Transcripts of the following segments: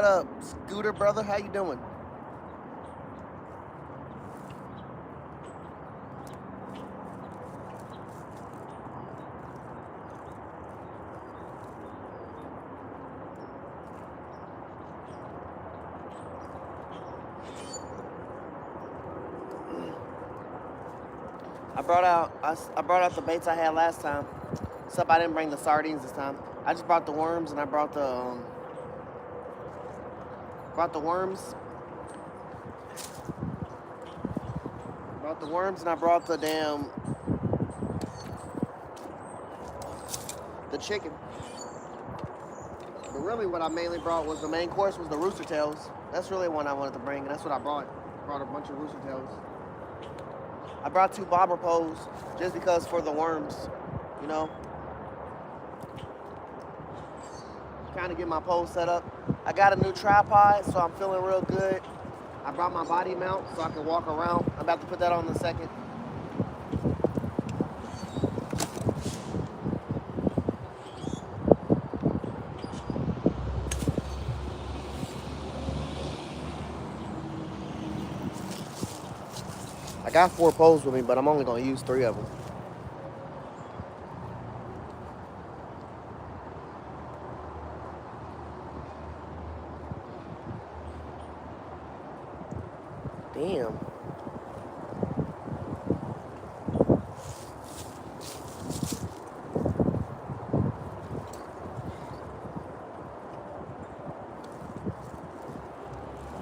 up, Scooter brother? How you doing? I brought out the baits I had last time. Except I didn't bring the sardines this time. I just brought the worms and I brought the worms. Brought the worms and I brought the chicken. But really what I mainly brought was the main course was the rooster tails. That's really one I wanted to bring, and that's what I brought. Brought a bunch of rooster tails. I brought 2 bobber poles just because for the worms, you know. Kind of get my pole set up. I got a new tripod, so I'm feeling real good. I brought my body mount so I can walk around. I'm about to put that on in a second. I got 4 poles with me, but I'm only going to use 3 of them. Damn. I'm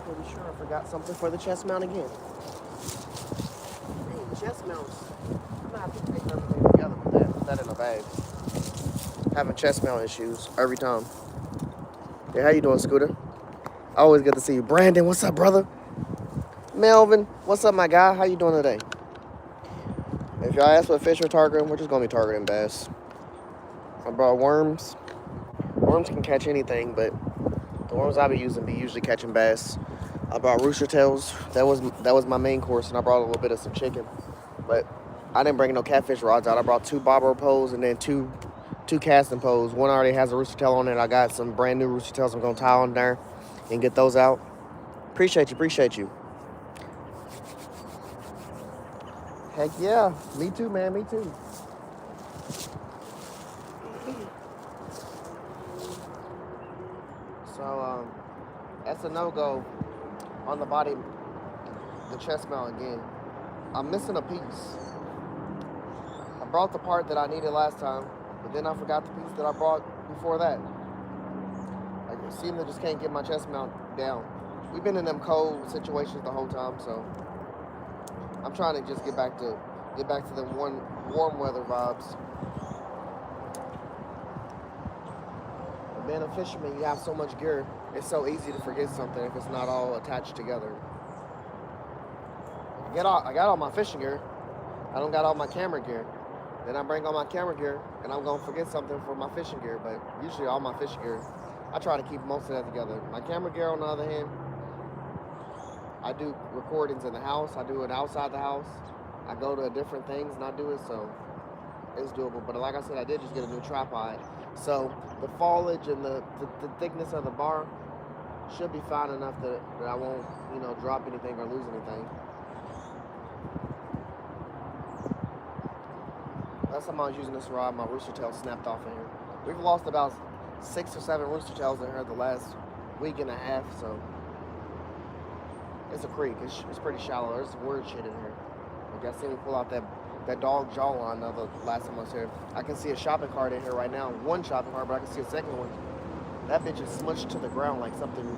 pretty sure I forgot something for the chest mount again. Dang, chest mounts. I'm gonna have to take everything together with put that in a bag. Having chest mount issues every time. Yeah, how you doing, Scooter? Always good to see you. Brandon, what's up, brother? Melvin, what's up, my guy? How you doing today? If y'all ask what fish we're targeting, we're just gonna be targeting bass. I brought worms. Worms can catch anything, but the worms I be using be usually catching bass. I brought rooster tails. That was my main course, and I brought a little bit of some chicken. But I didn't bring no catfish rods out. I brought 2 bobber poles and then two casting poles. One already has a rooster tail on it. I got some brand new rooster tails I'm gonna tie on there and get those out. Appreciate you. Heck yeah, me too, man, me too. So, that's a no-go on the body, the chest mount again. I'm missing a piece. I brought the part that I needed last time, but then I forgot the piece that I brought before that. I seem to just can't get my chest mount down. We've been in them cold situations the whole time, so I'm trying to just get back to the warm weather vibes. But being a fisherman, you have so much gear. It's so easy to forget something if it's not all attached together. I got all my fishing gear. I don't got all my camera gear. Then I bring all my camera gear, and I'm gonna forget something for my fishing gear. But usually all my fishing gear, I try to keep most of that together. My camera gear, on the other hand, I do recordings in the house. I do it outside the house. I go to different things and I do it, so it's doable. But like I said, I did just get a new tripod. So the foliage and the thickness of the bar should be fine enough that I won't, drop anything or lose anything. Last time I was using this rod, my rooster tail snapped off in here. We've lost about 6 or 7 rooster tails in here the last week and a half, so it's a creek. It's pretty shallow. There's some weird shit in here. Like I seen me pull out that dog jawline the last time I was here. I can see a shopping cart in here right now. One shopping cart, but I can see a second one. That bitch is smushed to the ground like something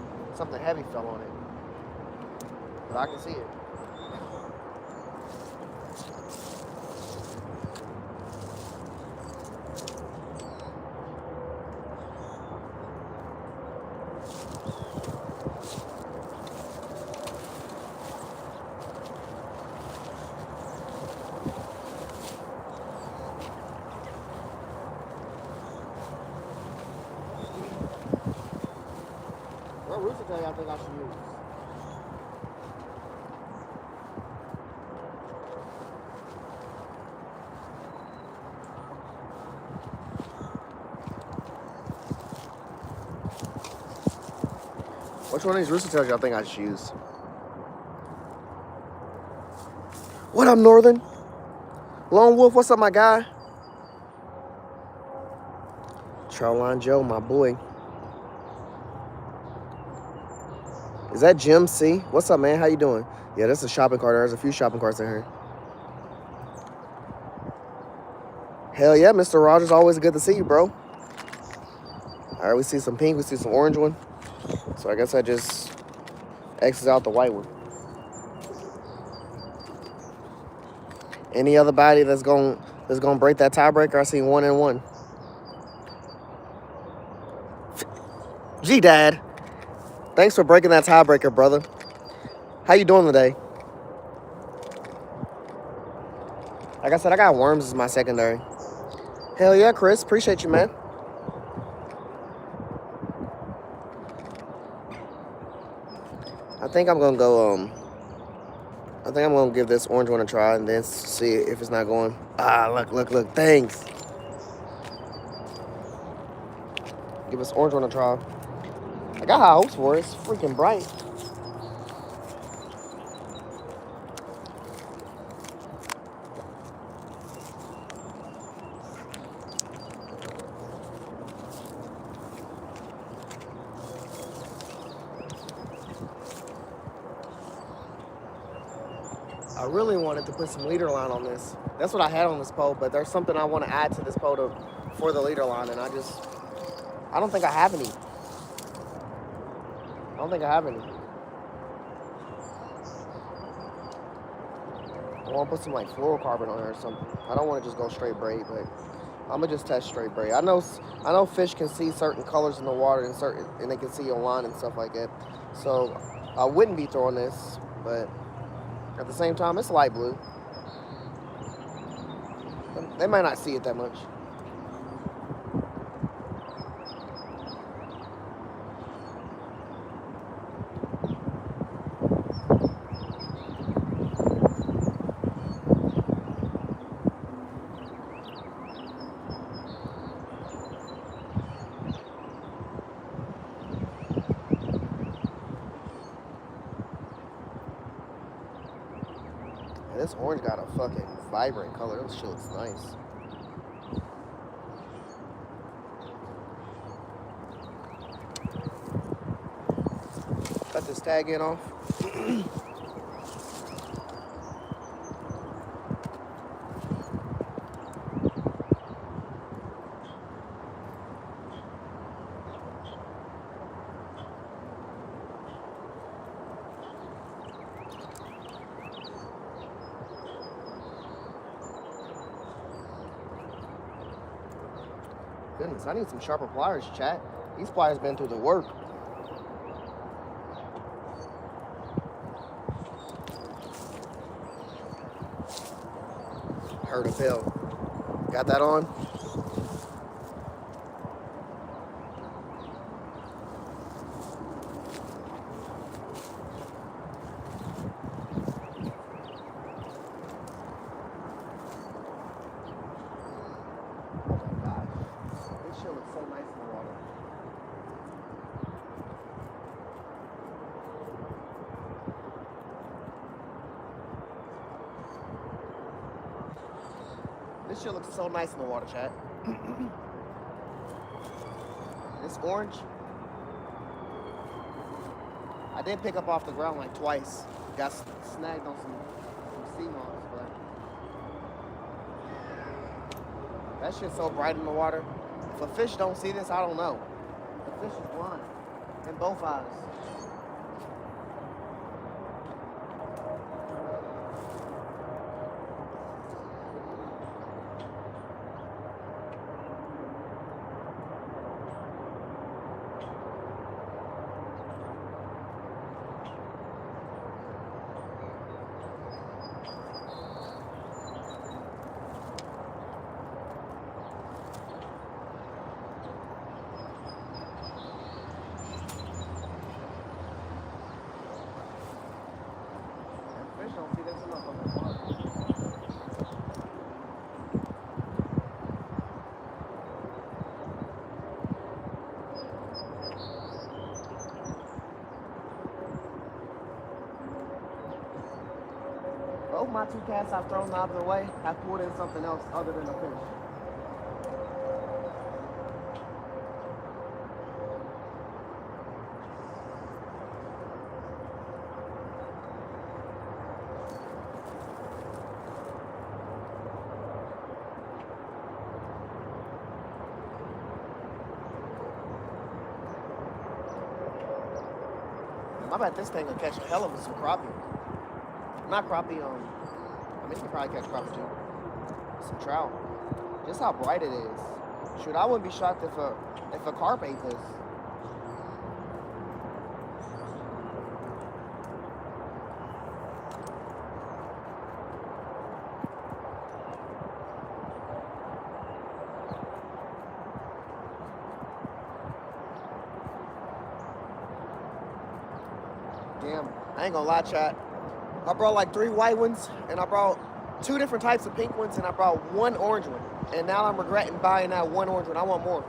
heavy fell on it. But I can see it. What rooster tail y'all think I should use? Which one of these rooster tails y'all think I should use? What up, Northern? Lone Wolf, what's up, my guy? Charline Joe, my boy. Is that Jim C? What's up, man? How you doing? Yeah, this is a shopping cart. There's a few shopping carts in here. Hell yeah, Mr. Rogers. Always good to see you, bro. All right, we see some pink. We see some orange one. So I guess I just X's out the white one. Any other body that's gonna break that tiebreaker? I see 1 and 1. G-Dad, thanks for breaking that tiebreaker, brother. How you doing today? Like I said, I got worms as my secondary. Hell yeah, Chris. Appreciate you, man. I think I'm gonna go. I think I'm gonna give this orange one a try and then see if it's not going. Ah, look. Thanks. Give this orange one a try. I got high hopes for it. It's freaking bright. I really wanted to put some leader line on this. That's what I had on this pole, but there's something I want to add to this pole for the leader line, and I don't think I have any. I want to put some like fluorocarbon on it or something. I don't want to just go straight braid, but I'm gonna just test straight braid. I know fish can see certain colors in the water and they can see your line and stuff like that. So I wouldn't be throwing this, but at the same time, it's light blue. They might not see it that much. This orange got a fucking vibrant color. This shit looks nice. Cut this tag in off. Goodness, I need some sharper pliers, chat. These pliers been through the work. Heard a bell. Got that on? This shit looks so nice in the water, chat. This orange, I did pick up off the ground like twice. Got snagged on some sea moss, but that shit's so bright in the water. If a fish don't see this, I don't know. The fish is blind in both eyes. Both my two casts I've thrown the other way have pulled in something else other than a fish. I bet this thing will catch a hell of some crappie. Not crappie, I mean, you can probably catch crappie too. Some trout. Just how bright it is. Shoot, I wouldn't be shocked if a carp ate this. Damn, I ain't gonna lie, chat. I brought like 3 white ones, and I brought 2 different types of pink ones, and I brought 1 orange one. And now I'm regretting buying that 1 orange one. I want more.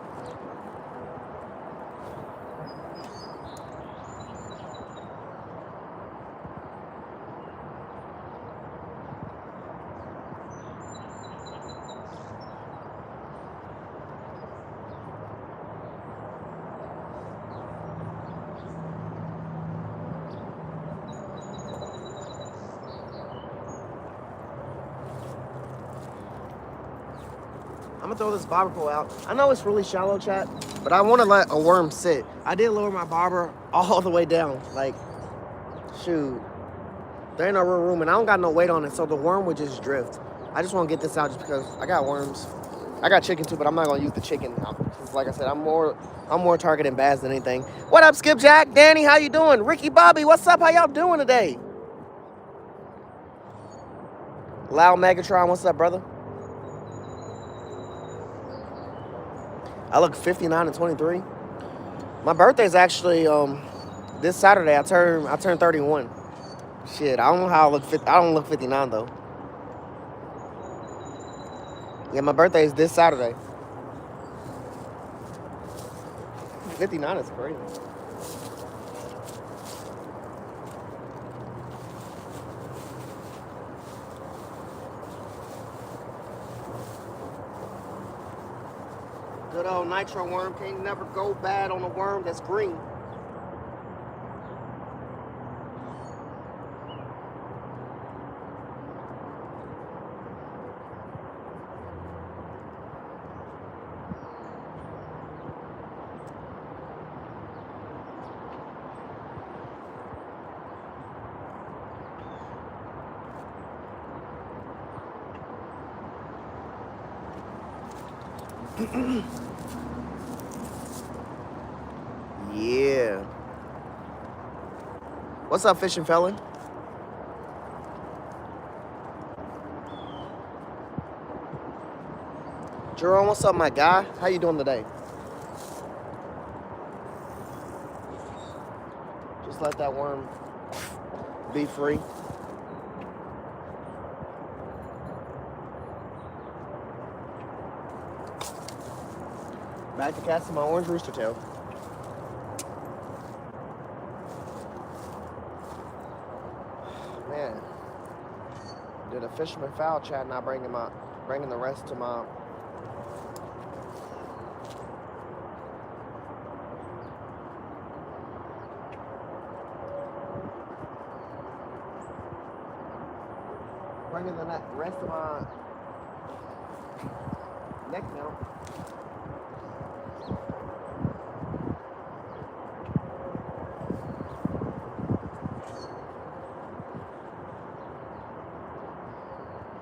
I'm gonna throw this bobber pole out. I know it's really shallow, chat, but I want to let a worm sit. I did lower my bobber all the way down. Like, shoot, there ain't no real room, and I don't got no weight on it, so the worm would just drift. I just want to get this out just because I got worms. I got chicken too, but I'm not gonna use the chicken. Cause like I said, I'm more targeting bass than anything. What up, Skipjack? Danny, how you doing? Ricky, Bobby, what's up? How y'all doing today? Loud Megatron, what's up, brother? I look 59 and 23. My birthday's actually this Saturday. I turn 31. Shit, I don't know how I look. I don't look 59 though. Yeah, my birthday is this Saturday. 59 is crazy. Good old nitro worm. Can't never go bad on a worm that's green. Yeah. What's up, fishing fella? Jerome, what's up, my guy? How you doing today? Just let that worm be free. Back to casting my orange rooster tail. Man, did a fisherman foul, chat, not bringing the rest to my. Bringing the rest of my neck mount.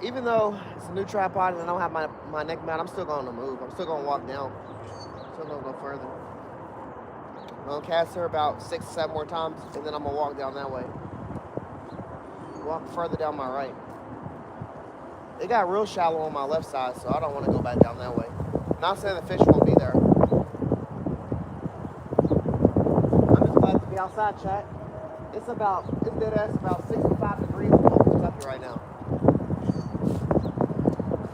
Even though it's a new tripod and I don't have my neck mount, I'm still going to move. I'm still going to walk down. Still going to go further. I'm going to cast her about 6 or 7 more times, and then I'm going to walk down that way. Walk further down my right. It got real shallow on my left side, so I don't want to go back down that way. Not saying the fish won't be there. I'm just glad to be outside, chat. It's dead ass about 65 degrees in Kentucky right now.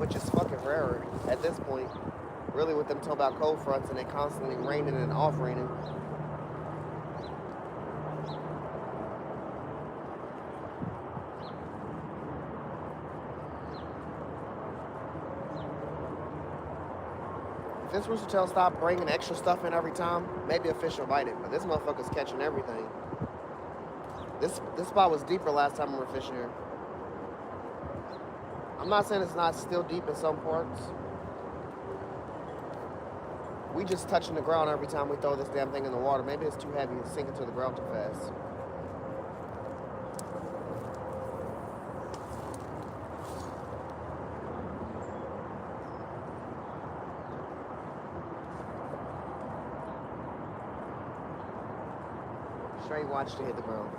Which is fucking rare at this point. Really, with them talking about cold fronts and it constantly raining and off raining. If this rooster tail stop bringing extra stuff in every time, maybe a fish will bite it. But this motherfucker's catching everything. This spot was deeper last time we were fishing here. I'm not saying it's not still deep in some parts. We just touching the ground every time we throw this damn thing in the water. Maybe it's too heavy and sinking to the ground too fast. Straight watch to hit the ground.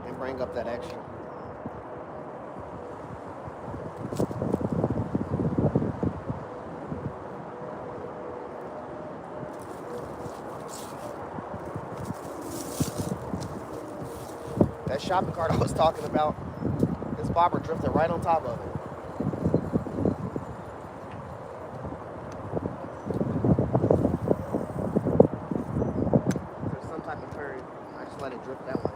And bring up that extra. That shopping cart I was talking about, this bobber drifted right on top of it. There's some type of turn. I just let it drift that way.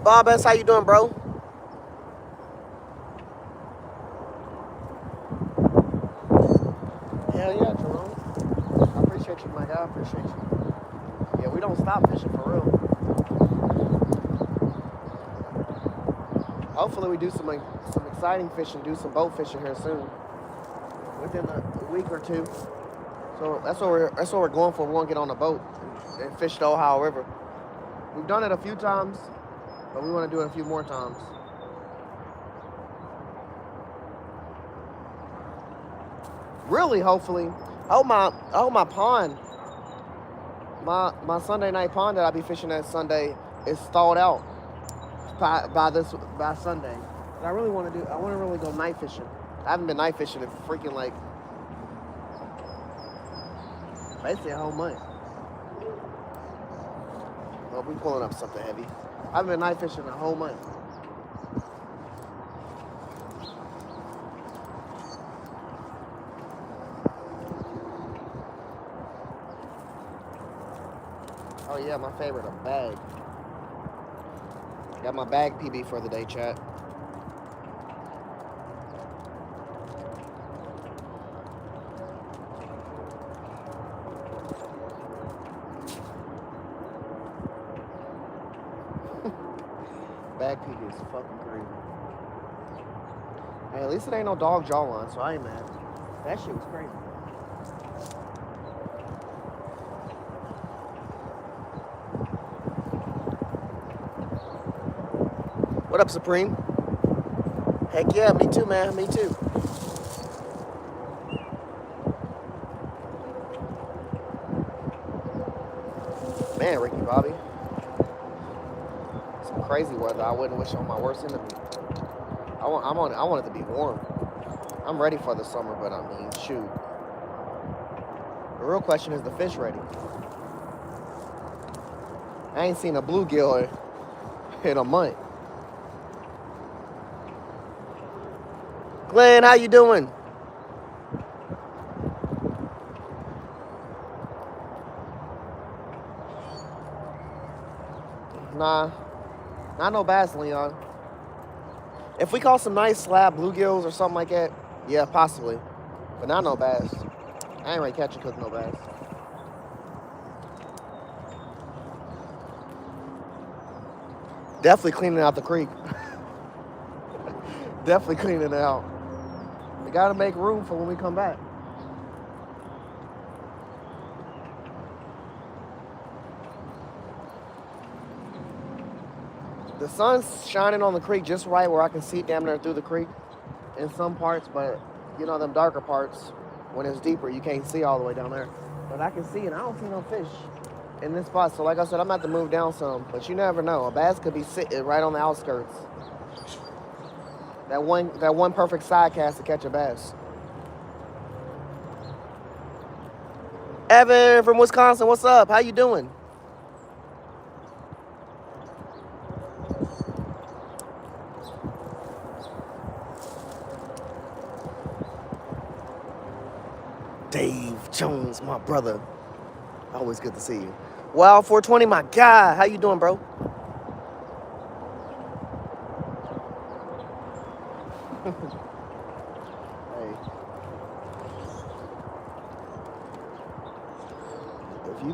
Bob S, how you doing, bro? Hell yeah, Jerome. I appreciate you, my guy. I appreciate you. Yeah, we don't stop fishing for real. Hopefully we do some exciting fishing, do some boat fishing here soon. Within a week or two. So that's what we're going for. We want to get on a boat and fish the Ohio River. We've done it a few times, but we want to do it a few more times. Really, hopefully. I hope my pond, my Sunday night pond that I'll be fishing that Sunday is stalled out by Sunday. But I want to really go night fishing. I haven't been night fishing in freaking like basically a whole month. Well, we pulling up something heavy. I haven't been night fishing a whole month. Oh yeah, my favorite, a bag. Got my bag PB for the day, chat. Bag PB is fucking crazy. Hey, at least it ain't no dog jawline, so I ain't mad. That shit was crazy. What up, Supreme? Heck yeah, me too, man. Me too. Man, Ricky Bobby. Some crazy weather. I wouldn't wish on my worst enemy. I want it to be warm. I'm ready for the summer, but I mean, shoot. The real question is, the fish ready? I ain't seen a bluegill in a month. Glenn, how you doing? Nah, not no bass, Leon. If we caught some nice slab bluegills or something like that, yeah, possibly. But not no bass. I ain't ready to catch and cook no bass. Definitely cleaning out the creek. Definitely cleaning it out. We gotta make room for when we come back. The sun's shining on the creek just right where I can see damn near through the creek in some parts, but you know, them darker parts, when it's deeper, you can't see all the way down there. But I can see, and I don't see no fish in this spot. So like I said, I'm about to move down some, but you never know. A bass could be sitting right on the outskirts. That one perfect side cast to catch a bass. Evan from Wisconsin, what's up? How you doing? Dave Jones, my brother. Always good to see you. Wow, 420, my guy. How you doing, bro? Hey.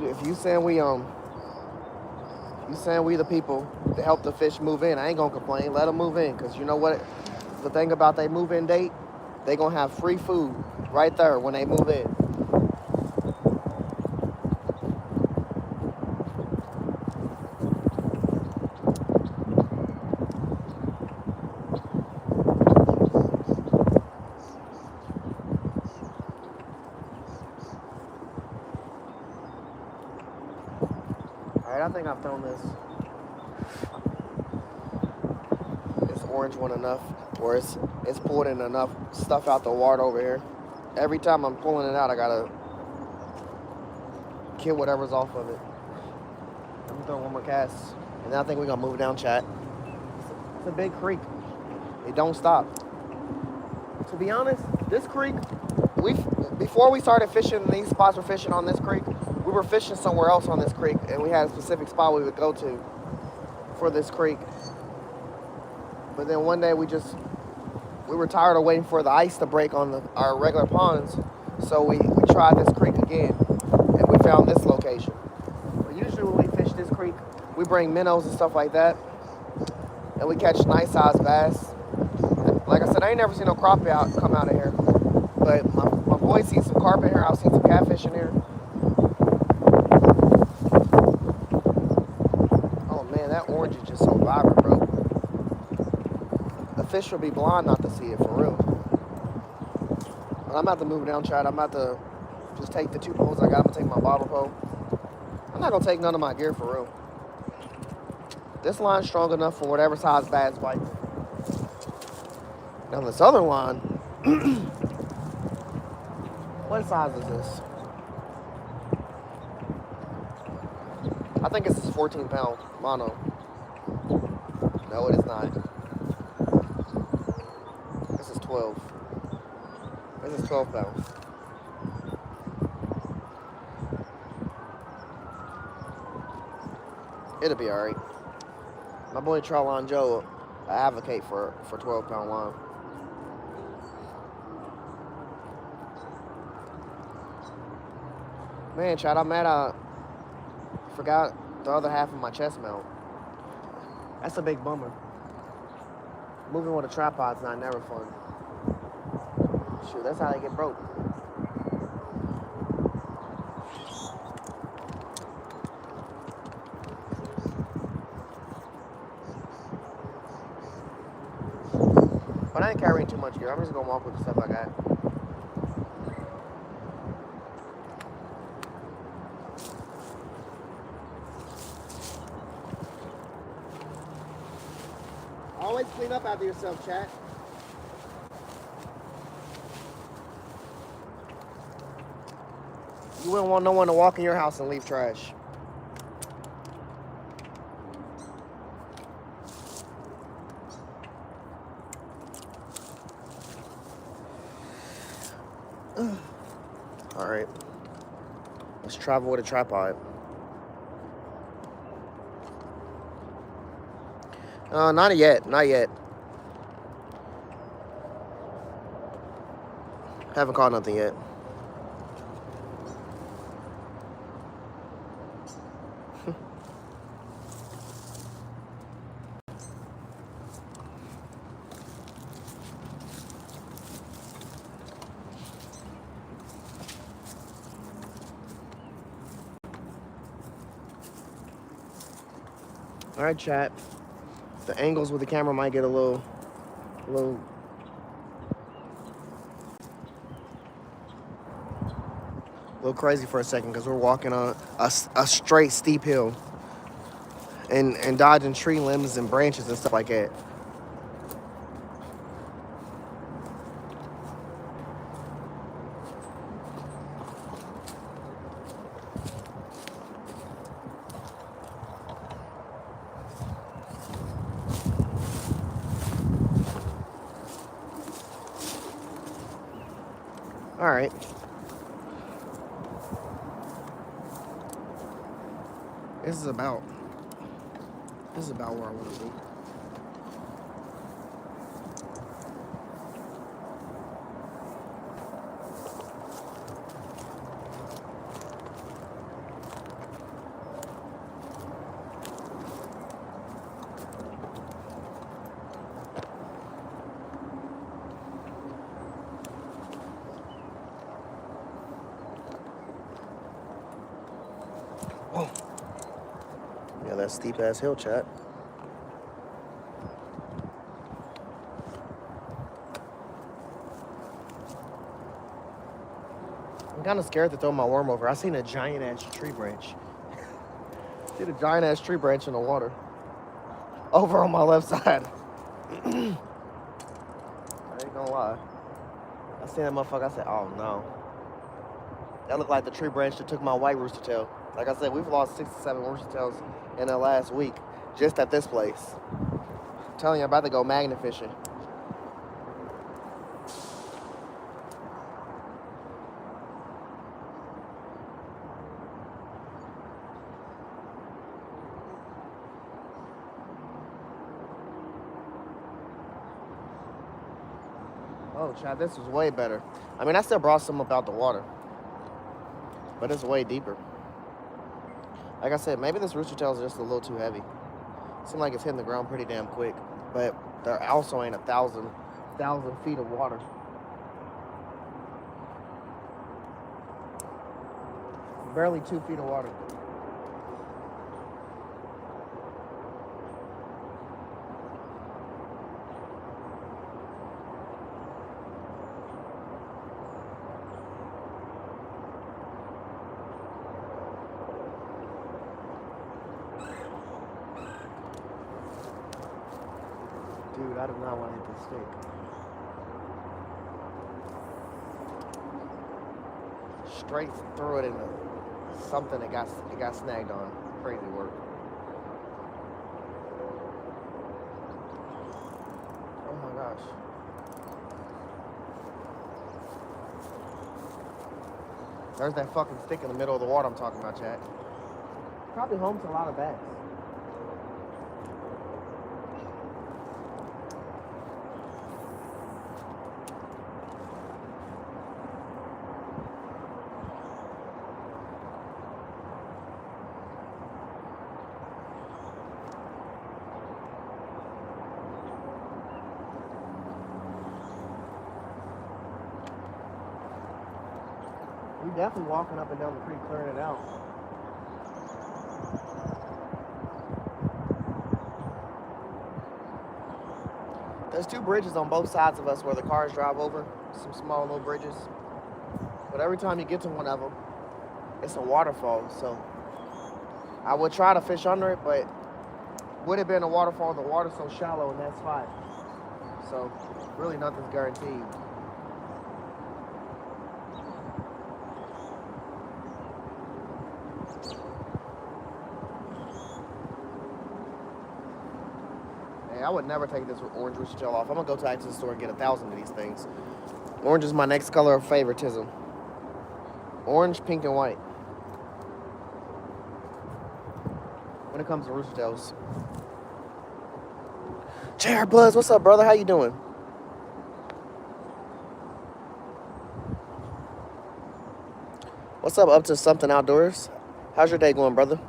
If you saying we the people to help the fish move in, I ain't gonna complain. Let them move in, cause you know what? The thing about they move-in date, they gonna have free food right there when they move in. All right, I think I've thrown this orange one enough, or it's pulled in enough stuff out the water over here. Every time I'm pulling it out, I gotta kill whatever's off of it. Let me throw one more cast, and then I think we're gonna move down, chat. It's a big creek. It don't stop. To be honest, this creek, before we started fishing in these spots we're fishing on this creek, we were fishing somewhere else on this creek, and we had a specific spot we would go to for this creek. But then one day we were tired of waiting for the ice to break on our regular ponds, so we tried this creek again, and we found this location. But usually when we fish this creek, we bring minnows and stuff like that, and we catch nice sized bass. Like I said, I ain't never seen no crappie come out of here, but my boys seen some carp in here. I've seen some catfish in here. Oh man, that orange is just so vibrant, bro. The fish will be blind not to see it, for real. But I'm about to move down, Chad. I'm about to just take the 2 poles I got. I'm going to take my bobber pole. I'm not going to take none of my gear, for real. This line's strong enough for whatever size bass bite. Now this other line, what size is this? I think this is 14 pound mono. No, it is not. This is 12. This is 12 pounds. It'll be alright. My boy Charlon Joe, I advocate for 12 pound line. Man, Chad, I'm mad I forgot the other half of my chest mount. That's a big bummer. Moving with a tripod's not never fun. Shoot, that's how they get broke. But I ain't carrying too much gear. I'm just gonna walk with the stuff I got. Always clean up after yourself, chat. You wouldn't want no one to walk in your house and leave trash. All right. Let's travel with a tripod. Not yet. Not yet. Haven't caught nothing yet. All right, chat. The angles with the camera might get a little crazy for a second because we're walking on a straight steep hill and dodging tree limbs and branches and stuff like that. All right. This is about where I want to be. Whoa. Yeah, that steep ass hill, chat. I'm kind of scared to throw my worm over. I seen a giant ass tree branch. See the giant ass tree branch in the water. Over on my left side. I ain't gonna lie. I seen that motherfucker. I said, oh no. That looked like the tree branch that took my white rooster tail. Like I said, we've lost 6 to 7 rooster tails in the last week just at this place. I'm telling you, I'm about to go magnet fishing. Oh, Chad, this was way better. I mean, I still brought some up out the water, but it's way deeper. Like I said, maybe this rooster tail is just a little too heavy. Seems like it's hitting the ground pretty damn quick, but there also ain't 1,000 feet of water. Barely 2 feet of water. Dude, I do not want to hit this stick. Straight through it into something that got snagged on. Crazy work. Oh my gosh. There's that fucking stick in the middle of the water I'm talking about, chat. Probably home to a lot of bats. We definitely walking up and down the creek clearing it out. There's 2 bridges on both sides of us where the cars drive over. Some small little bridges. But every time you get to one of them, it's a waterfall. So I would try to fish under it, but would it been a waterfall? The water's so shallow in that spot. So really nothing's guaranteed. I would never take this orange rooster tail off. I'm gonna go back to the store and get 1,000 of these things. Orange is my next color of favoritism. Orange, pink, and white. When it comes to rooster tails. JR Buzz, what's up, brother? How you doing? What's up to something outdoors? How's your day going, brother?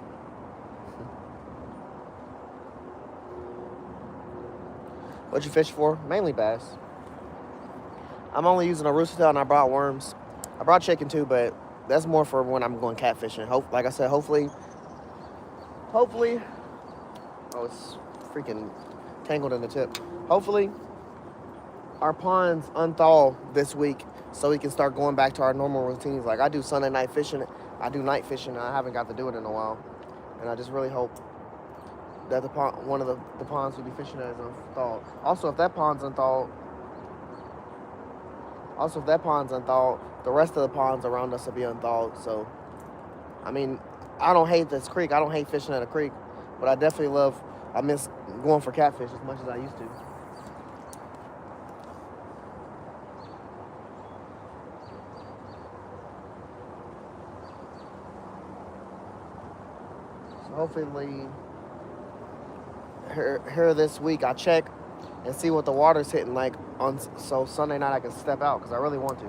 What'd you fish for? Mainly bass. I'm only using a rooster tail and I brought worms. I brought chicken too, but that's more for when I'm going catfishing. Like I said, hopefully. Oh, it's freaking tangled in the tip. Hopefully, our ponds unthaw this week so we can start going back to our normal routines. Like I do Sunday night fishing, I do night fishing, and I haven't got to do it in a while. And I just really hope that one of the ponds we'll be fishing at is unthawed. Also, if that pond's unthawed, the rest of the ponds around us will be unthawed. So, I mean, I don't hate this creek. I don't hate fishing at a creek, but I miss going for catfish as much as I used to. So hopefully here this week I check and see what the water's hitting like on, so Sunday night I can step out because I really want to.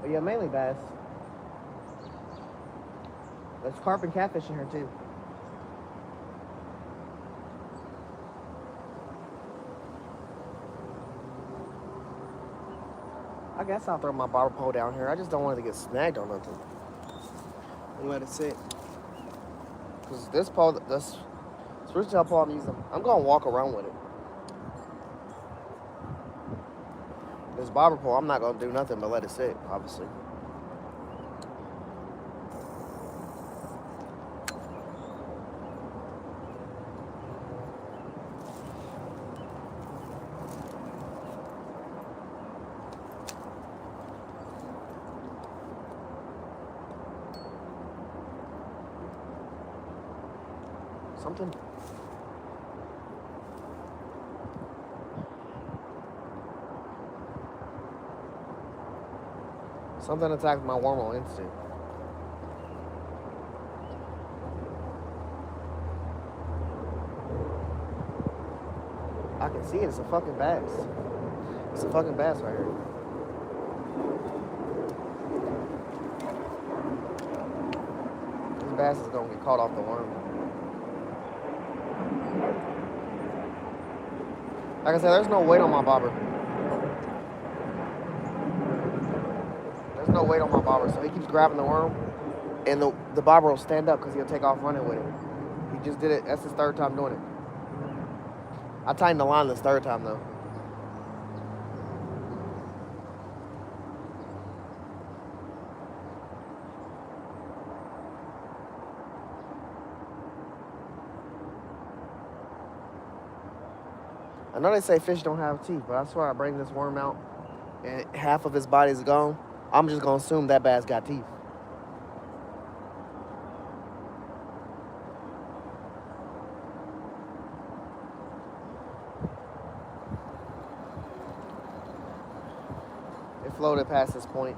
But yeah, mainly bass. There's carp and catfish in here too. I guess I'll throw my bobber pole down here. I just don't want it to get snagged on nothing. And let it sit. Because this pole, this rooster tail pole I'm using, I'm going to walk around with it. This bobber pole, I'm not going to do nothing but let it sit, obviously. Something. Something attacked my worm on instant. I can see it. It's a fucking bass. It's a fucking bass right here. This bass is gonna get caught off the worm. Like I said, there's no weight on my bobber. There's no weight on my bobber, so he keeps grabbing the worm, and the bobber will stand up because he'll take off running with it. He just did it. That's his third time doing it. I tightened the line this third time, though. I know they say fish don't have teeth, but I swear I bring this worm out and half of his body is gone. I'm just going to assume that bass got teeth. It floated past this point.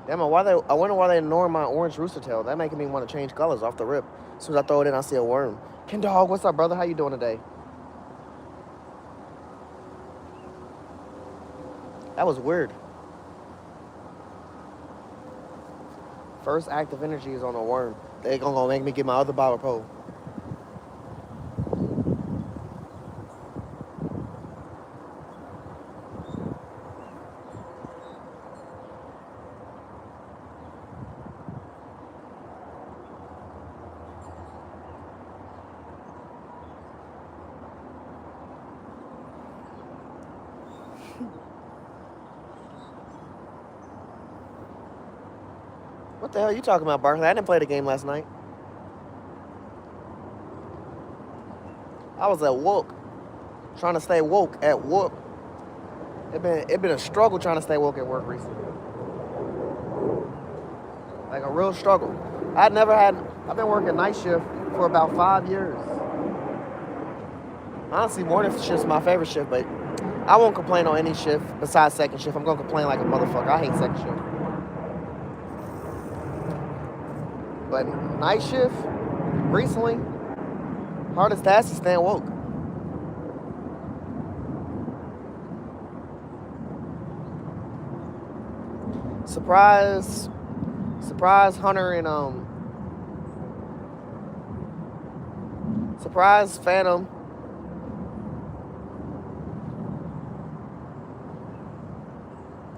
Damn, I wonder why they ignoring my orange rooster tail. That making me want to change colors off the rip. As soon as I throw it in, I see a worm. Ken Dog, what's up, brother? How you doing today? That was weird. First active energy is on a worm. They gonna make me get my other bobber pole. What the hell are you talking about, Barkley? I didn't play the game last night. I was at woke, trying to stay woke at work. It been a struggle trying to stay woke at work recently. Like a real struggle. I've been working night shift for about 5 years. Honestly, morning shift's my favorite shift, but I won't complain on any shift besides second shift. I'm gonna complain like a motherfucker. I hate second shift. But night shift, recently, hardest task is staying woke. Surprise Hunter and surprise Phantom.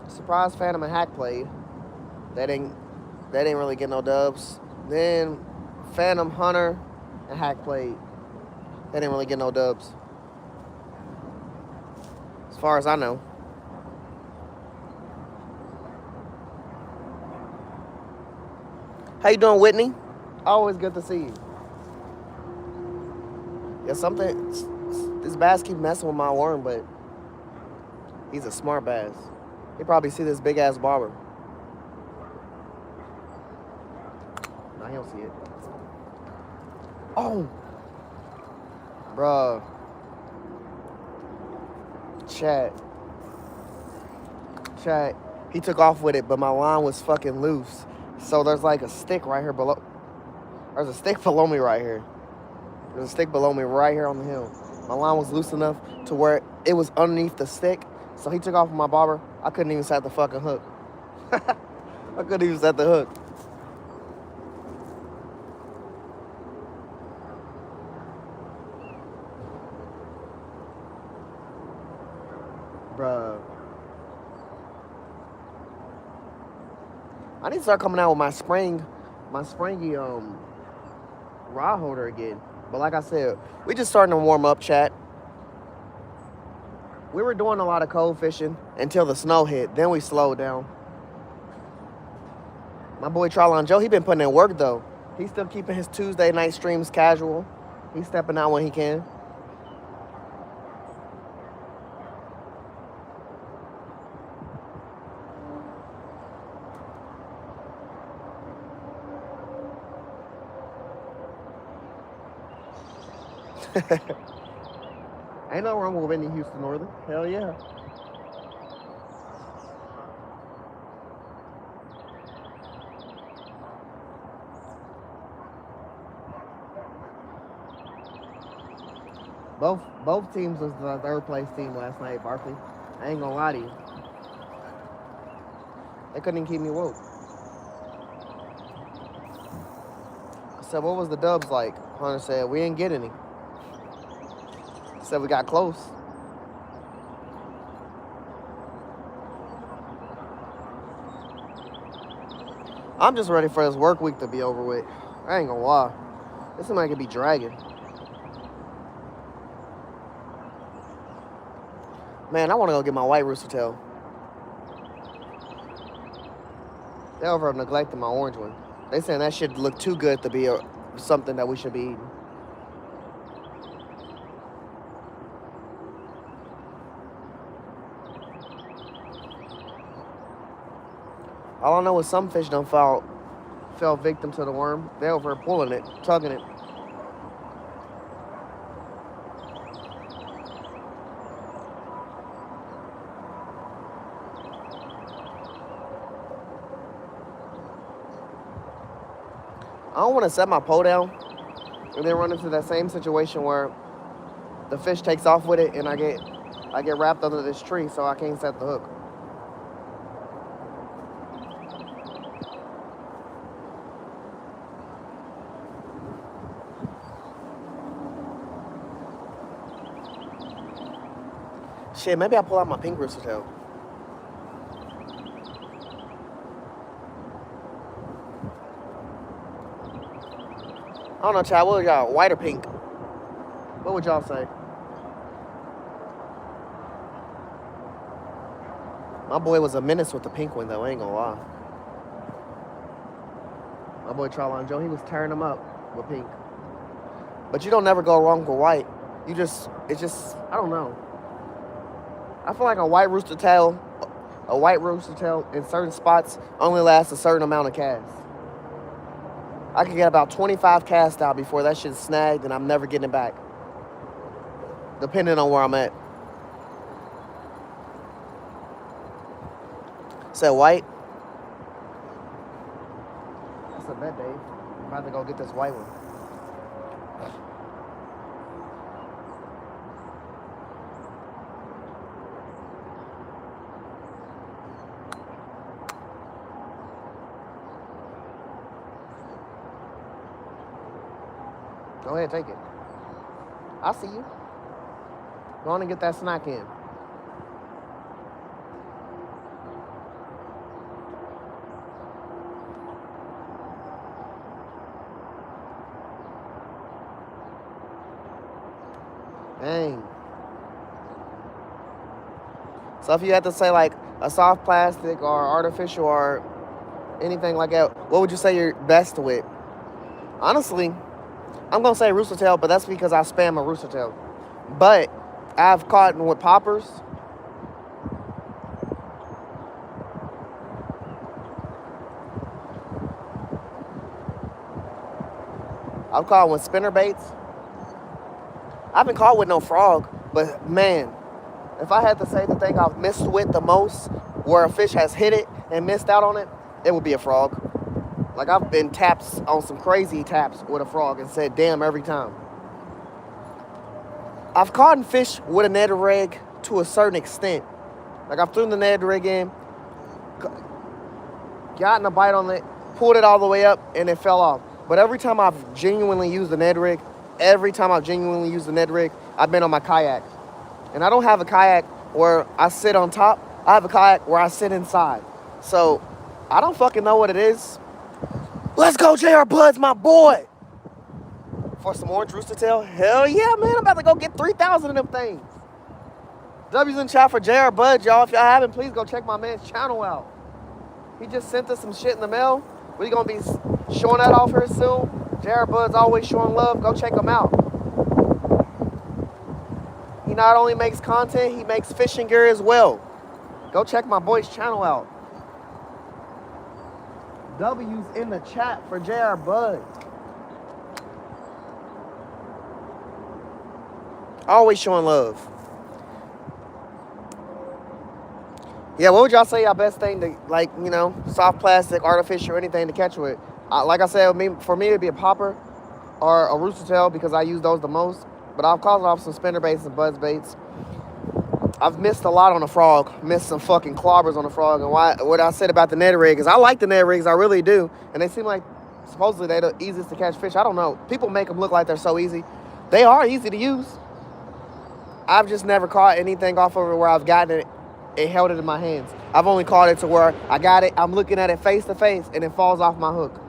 Surprise Phantom and Hack played. They didn't really get no dubs. Then Phantom, Hunter, and Hack played. They didn't really get no dubs. As far as I know. How you doing, Whitney? Always good to see you. Yeah, this bass keep messing with my worm, but he's a smart bass. He probably see this big ass barber. Nah, he don't see it. Oh, bruh. Chat. He took off with it, but my line was fucking loose. So there's like a stick right here below. There's a stick below me right here. There's a stick below me right here on the hill. My line was loose enough to where it was underneath the stick. So he took off with my bobber. I couldn't even set the fucking hook. I couldn't even set the hook. Bruh. I need to start coming out with my springy rod holder again. But like I said, we just starting to warm up, chat. We were doing a lot of cold fishing until the snow hit. Then we slowed down. My boy Trylon Joe, he been putting in work though. He's still keeping his Tuesday night streams casual. He's stepping out when he can. Ain't no wrong with Whitney Houston Northern. Hell yeah. Both teams was the third place team last night, Barkley. I ain't gonna lie to you. They couldn't even keep me woke. I said, what was the dubs like? Hunter said, we didn't get any. Said we got close. I'm just ready for this work week to be over with. I ain't gonna lie. This seems like it be dragging. Man, I want to go get my white rooster tail. They over neglecting my orange one. They saying that shit look too good to be something that we should be eating. All I know is some fish done fell victim to the worm. They over pulling it, tugging it. I don't want to set my pole down and then run into that same situation where the fish takes off with it and I get wrapped under this tree, so I can't set the hook. Shit, maybe I'll pull out my pink rooster tail. I don't know, Chad. What would y'all, white or pink? What would y'all say? My boy was a menace with the pink one, though. I ain't gonna lie. My boy Trylon Joe, he was tearing them up with pink. But you don't never go wrong with white. It's just, I don't know. I feel like a white rooster tail in certain spots only lasts a certain amount of casts. I could get about 25 casts out before that shit's snagged and I'm never getting it back. Depending on where I'm at. Said white. That's a bet, Dave. I'm about to go get this white one. Go ahead, take it. I see you. Go on and get that snack in. Dang. So if you had to say like a soft plastic or artificial or anything like that, what would you say you're best with? Honestly, I'm going to say rooster tail, but that's because I spam a rooster tail. But I've caught with poppers. I've caught with spinner baits. I haven't caught with no frog, but man, if I had to say the thing I've missed with the most, where a fish has hit it and missed out on it, it would be a frog. Like I've been taps on some crazy taps with a frog and said, damn, every time. I've caught fish with a Ned rig to a certain extent. Like I've thrown the Ned rig in, gotten a bite on it, pulled it all the way up, and it fell off. But every time I've genuinely used the Ned rig, I've been on my kayak. And I don't have a kayak where I sit on top. I have a kayak where I sit inside. So I don't fucking know what it is. Let's go, JR Buds, my boy. For some orange rooster tail? Hell yeah, man. I'm about to go get 3,000 of them things. W's in chat for JR Buds, y'all. If y'all haven't, please go check my man's channel out. He just sent us some shit in the mail. We're going to be showing that off here soon. JR Buds always showing love. Go check him out. He not only makes content, he makes fishing gear as well. Go check my boy's channel out. W's in the chat for JR Buds. Always showing love. Yeah, what would y'all say y'all best thing to, like, you know, soft plastic, artificial, anything to catch with? Like I said, for me, it'd be a popper or a rooster tail because I use those the most. But I've caught off some spinner baits and buzz baits. I've missed a lot on the frog. Missed some fucking clobbers on the frog. And what I said about the Ned rig is I like the Ned rigs. I really do. And they seem like supposedly they're the easiest to catch fish. I don't know. People make them look like they're so easy. They are easy to use. I've just never caught anything off of it where I've gotten it and held it in my hands. I've only caught it to where I got it, I'm looking at it face to face, and it falls off my hook.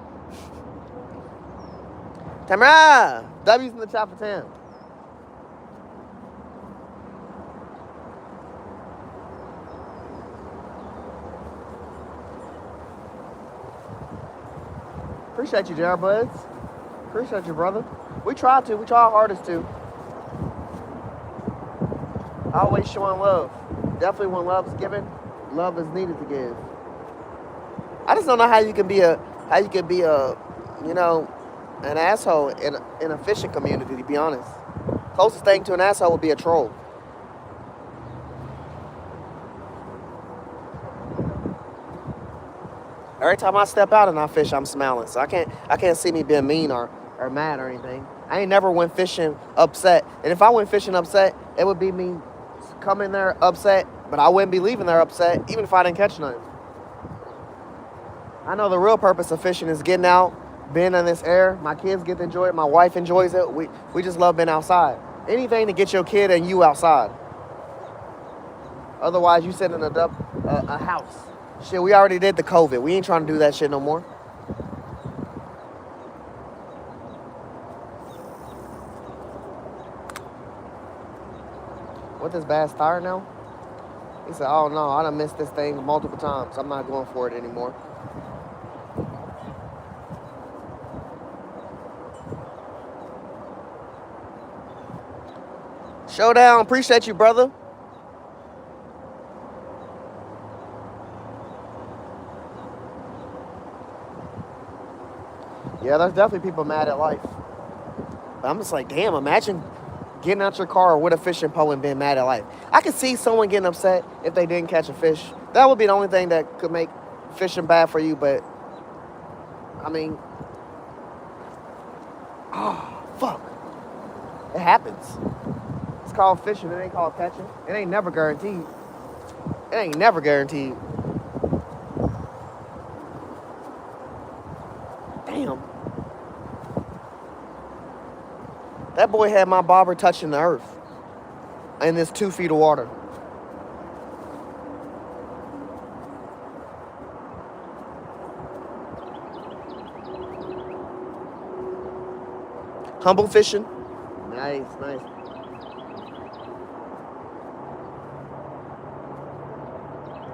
Tamara! W's in the chat for 10. Appreciate you, JR Buds. Appreciate you, brother. We try our hardest to. Always showing love. Definitely when love's given, love is needed to give. I just don't know how you can be a, you know, an asshole in a fishing community, to be honest. Closest thing to an asshole would be a troll. Every time I step out and I fish, I'm smiling. So I can't see me being mean or mad or anything. I ain't never went fishing upset. And if I went fishing upset, it would be me coming there upset, but I wouldn't be leaving there upset, even if I didn't catch nothing. I know the real purpose of fishing is getting out, being in this air. My kids get to enjoy it. My wife enjoys it. We just love being outside. Anything to get your kid and you outside. Otherwise, you sit in a house. Shit, we already did the COVID. We ain't trying to do that shit no more. What, this bass tired now? He said, oh no, I done missed this thing multiple times. I'm not going for it anymore. Showdown, appreciate you, brother. Yeah, there's definitely people mad at life. But I'm just like, damn, imagine getting out your car with a fishing pole and being mad at life. I could see someone getting upset if they didn't catch a fish. That would be the only thing that could make fishing bad for you, but I mean, fuck. It happens. It's called fishing, it ain't called catching. It ain't never guaranteed. It ain't never guaranteed. Damn. That boy had my bobber touching the earth in this 2 feet of water. Humble fishing. Nice, nice.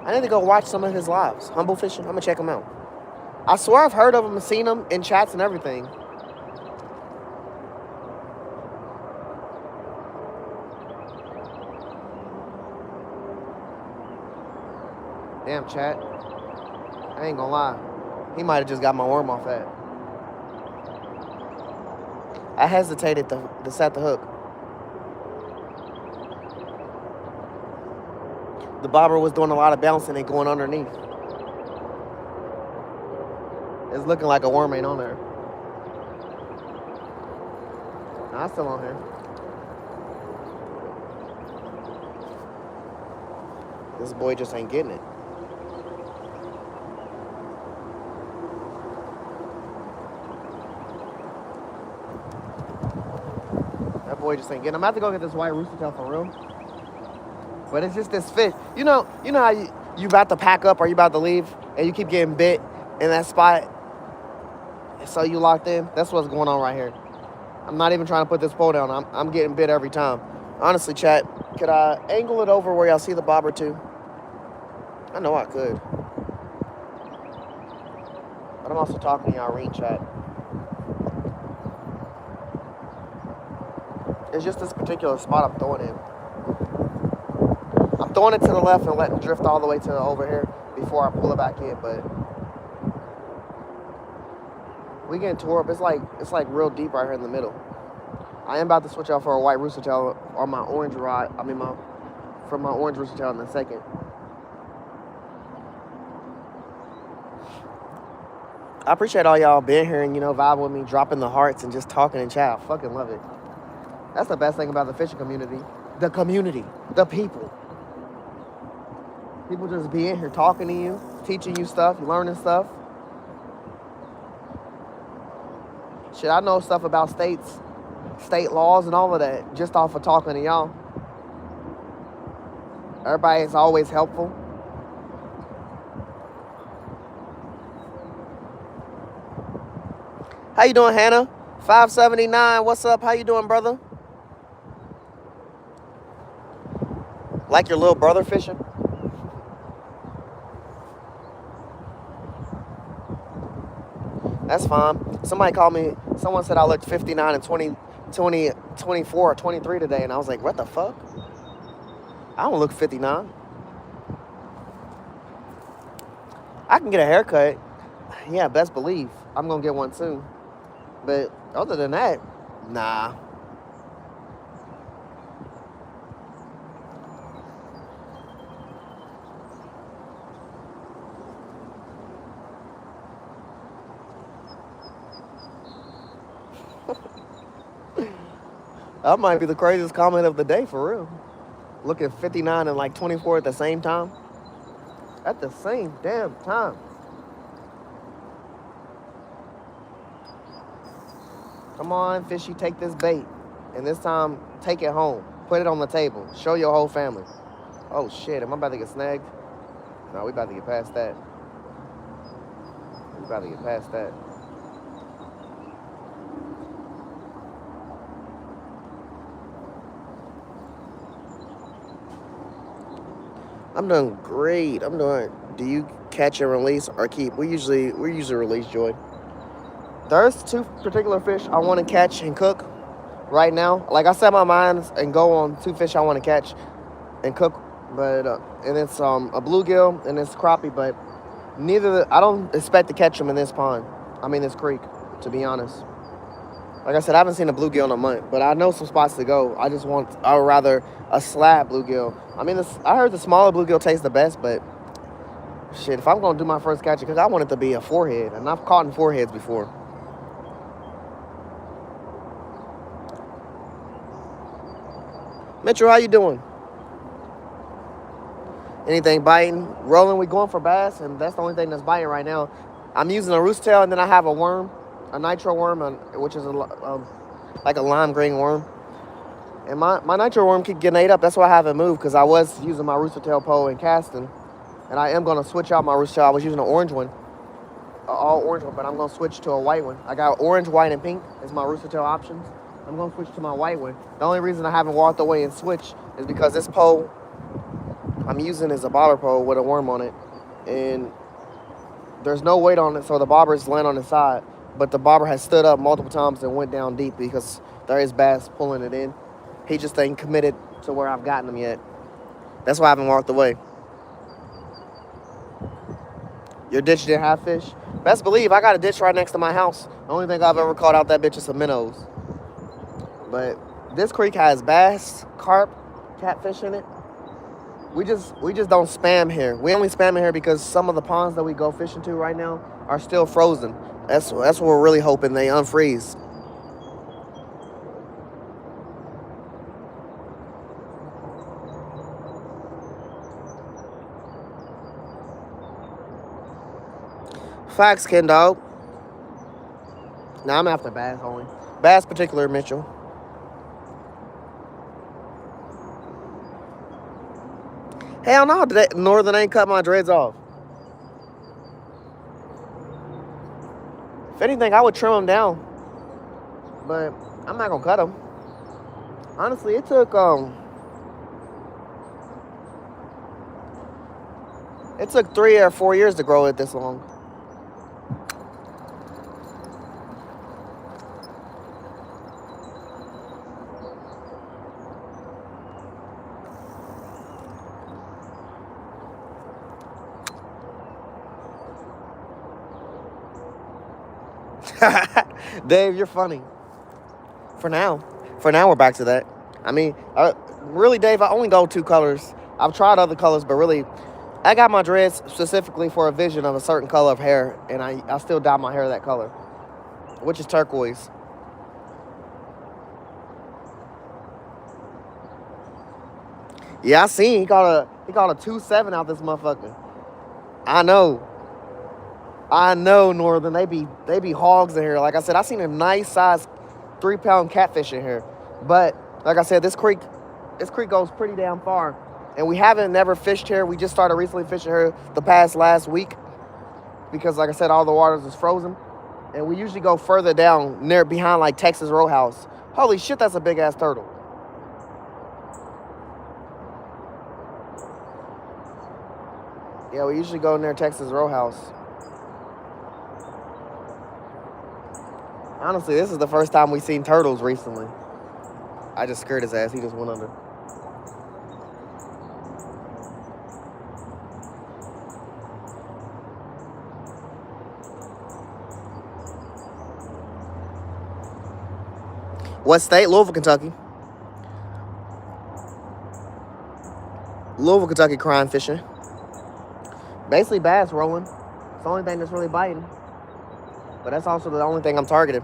I need to go watch some of his lives. Humble fishing. I'm going to check him out. I swear I've heard of him and seen him in chats and everything. Damn, chat. I ain't gonna lie. He might have just got my worm off that. I hesitated to set the hook. The bobber was doing a lot of bouncing and going underneath. It's looking like a worm ain't on there. Nah, it's still on here. This boy just ain't getting it. That boy just ain't getting it. I'm about to go get this white rooster tail for real. But it's just this fish. You know how you about to pack up or you about to leave and you keep getting bit in that spot. So you locked in. That's what's going on right here. I'm not even trying to put this pole down. I'm getting bit every time. Honestly, chat, could I angle it over where y'all see the bobber too? I know I could. But I'm also talking to y'all read chat. It's just this particular spot I'm throwing in. I'm throwing it to the left and letting it drift all the way to over here before I pull it back in, but we getting tore up. It's like real deep right here in the middle. I am about to switch out for a white rooster tail on my orange rod. From my orange rooster tail in a second. I appreciate all y'all being here and, vibing with me, dropping the hearts and just talking in chat. I fucking love it. That's the best thing about the fishing community. The community. The people. People just be in here talking to you, teaching you stuff, learning stuff. Shit, I know stuff about state laws and all of that just off of talking to y'all. Everybody is always helpful. How you doing, Hannah? 579, what's up? How you doing, brother? Like your little brother fishing? That's fine. Somebody called me, someone said I looked 59 and 24 or 23 today, and I was like, what the fuck? I don't look 59. I can get a haircut. Yeah, best believe. I'm going to get one soon. But other than that, nah. That might be the craziest comment of the day, for real. Looking 59 and like 24 at the same time. At the same damn time. Come on, fishy, take this bait. And this time, take it home. Put it on the table. Show your whole family. Oh, shit. Am I about to get snagged? No, we about to get past that. We about to get past that. I'm doing great. Do you catch and release or keep? We usually release, Joy. There's two particular fish I want to catch and cook right now. Like I set my mind and go on two fish I want to catch and cook, but and it's a bluegill and it's crappie, but I don't expect to catch them in this pond. This creek, to be honest. Like I said, I haven't seen a bluegill in a month, but I know some spots to go. I would rather a slab bluegill. I heard the smaller bluegill tastes the best, but shit, if I'm gonna do my first catch, because I want it to be a forehead, and I've caught in foreheads before. Mitchell, how you doing? Anything biting? Rolling, we going for bass, and that's the only thing that's biting right now. I'm using a rooster tail, and then I have a worm, a nitro worm, which is like a lime green worm. And my nitro worm keep getting ate up. That's why I haven't moved, because I was using my rooster tail pole and casting. And I am going to switch out my rooster tail. I was using an orange one, all orange one, but I'm going to switch to a white one. I got orange, white, and pink as my rooster tail options. I'm going to switch to my white one. The only reason I haven't walked away and switched is because this pole I'm using is a bobber pole with a worm on it. And there's no weight on it, so the bobbers land on the side. But the bobber has stood up multiple times and went down deep because there is bass pulling it in. He just ain't committed to where I've gotten him yet. That's why I haven't walked away. Your ditch didn't have fish? Best believe I got a ditch right next to my house. The only thing I've ever caught out that bitch is some minnows. But this creek has bass, carp, catfish in it. We just don't spam here. We only spam in here because some of the ponds that we go fishing to right now are still frozen. That's what we're really hoping they unfreeze. Facts, Ken Dog. Now I'm after bass only. Bass particular, Mitchell. Hell no, Northern ain't cut my dreads off. If anything, I would trim them down. But I'm not gonna cut them. Honestly, it took 3 or 4 years to grow it this long. Dave, you're funny. For now, we're back to that. I mean, really, Dave, I only go 2 colors. I've tried other colors, but really, I got my dreads specifically for a vision of a certain color of hair, and I still dye my hair that color, which is turquoise. Yeah, I seen he got a 2.7 out this motherfucker. I know, Northern. They be hogs in here. Like I said, I seen a nice size 3-pound catfish in here. But like I said, this creek goes pretty damn far. And we haven't never fished here. We just started recently fishing here last week. Because like I said, all the waters is frozen. And we usually go further down behind like Texas Roadhouse. Holy shit, that's a big ass turtle. Yeah, we usually go near Texas Roadhouse. Honestly, this is the first time we've seen turtles recently. I just scared his ass. He just went under. What state? Louisville, Kentucky. Louisville, Kentucky, crying fishing. Basically bass rolling. It's the only thing that's really biting. But that's also the only thing I'm targeting.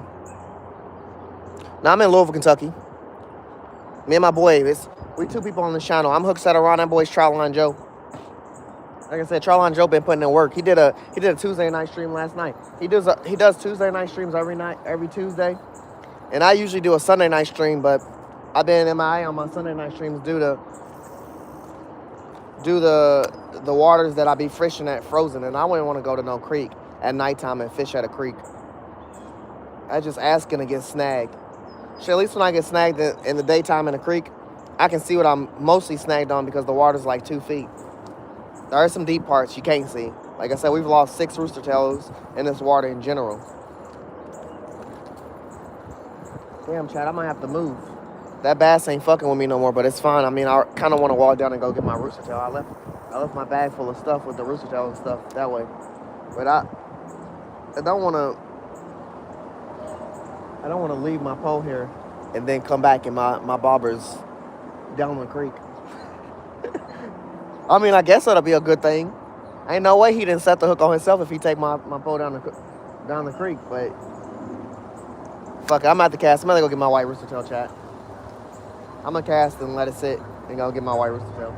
Now I'm in Louisville, Kentucky. Me and my boy, we 2 people on this channel. I'm Hook Setter Ron, that boy's Trowline Joe. Like I said, Trowline Joe been putting in work. He did a Tuesday night stream last night. He does Tuesday night streams every Tuesday. And I usually do a Sunday night stream, but I've been MIA on my Sunday night streams due to the waters that I be fishing at frozen, and I wouldn't want to go to no creek at nighttime and fish at a creek. I just asking to get snagged. Shit, at least when I get snagged in the daytime in a creek, I can see what I'm mostly snagged on because the water's like 2 feet. There are some deep parts you can't see. Like I said, we've lost 6 rooster tails in this water in general. Damn, Chad, I might have to move. That bass ain't fucking with me no more, but it's fine. I mean, I kind of want to walk down and go get my rooster tail. I left my bag full of stuff with the rooster tail and stuff that way. But I don't want to leave my pole here and then come back and my bobber's down the creek. I mean, I guess that'll be a good thing. Ain't no way he didn't set the hook on himself if he take my pole down the creek, but fuck it, I'm at the cast. I'm gonna go get my white rooster tail, chat. I'm gonna cast and let it sit and go get my white rooster tail.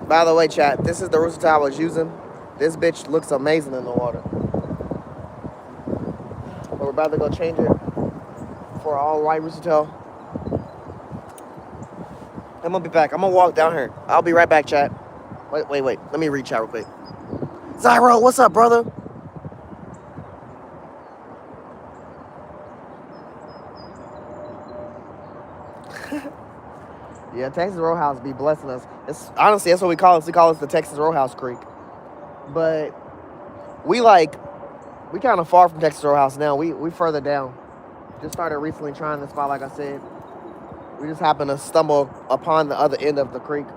By the way, chat, this is the rooster tail I was using. This bitch looks amazing in the water. But we're about to go change it for all white rooster tail. I'm gonna be back. I'm gonna walk down here. I'll be right back, chat. Wait. Let me read chat real quick. Zyro, what's up, brother? Yeah, Texas Roadhouse be blessing us. Honestly, that's what we call it. We call it the Texas Roadhouse Creek. But we We kind of far from Texas Roadhouse now. We further down. Just started recently trying this spot, like I said. We just happened to stumble upon the other end of the creek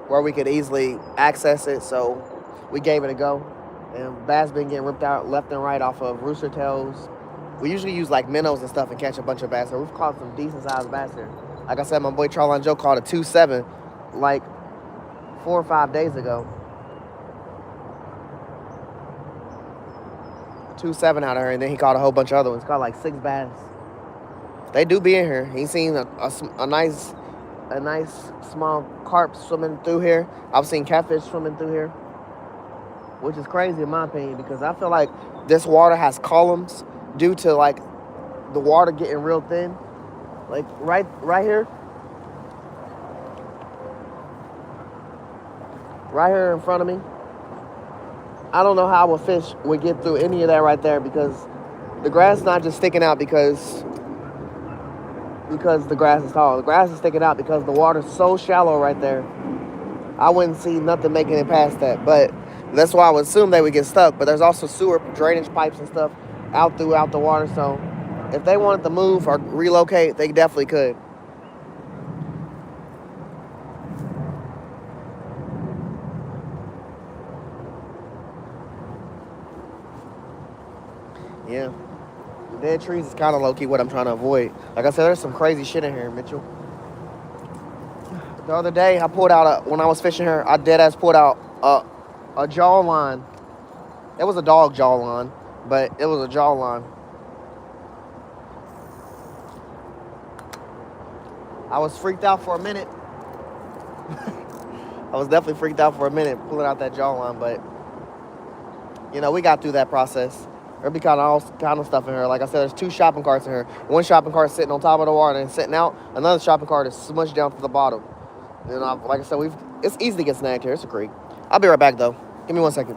where we could easily access it, so we gave it a go. And bass been getting ripped out left and right off of rooster tails. We usually use like minnows and stuff and catch a bunch of bass. So we've caught some decent sized bass here. Like I said, my boy Charlie Joe caught a 2.7 like 4 or 5 days ago. 2.7 out of her, and then he caught a whole bunch of other ones. Caught like 6 bass. They do be in here. He's seen a nice small carp swimming through here. I've seen catfish swimming through here, which is crazy in my opinion because I feel like this water has columns due to like the water getting real thin. Like right here. Right here in front of me. I don't know how a fish would get through any of that right there because the grass is not just sticking out because the grass is tall. The grass is sticking out because the water's so shallow right there. I wouldn't see nothing making it past that. But that's why I would assume they would get stuck. But there's also sewer drainage pipes and stuff out throughout the water. So if they wanted to move or relocate, they definitely could. Yeah. Dead trees is kind of low-key what I'm trying to avoid. Like I said, there's some crazy shit in here, Mitchell. The other day, I pulled out, when I was fishing here, I dead-ass pulled out a jaw line. It was a dog jaw line, but it was a jaw line. I was freaked out for a minute. I was definitely freaked out for a minute pulling out that jaw line, but, you know, we got through that process. There'll be kind of stuff in here. Like I said, there's 2 shopping carts in here. One shopping cart is sitting on top of the water and sitting out. Another shopping cart is smushed down to the bottom. You know, like I said, it's easy to get snagged here. It's a creek. I'll be right back, though. Give me 1 second.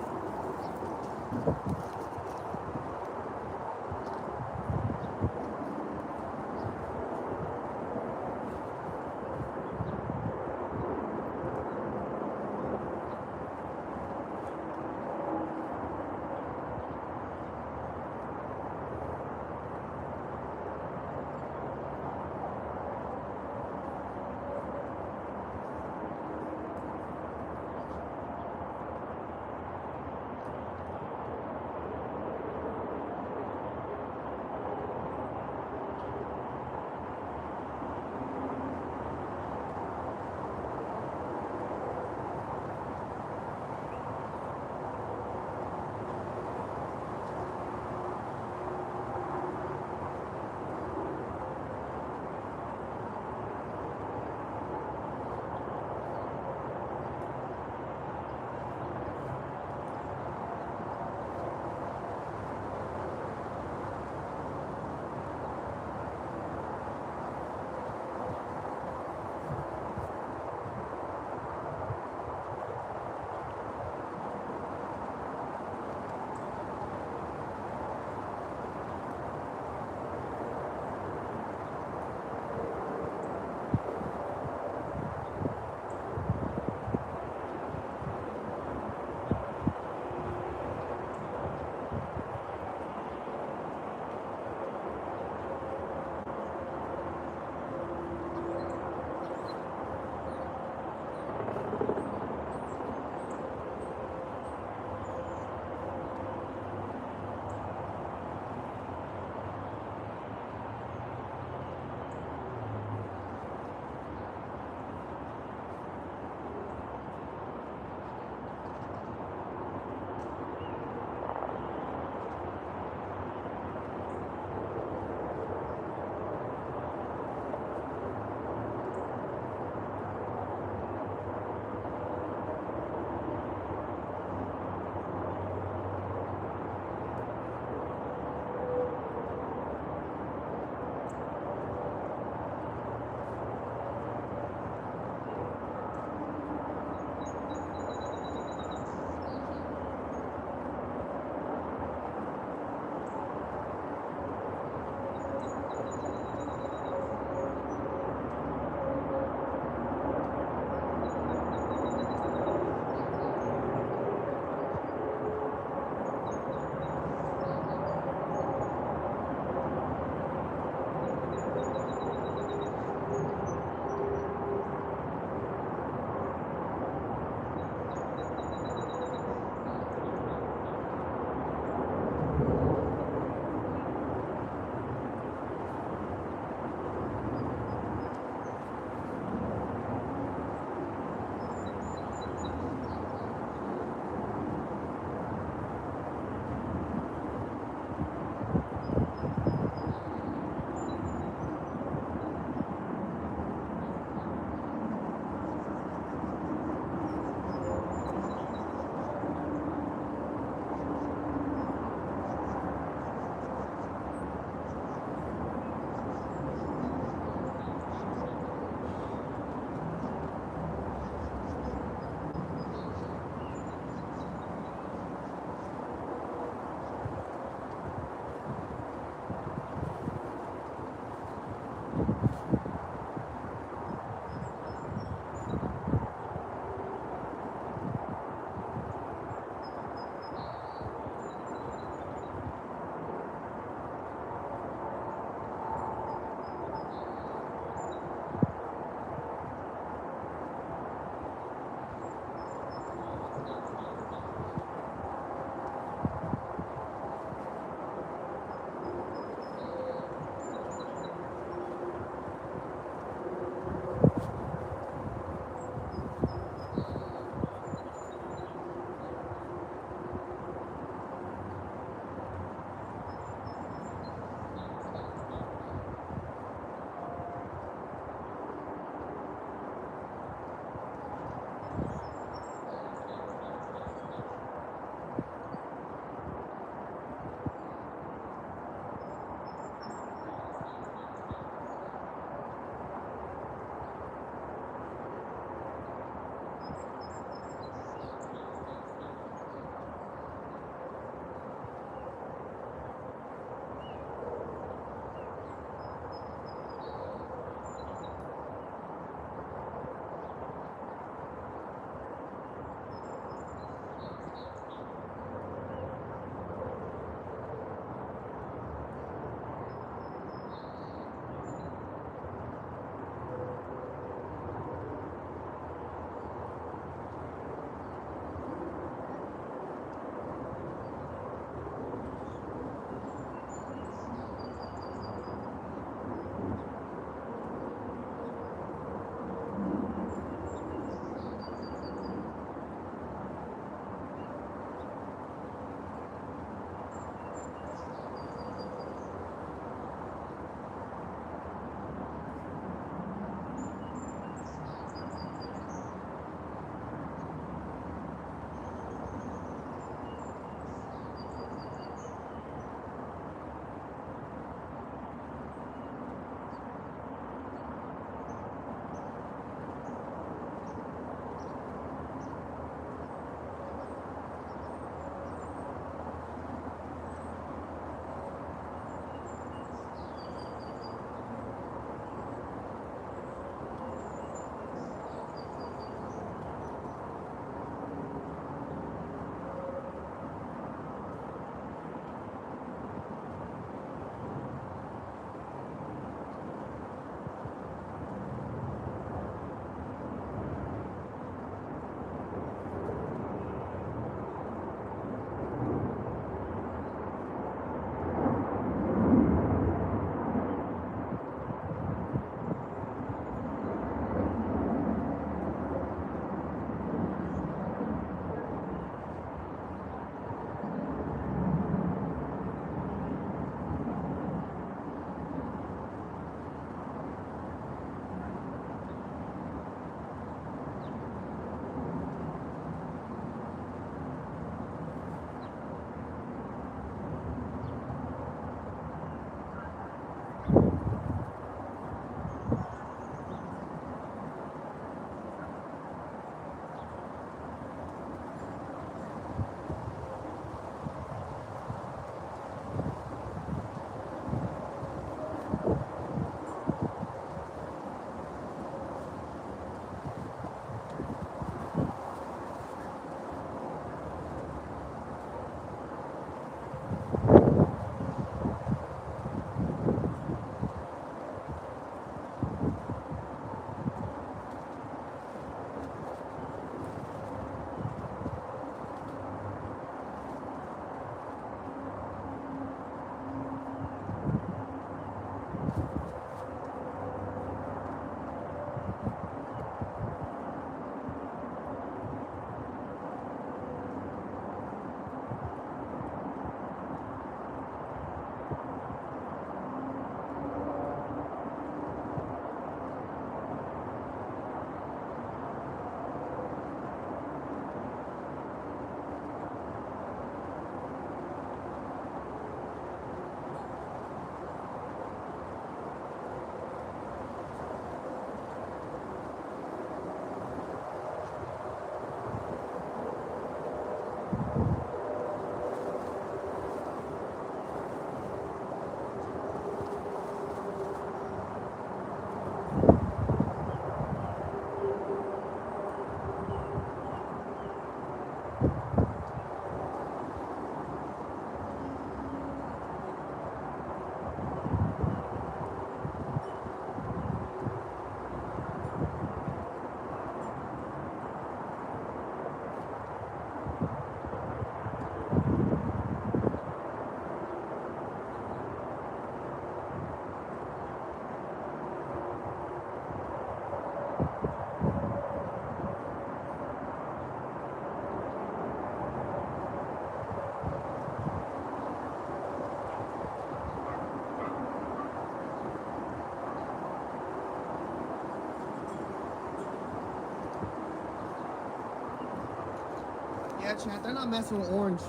Yeah, chat. They're not messing with orange.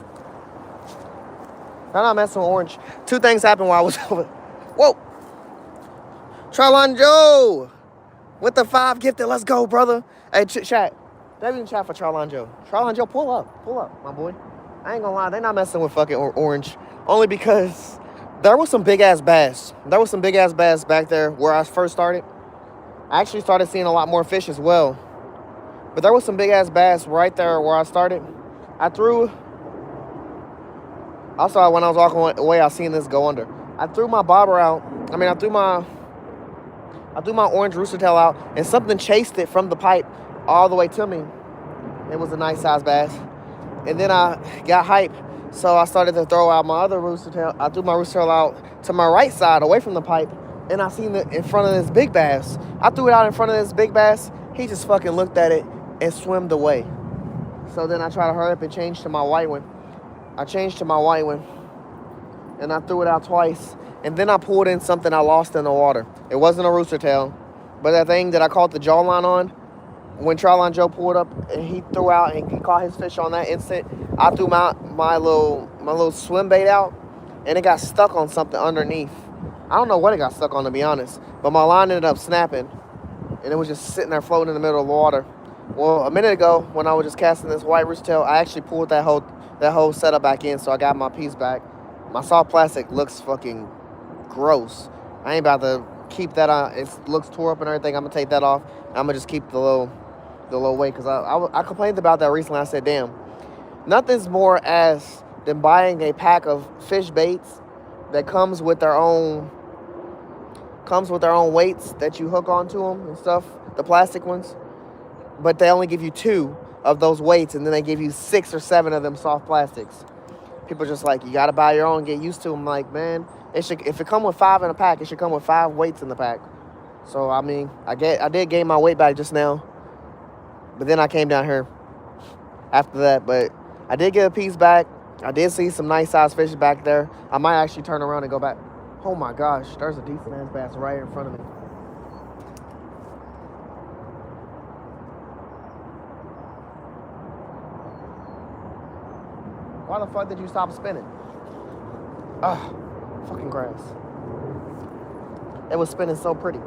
They're not messing with orange. Two things happened while I was over. Whoa. Trylon Joe. With the 5 gifted. Let's go, brother. Hey, chat. That even chat for Trylon Joe. Trylon Joe, pull up. Pull up, my boy. I ain't gonna lie. They're not messing with fucking orange. Only because there was some big-ass bass. There was some big-ass bass back there where I first started. I actually started seeing a lot more fish as well. But there was some big-ass bass right there where I started. I threw... Also, when I was walking away, I seen this go under. I threw my bobber out. I mean, I threw my orange rooster tail out, and something chased it from the pipe all the way to me. It was a nice size bass. And then I got hype, so I started to throw out my other rooster tail. I threw my rooster tail out to my right side, away from the pipe, and I seen it in front of this big bass. I threw it out in front of this big bass. He just fucking looked at it and swam away. So then I tried to hurry up and change to my white one. I changed to my white one, and I threw it out twice. And then I pulled in something I lost in the water. It wasn't a rooster tail, but that thing that I caught the jawline on, when Trylon Joe pulled up and he threw out and he caught his fish on that instant, I threw my little swim bait out, and it got stuck on something underneath. I don't know what it got stuck on, to be honest, but my line ended up snapping, and it was just sitting there floating in the middle of the water. Well, a minute ago, when I was just casting this white rooster tail, I actually pulled that whole setup back in, so I got my piece back. My soft plastic looks fucking gross. I ain't about to keep that on. It looks tore up and everything. I'm gonna take that off. I'm gonna just keep the little weight, because I complained about that recently. I said, damn, nothing's more ass than buying a pack of fish baits that comes with their own weights that you hook onto them and stuff, the plastic ones, but they only give you 2 of those weights, and then they give you 6 or 7 of them soft plastics. People are just like, you gotta buy your own, get used to them. Like, man, if it come with 5 in a pack, it should come with 5 weights in the pack. So I mean, I did gain my weight back just now, but then I came down here after that. But I did get a piece back. I did see some nice size fish back there. I might actually turn around and go back. Oh my gosh, there's a decent ass bass right in front of me. Why the fuck did you stop spinning? Ugh, fucking grass. It was spinning so pretty.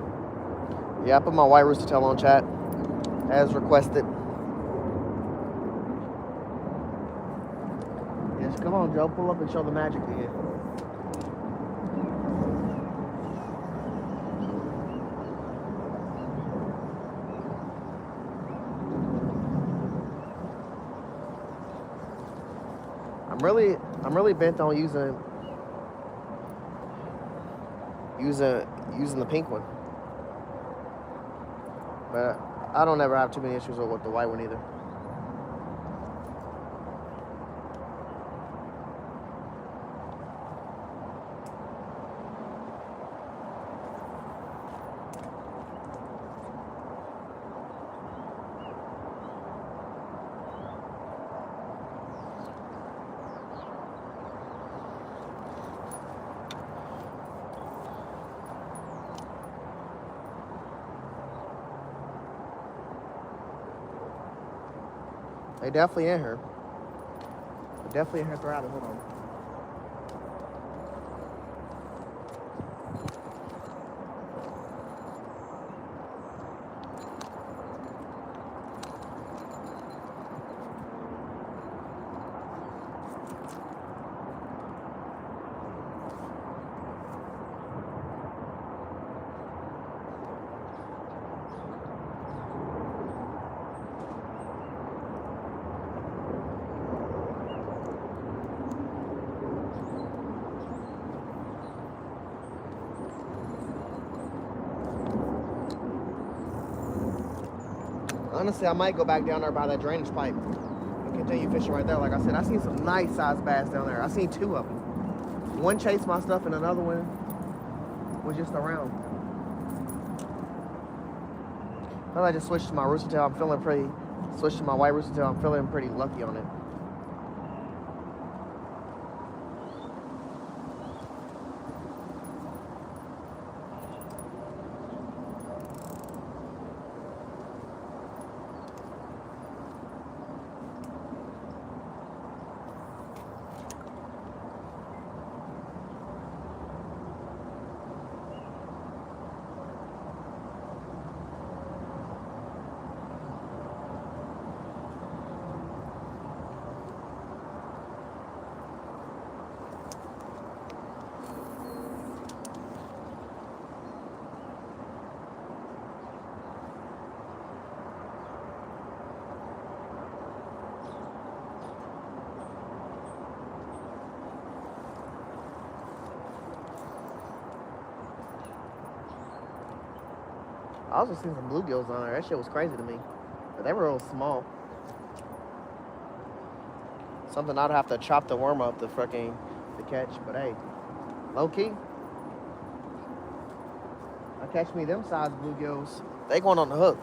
Yeah, I put my white rooster tail on, chat, as requested. Yes, come on, Joe, pull up and show the magic again. I'm really bent on using the pink one, but I don't ever have too many issues with the white one either. They definitely in here. They definitely in here throughout it. Hold on. Honestly, I might go back down there by that drainage pipe and continue fishing right there. Like I said, I seen some nice sized bass down there. I seen 2 of them. One chased my stuff and another one was just around. Well, I just switched to my rooster tail. Switched to my white rooster tail. I'm feeling pretty lucky on it. I also seen some bluegills on there. That shit was crazy to me. But they were real small. Something I'd have to chop the worm up to catch. But hey, low key, I catch me them size bluegills. They going on the hook.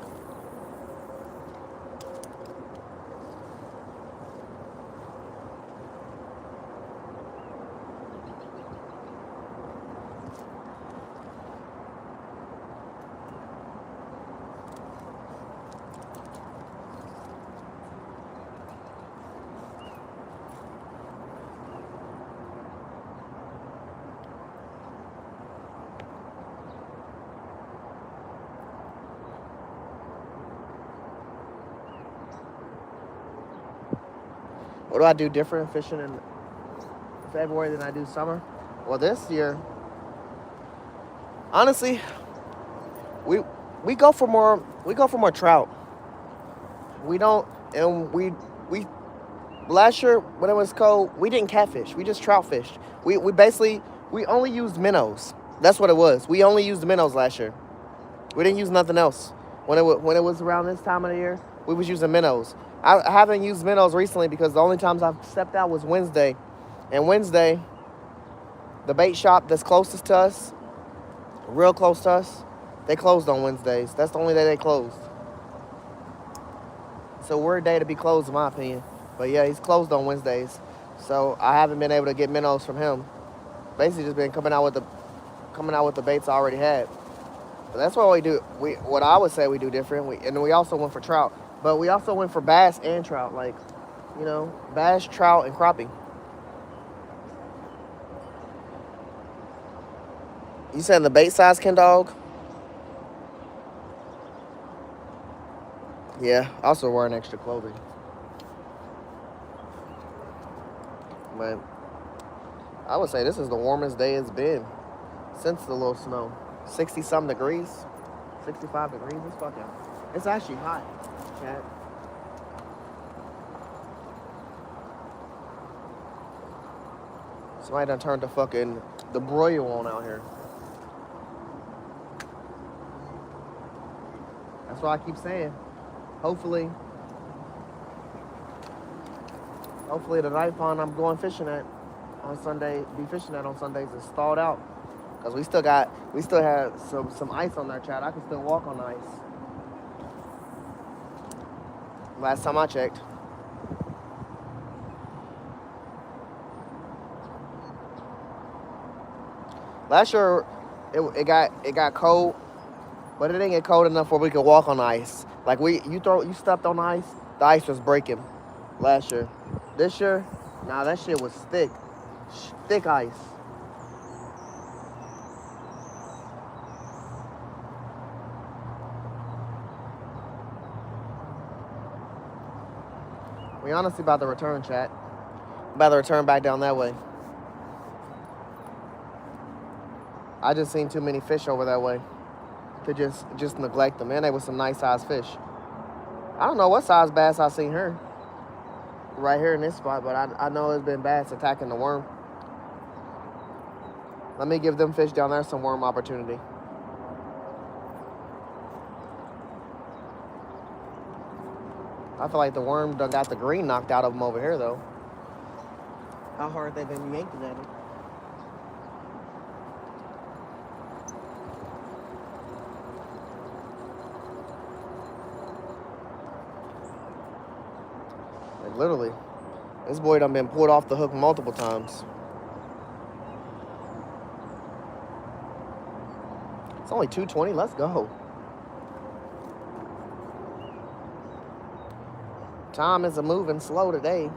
What do I do different fishing in February than I do summer? Well, this year, honestly, we go for more trout. We don't, and we last year when it was cold, we didn't catfish. We just trout fished. We basically we only used minnows. That's what it was. We only used minnows last year. We didn't use nothing else. When it was around this time of the year, we was using minnows. I haven't used minnows recently because the only times I've stepped out was Wednesday. And Wednesday, the bait shop that's closest to us, real close to us, they closed on Wednesdays. That's the only day they closed. So we're a day to be closed in my opinion. But yeah, he's closed on Wednesdays. So I haven't been able to get minnows from him. Basically just been coming out with the baits I already had. But that's what we do. What I would say we do different. And we also went for trout. But we also went for bass and trout. Like, bass, trout, and crappie. You said the bait size, Ken Dog? Yeah, also wearing extra clothing. But I would say this is the warmest day it's been since the little snow. 60-something degrees. 65 degrees. It's actually hot, chat. Somebody done turned the broil on out here. That's what I keep saying. Hopefully the night pond I'm going fishing at on Sunday, on Sundays is stalled out. Because we still have some ice on there, Chad. I can still walk on the ice. Last time I checked. Last year it got cold, but it didn't get cold enough where we could walk on the ice. Like you stepped on the ice was breaking last year. This year, nah, that shit was thick ice. We honestly about to return, chat. About to return back down that way. I just seen too many fish over that way to just neglect them. And they was some nice size fish. I don't know what size bass I seen her right here in this spot, but I know it's been bass attacking the worm. Let me give them fish down there some worm opportunity. I feel like the worm done got the green knocked out of them over here, though. How hard they been yanking at it. Like, literally. This boy done been pulled off the hook multiple times. It's only 2:20. Let's go. Time is moving slow today.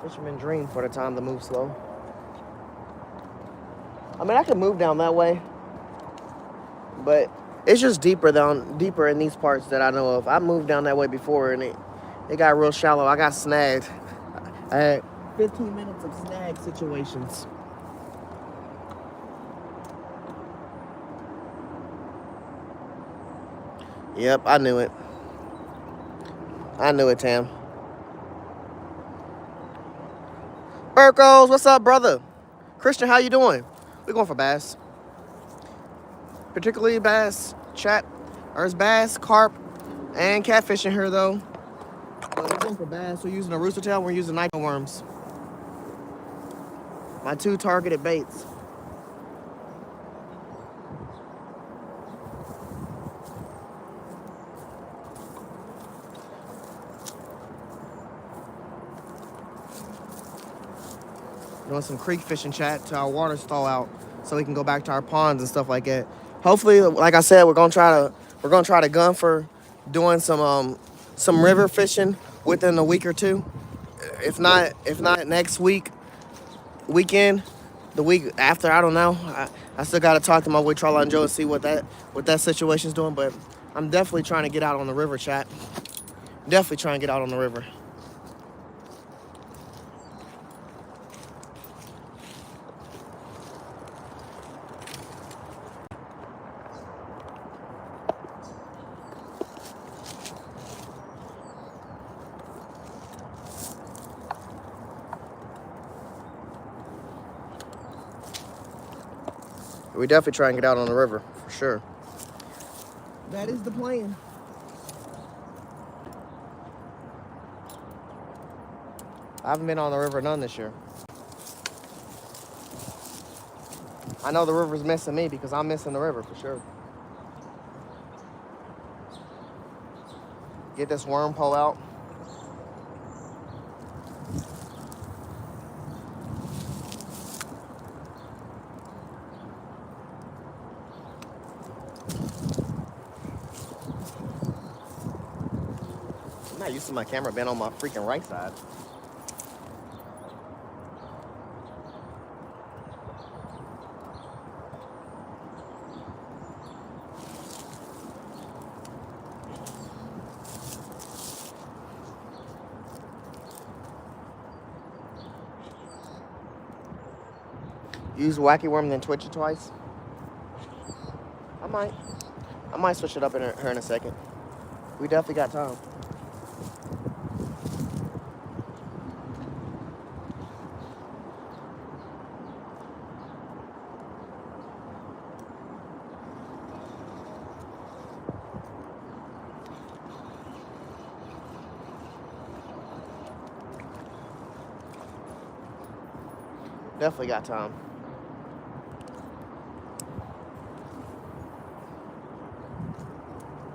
Fisherman dream for the time to move slow. I mean, I could move down that way, but it's just deeper in these parts that I know of. I moved down that way before, and it got real shallow. I got snagged. I had 15 minutes of snag situations. Yep, I knew it. Burkos, what's up, brother? Christian, how you doing? We're going for bass. Particularly bass, chat. There's bass, carp, and catfish in here, though. We're going for bass. We're using a rooster tail. We're using nitro worms. My 2 targeted baits. Doing some creek fishing, chat, till our waters thaw out, so we can go back to our ponds and stuff like that. Hopefully, like I said, we're gonna try to gun for doing some river fishing within a week or two. If not next weekend, the week after, I don't know. I still gotta talk to my boy Charlie and Joe and see what that situation's doing. But I'm definitely trying to get out on the river, chat. Definitely trying to get out on the river. We definitely try and get out on the river, for sure. That is the plan. I haven't been on the river none this year. I know the river's missing me because I'm missing the river, for sure. Get this worm pole out. I'm not used to my camera being on my freaking right side. Use wacky worm, then twitch it twice. I might switch it up here in a second. We definitely got time. Definitely got time.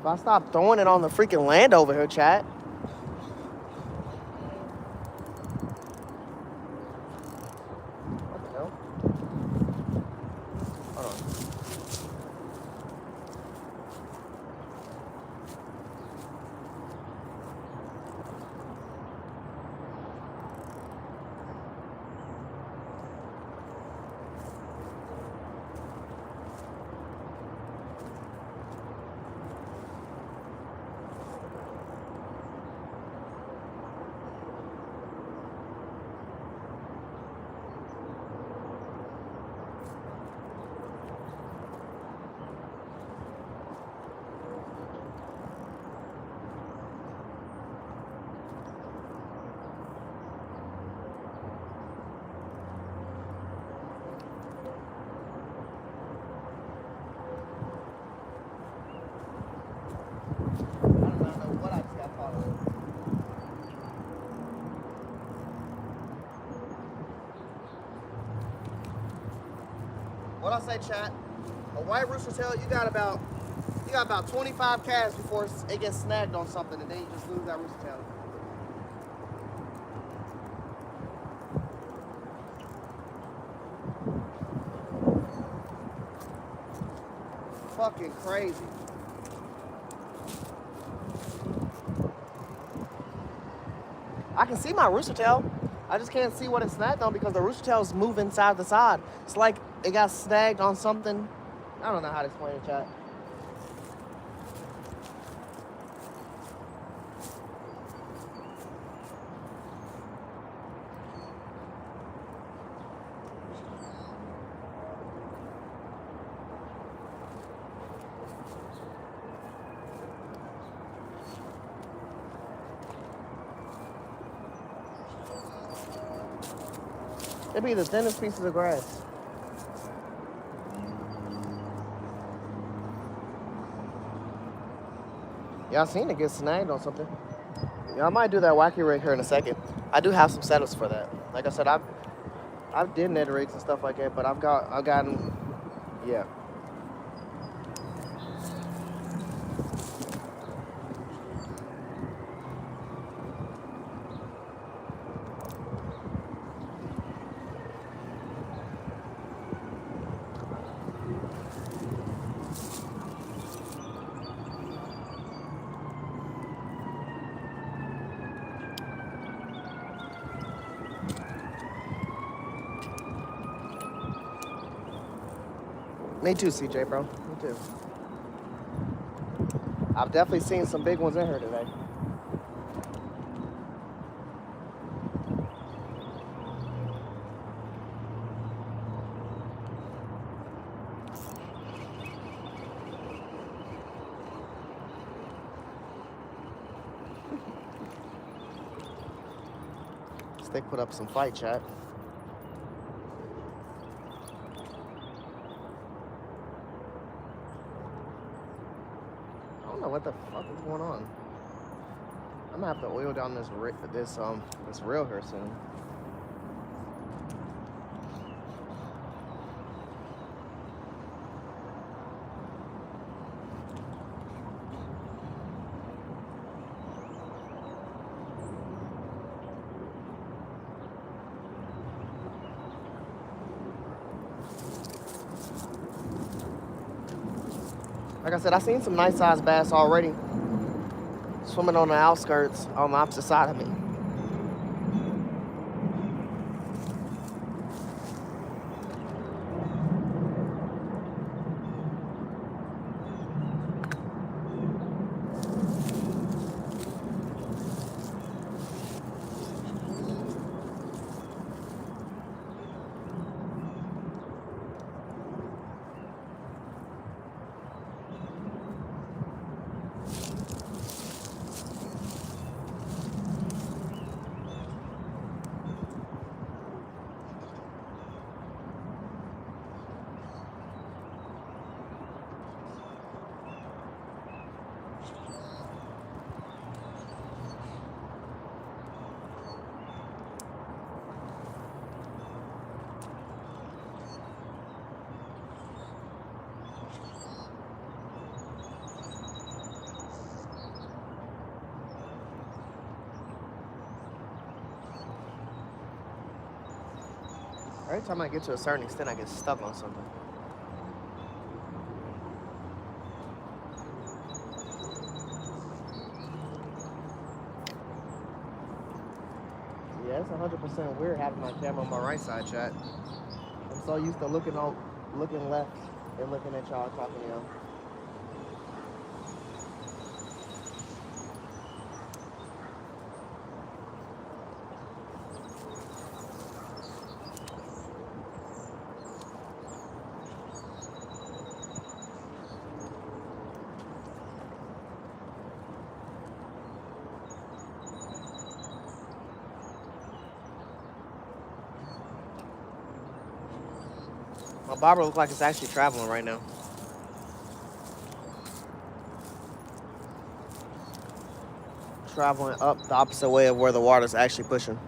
If I stop throwing it on the freaking land over here, chat. What the hell? Hold on. What I say, chat? A white rooster tail, you got about 25 casts before it gets snagged on something, and then you just lose that rooster tail. Fucking crazy. I can see my rooster tail. I just can't see what it's snagged on because the rooster tail's moving side to side. It's like it got snagged on something. I don't know how to explain it, chat. It'd be the thinnest pieces of grass. Y'all seen it get snagged on something. Yeah, I might do that wacky rig here in a second. I do have some setups for that. Like I said, I've did net rigs and stuff like that, but I've gotten, yeah. Me too, CJ, bro. Me too. I've definitely seen some big ones in here today. They put up some fight chat. I don't know what the fuck is going on. I'm gonna have to oil down this reel here soon. Like I said, I seen some nice sized bass already swimming on the outskirts on the opposite side of me. Every time I get to a certain extent, I get stuck on something. Yeah, it's 100% weird having my camera on my right side, chat. I'm so used to looking left and looking at y'all talking to y'all. My barber looks like it's actually traveling right now. Traveling up the opposite way of where the water's actually pushing.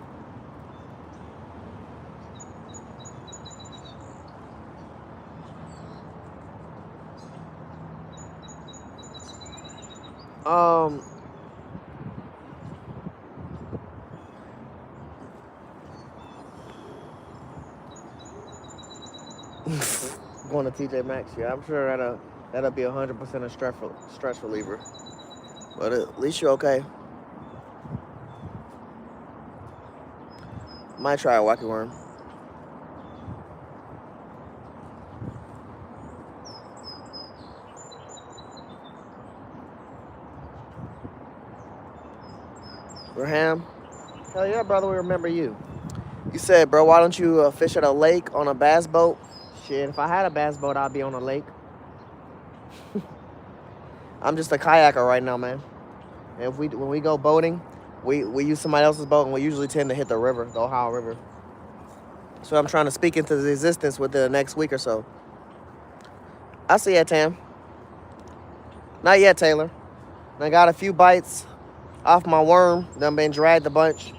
Going to TJ Maxx, yeah, I'm sure that'll be 100% a stress reliever. But at least you're okay. Might try a wacky worm. Raham, hell yeah, brother, we remember you. You said, bro, why don't you fish at a lake on a bass boat? Shit, if I had a bass boat, I'd be on a lake. I'm just a kayaker right now, man. And when we go boating, we use somebody else's boat, and we usually tend to hit the river, the Ohio River. So I'm trying to speak into the existence within the next week or so. I see ya, Tam. Not yet, Taylor. I got a few bites off my worm. Done been dragged a bunch.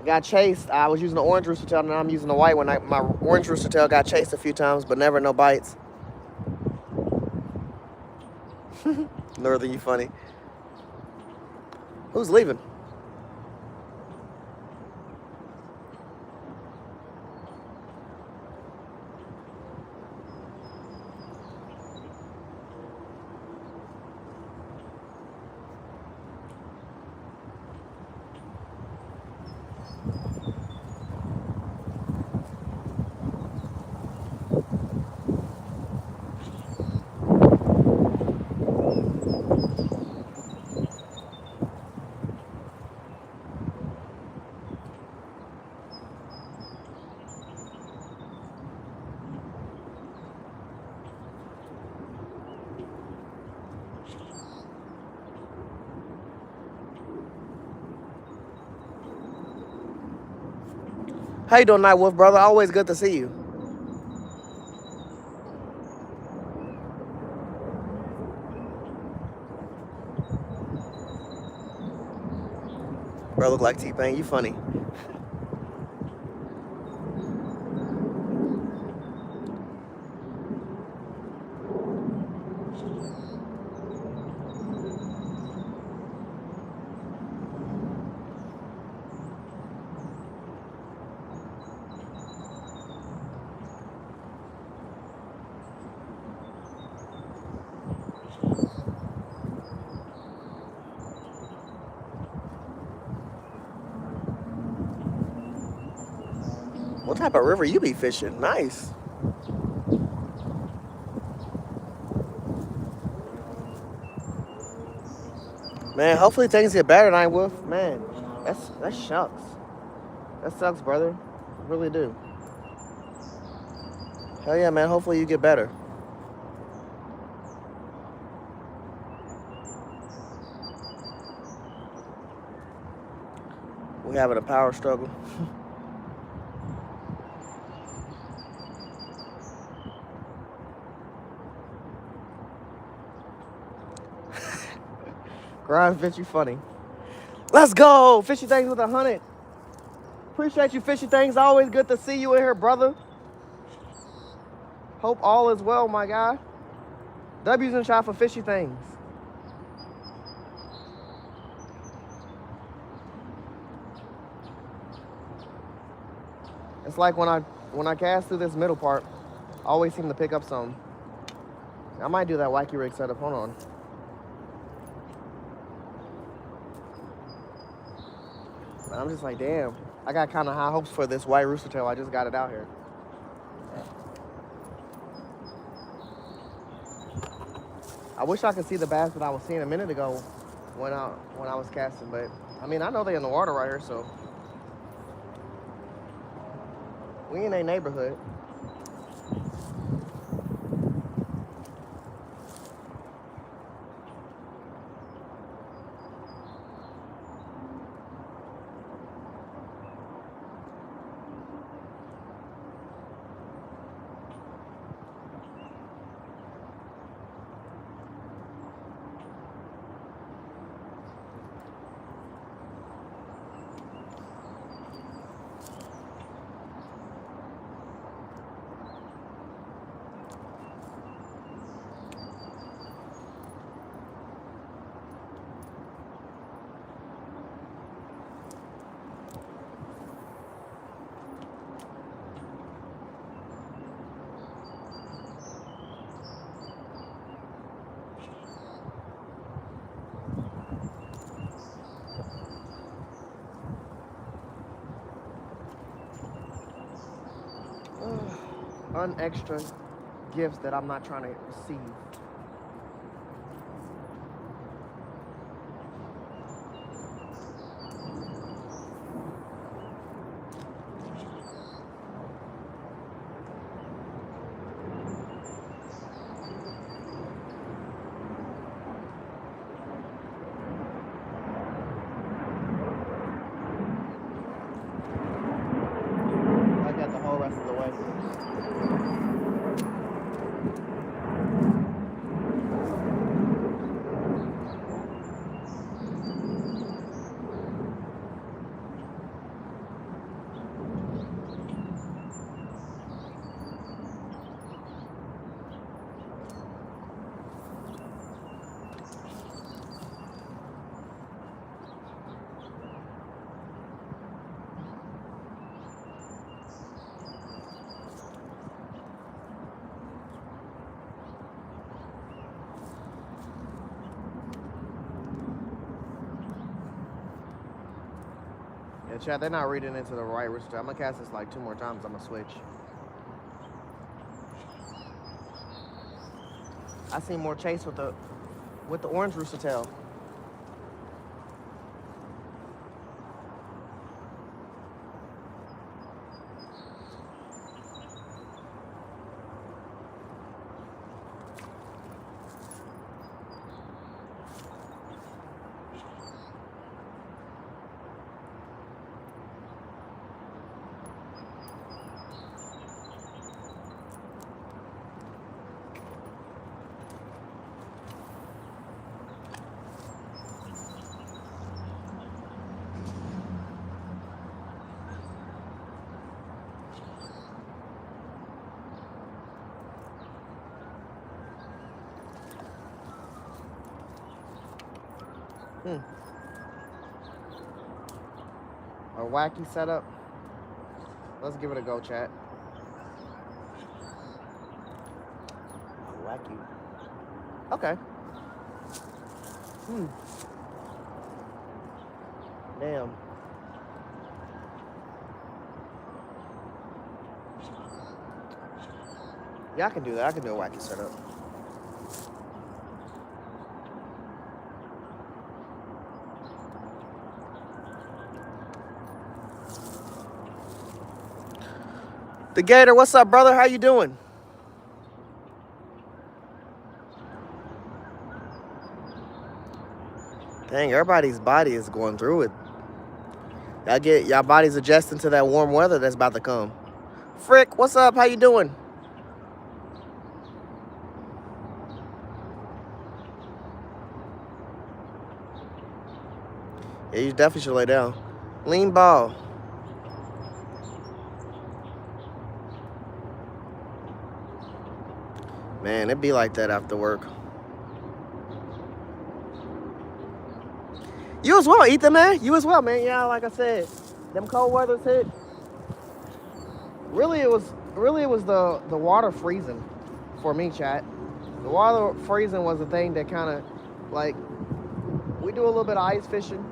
I got chased. I was using the orange rooster tail, now I'm using the white one. My orange rooster tail got chased a few times, but never no bites. Northern, you funny. Who's leaving? How you doing, Night Wolf, brother? Always good to see you. Bro, look like T-Pain. You funny. What type of river you be fishing? Nice. Man, hopefully things get better, Night Wolf. Man, that shucks. That sucks, brother. Really do. Hell yeah, man. Hopefully you get better. We having a power struggle. Grind Fish, you funny. Let's go! Fishy Things with 100. Appreciate you, Fishy Things. Always good to see you in here, brother. Hope all is well, my guy. W's in chat for Fishy Things. It's like when I cast through this middle part, I always seem to pick up some. I might do that wacky rig setup. Hold on. But I'm just like, damn. I got kind of high hopes for this white rooster tail. I just got it out here. I wish I could see the bass that I was seeing a minute ago when I was casting, but I mean, I know they're in the water right here, so we in a neighborhood. Extra gifts that I'm not trying to receive. Yeah, chat, they're not reading into the right rooster. I'm gonna cast this like 2 more times. I'm gonna switch. I seen more chase with the orange rooster tail. A wacky setup. Let's give it a go, chat. A wacky. Okay. Damn. Yeah, I can do that. I can do a wacky setup. The Gator, what's up, brother? How you doing? Dang, everybody's body is going through it. Y'all bodies adjusting to that warm weather that's about to come. Frick, what's up? How you doing? Yeah, you definitely should lay down. Lean ball. Man, it be like that after work. You as well, Ethan, man. You as well, man. Yeah, like I said, them cold weathers hit. Really, it was the water freezing for me, chat. The water freezing was the thing that kind of, like, we do a little bit of ice fishing.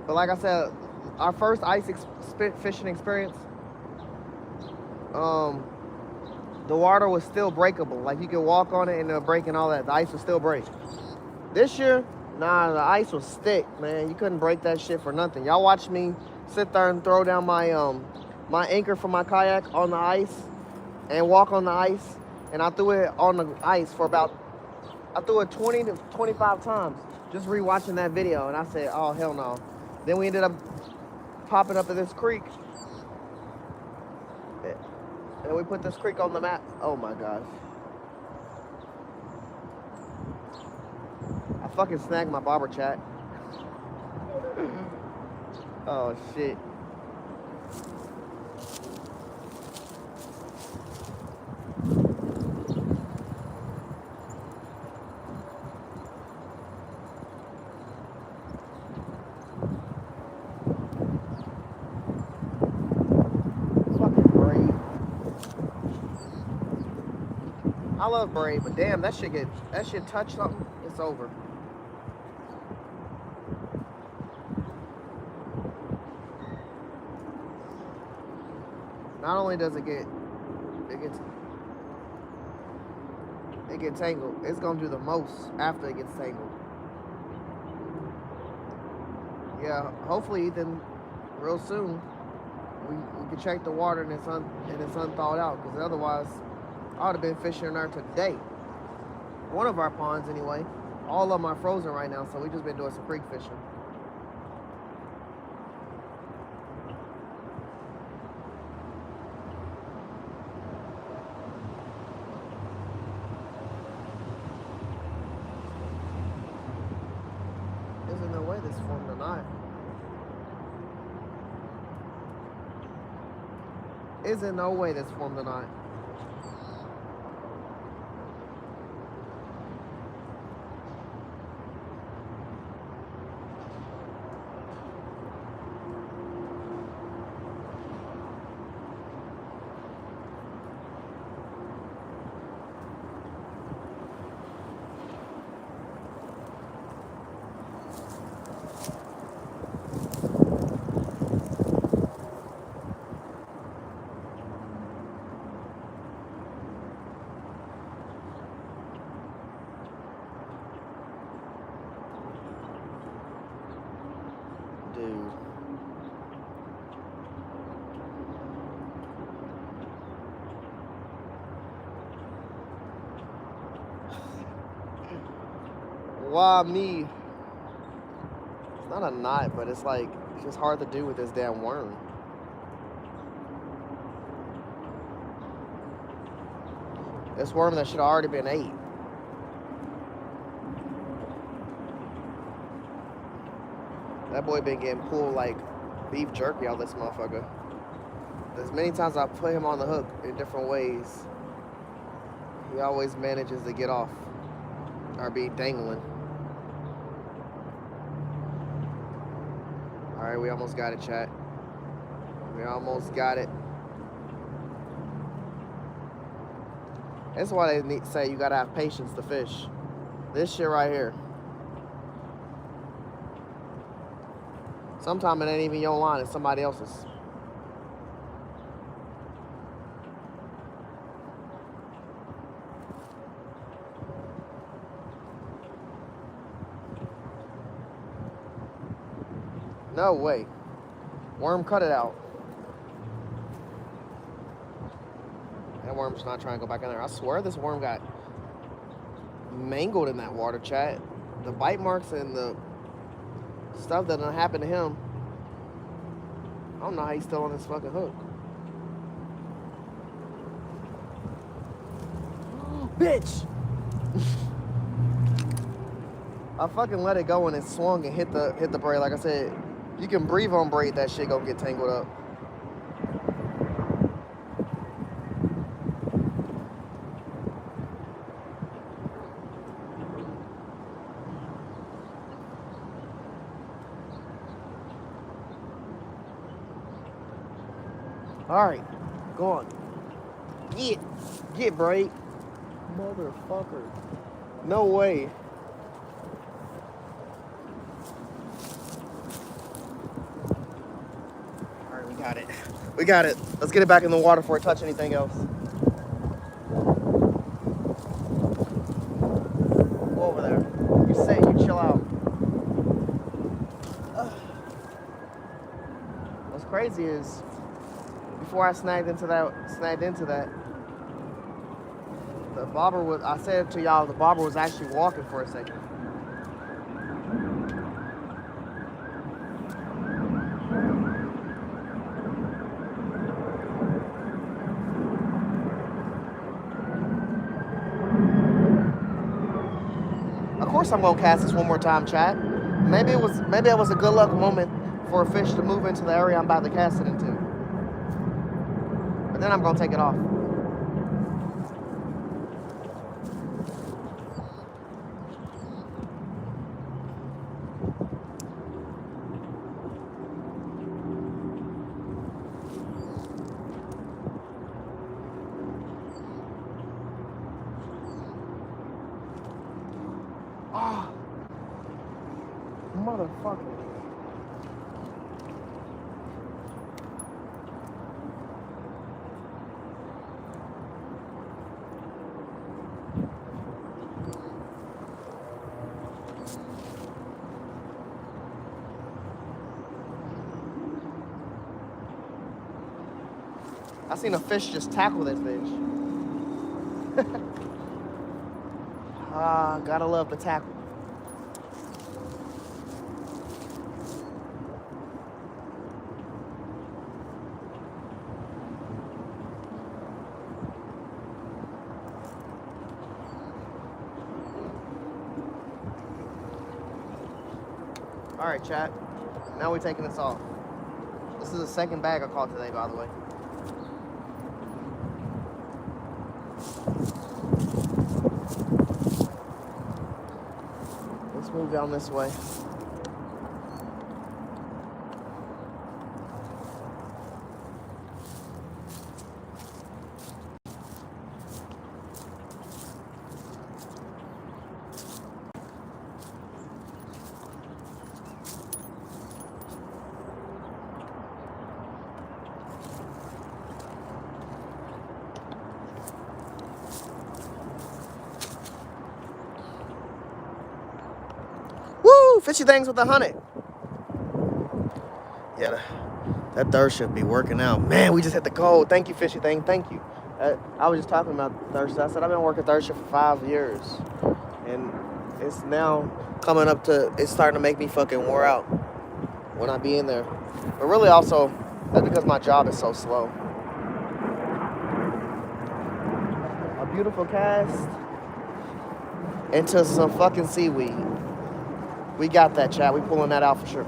But like I said, our first ice fishing experience, the water was still breakable. Like, you could walk on it and it'll break and all that. The ice would still break. This year, nah, the ice was thick, man. You couldn't break that shit for nothing. Y'all watched me sit there and throw down my my anchor for my kayak on the ice and walk on the ice. And I threw it on the ice for I threw it 20 to 25 times just rewatching that video. And I said, oh, hell no. Then we ended up popping up at this creek. And we put this creek on the map. Oh my gosh. I fucking snagged my bobber, chat. Oh shit. I love braid, but damn, that shit touch something, it's over. Not only does it get tangled, it's gonna do the most after it gets tangled. Yeah, hopefully, Ethan, real soon, we can check the water and it's unthawed out, because otherwise, I would have been fishing in there today. One of our ponds, anyway. All of them are frozen right now, so we just been doing some creek fishing. There's no way this formed a knot. Isn't no way this formed a knot. Dude. Why me? It's not a knot, but it's like, it's just hard to do with this damn worm. This worm that should have already been ate. That boy been getting pulled like beef jerky out this motherfucker. As many times I put him on the hook in different ways, he always manages to get off or be dangling. All right, we almost got it, chat. We almost got it. That's why they say you gotta have patience to fish. This shit right here. Sometimes it ain't even your line, it's somebody else's. No way. Worm cut it out. That worm's not trying to go back in there. I swear this worm got mangled in that water, chat. The bite marks and the stuff that done happened to him. I don't know how he's still on this fucking hook. Bitch! I fucking let it go and it swung and hit the braid. Like I said, you can breathe on braid, that shit gonna get tangled up. All right, go on. Get braid. Motherfucker. No way. All right, we got it. We got it. Let's get it back in the water before it touch anything else. Go over there. You sit, you chill out. What's crazy is, before I snagged into that, the bobber was, I said to y'all, the bobber was actually walking for a second. Of course I'm gonna cast this one more time, chat. Maybe it was a good luck moment for a fish to move into the area I'm about to cast it into. But then I'm gonna take it off. Oh, motherfucker. I seen a fish just tackle this bitch. Gotta love the tackle. All right, chat. Now we're taking this off. This is the second bag I caught today, by the way. Let's move down this way. Fishy things with 100. Yeah, that thirst should be working out. Man, we just hit the goal. Thank you, fishy thing. Thank you. I was just talking about thirst. I said I've been working third shift for 5 years, and it's now coming up to. It's starting to make me fucking wore out when I be in there. But really, also, that's because my job is so slow. A beautiful cast into some fucking seaweed. We got that, chat. We pulling that out for sure.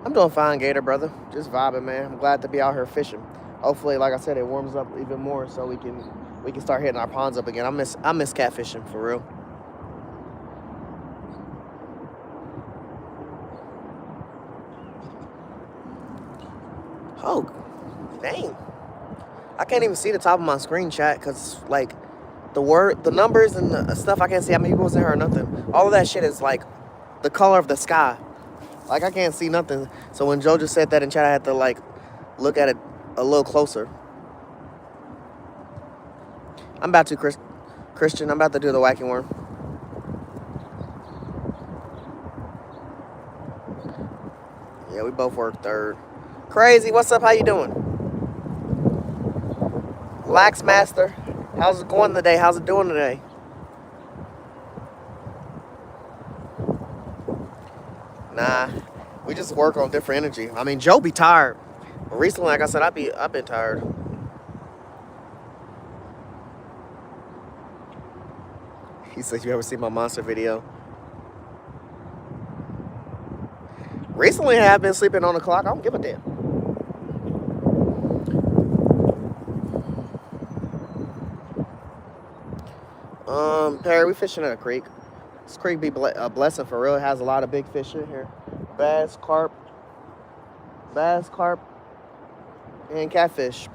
I'm doing fine, Gator brother. Just vibing, man. I'm glad to be out here fishing. Hopefully, like I said, it warms up even more so we can start hitting our ponds up again. I miss catfishing for real. Oh, dang. I can't even see the top of my screen, chat, because like the numbers and the stuff, I can't see how many people's in here or nothing. All of that shit is like the color of the sky. Like, I can't see nothing. So when Joe just said that in chat, I had to, like, look at it a little closer. I'm about to, Christian. I'm about to do the wacky worm. Yeah, we both work third. Crazy. What's up? How you doing? Lax Master. How's it going today? How's it doing today? Nah, we just work on different energy. I mean, Joe be tired. But recently, like I said, I've been tired. He said, you ever seen my monster video? Recently, I have been sleeping on the clock. I don't give a damn. Perry, we fishing at a creek. This creek be a blessing for real. It has a lot of big fish in here. Bass, carp, and catfish.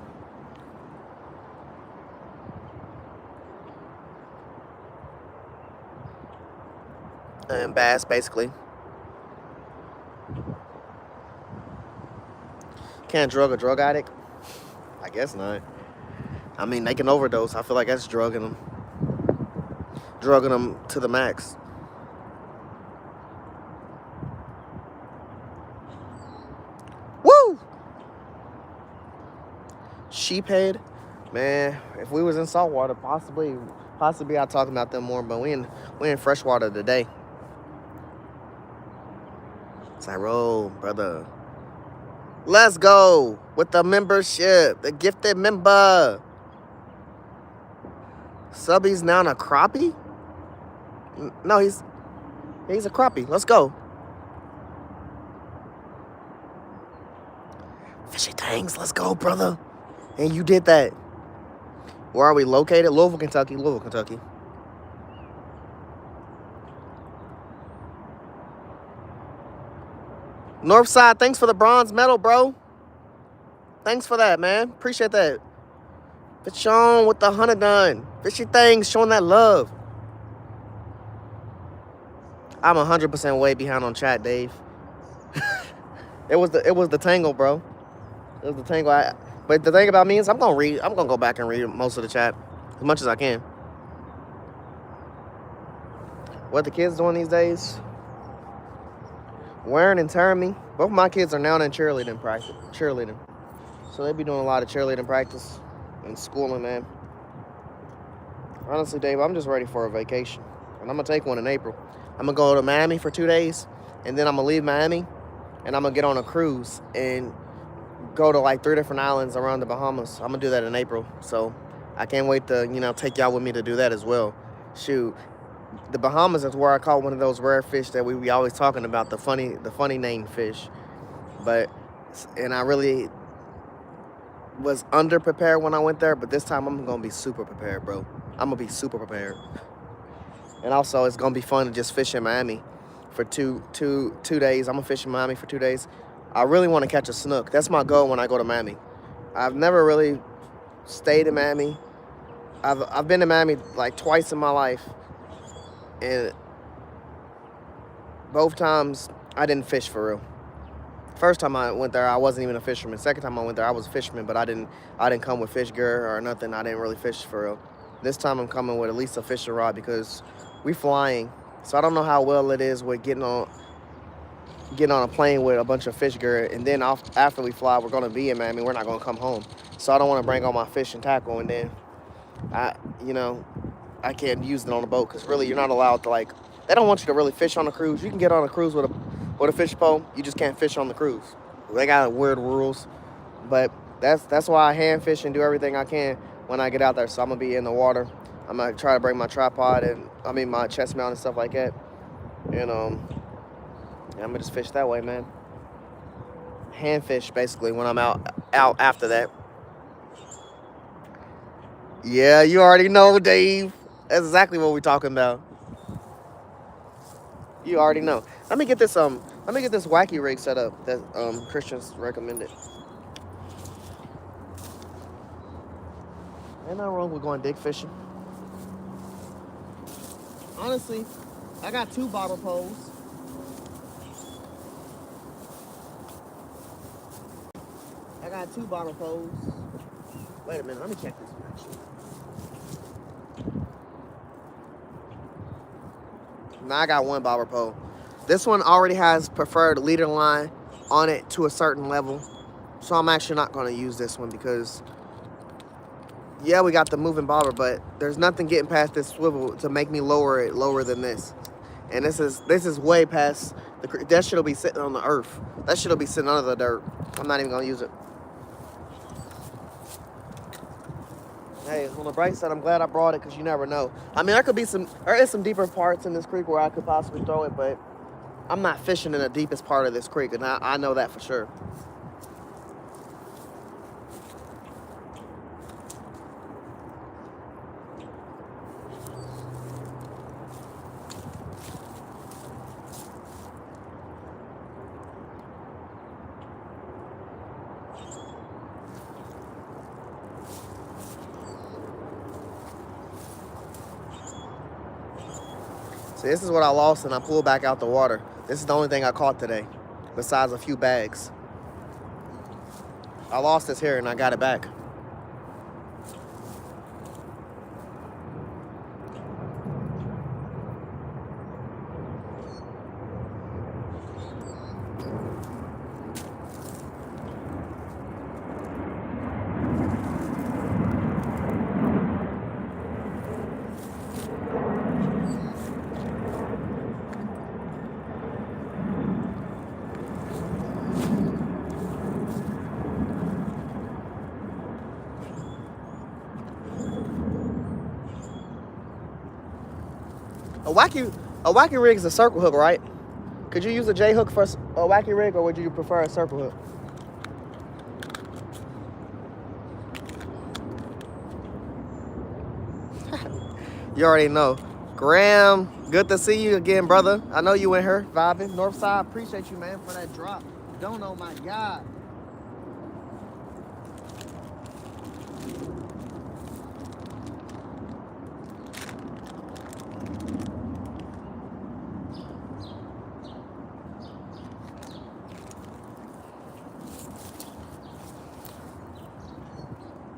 And bass, basically. Can't drug a drug addict? I guess not. I mean, they can overdose. I feel like that's drugging them to the max. Woo! Sheephead, man. If we was in saltwater, possibly I'd talk about them more. But we in freshwater today. Tyrone, brother. Let's go with the membership, the gifted member. Subby's now a crappie? No, he's a crappie. Let's go. Fishy tangs, let's go, brother. And you did that. Where are we located? Louisville, Kentucky. Northside, thanks for the bronze medal, bro. Thanks for that, man. Appreciate that. Fish on with the 100 done. Fishy things, showing that love. I'm 100% way behind on chat, Dave. It was the tangle, bro. It was the tangle. But the thing about me is I'm gonna go back and read most of the chat as much as I can. What the kids doing these days? Wearing and tearing me. Both of my kids are now in cheerleading practice. So they be doing a lot of cheerleading practice and schooling, man. Honestly, Dave, I'm just ready for a vacation. And I'm going to take one in April. I'm going to go to Miami for 2 days. And then I'm going to leave Miami. And I'm going to get on a cruise and go to like 3 different islands around the Bahamas. I'm going to do that in April. So I can't wait to, take y'all with me to do that as well. Shoot. The Bahamas is where I caught one of those rare fish that we always talking about, the funny named fish. And I really was underprepared when I went there, but this time I'm gonna be super prepared, bro. I'm gonna be super prepared. And also, it's gonna be fun to just fish in Miami for two days. I'm gonna fish in Miami for 2 days. I really want to catch a snook. That's my goal when I go to Miami. I've never really stayed in Miami. I've been to Miami like twice in my life, and both times I didn't fish for real. First time I went there, I wasn't even a fisherman. Second time I went there, I was a fisherman, but I didn't come with fish gear or nothing. I didn't really fish for real. This time I'm coming with at least a fishing rod because we flying. So I don't know how well it is with getting on a plane with a bunch of fish gear, and then after we fly, we're gonna be in Miami. We're not gonna come home. So I don't want to bring all my fish and tackle, and then I can't use it on the boat because really you're not allowed to like. They don't want you to really fish on a cruise. You can get on a cruise with a fish pole. You just can't fish on the cruise. They got weird rules, but that's why I hand fish and do everything I can when I get out there. So I'm gonna be in the water. I'm gonna try to bring my tripod and my chest mount and stuff like that, and I'm gonna just fish that way, man. Hand fish basically when I'm out after that. Yeah, you already know, Dave. That's exactly what we're talking about. You already know. Let me get this wacky rig set up that Christians recommended. Ain't nothing wrong with going dig fishing. Honestly, I got 2 bobber poles. Wait a minute, let me check this one actually. Now I got 1 bobber pole. This one already has preferred leader line on it to a certain level. So I'm actually not going to use this one because, yeah, we got the moving bobber, but there's nothing getting past this swivel to make me lower it lower than this. And this is way past that shit'll be sitting on the earth. That shit'll be sitting under the dirt. I'm not even going to use it. Hey, on the bright side, I'm glad I brought it because you never know. I mean, there is some deeper parts in this creek where I could possibly throw it, but I'm not fishing in the deepest part of this creek, and I know that for sure. So this is what I lost and I pulled back out the water. This is the only thing I caught today, besides a few bags. I lost this here and I got it back. A wacky rig is a circle hook, right? Could you use a J hook for a wacky rig, or would you prefer a circle hook? You already know. Graham, good to see you again, brother. I know you in here vibing. Northside, appreciate you, man, for that drop. Don't know, my God.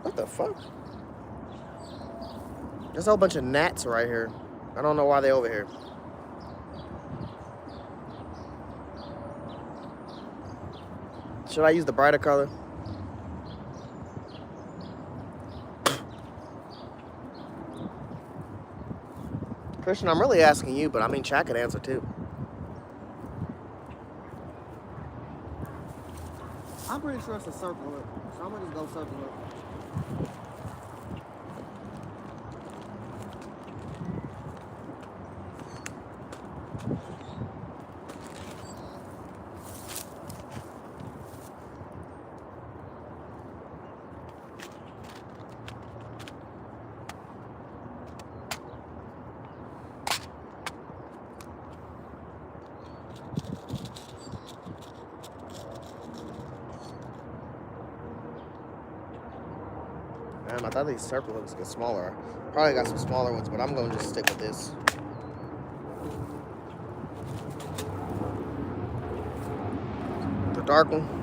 What the fuck? There's a whole bunch of gnats right here. I don't know why they're over here. Should I use the brighter color? Christian, I'm really asking you, but I mean, chat could answer too. I'm pretty sure it's a circle hook, so I'm gonna just go circle hook. I thought these circle hooks get smaller. Probably got some smaller ones, but I'm going to just stick with this. The dark one.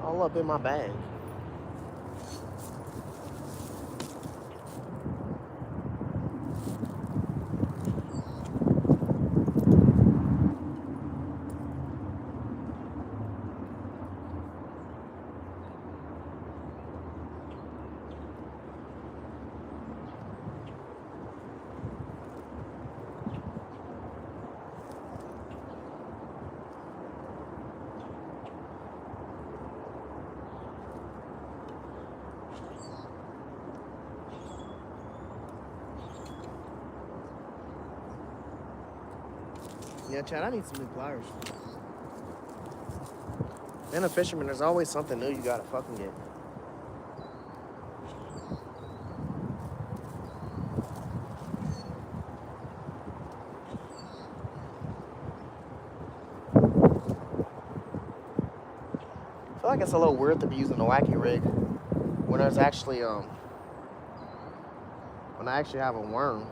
All up in my bag. Yeah, Chad, I need some new pliers. Being a fisherman, there's always something new you gotta fucking get. I feel like it's a little weird to be using a wacky rig when there's actually when I actually have a worm.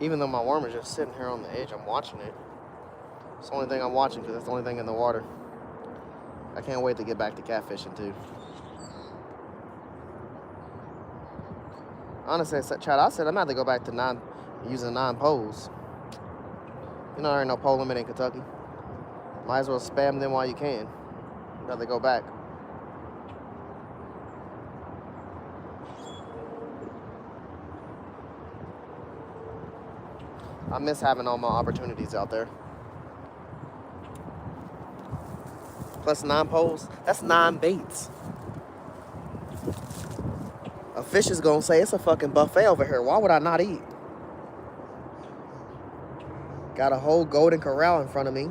Even though my worm is just sitting here on the edge, I'm watching it. It's the only thing I'm watching because it's the only thing in the water. I can't wait to get back to catfishing too. Honestly, Chad, I said I'm about to go back to using 9 poles. You know there ain't no pole limit in Kentucky. Might as well spam them while you can. Rather go back. I miss having all my opportunities out there. Plus 9 poles, that's 9 baits. A fish is gonna say it's a fucking buffet over here. Why would I not eat? Got a whole golden corral in front of me.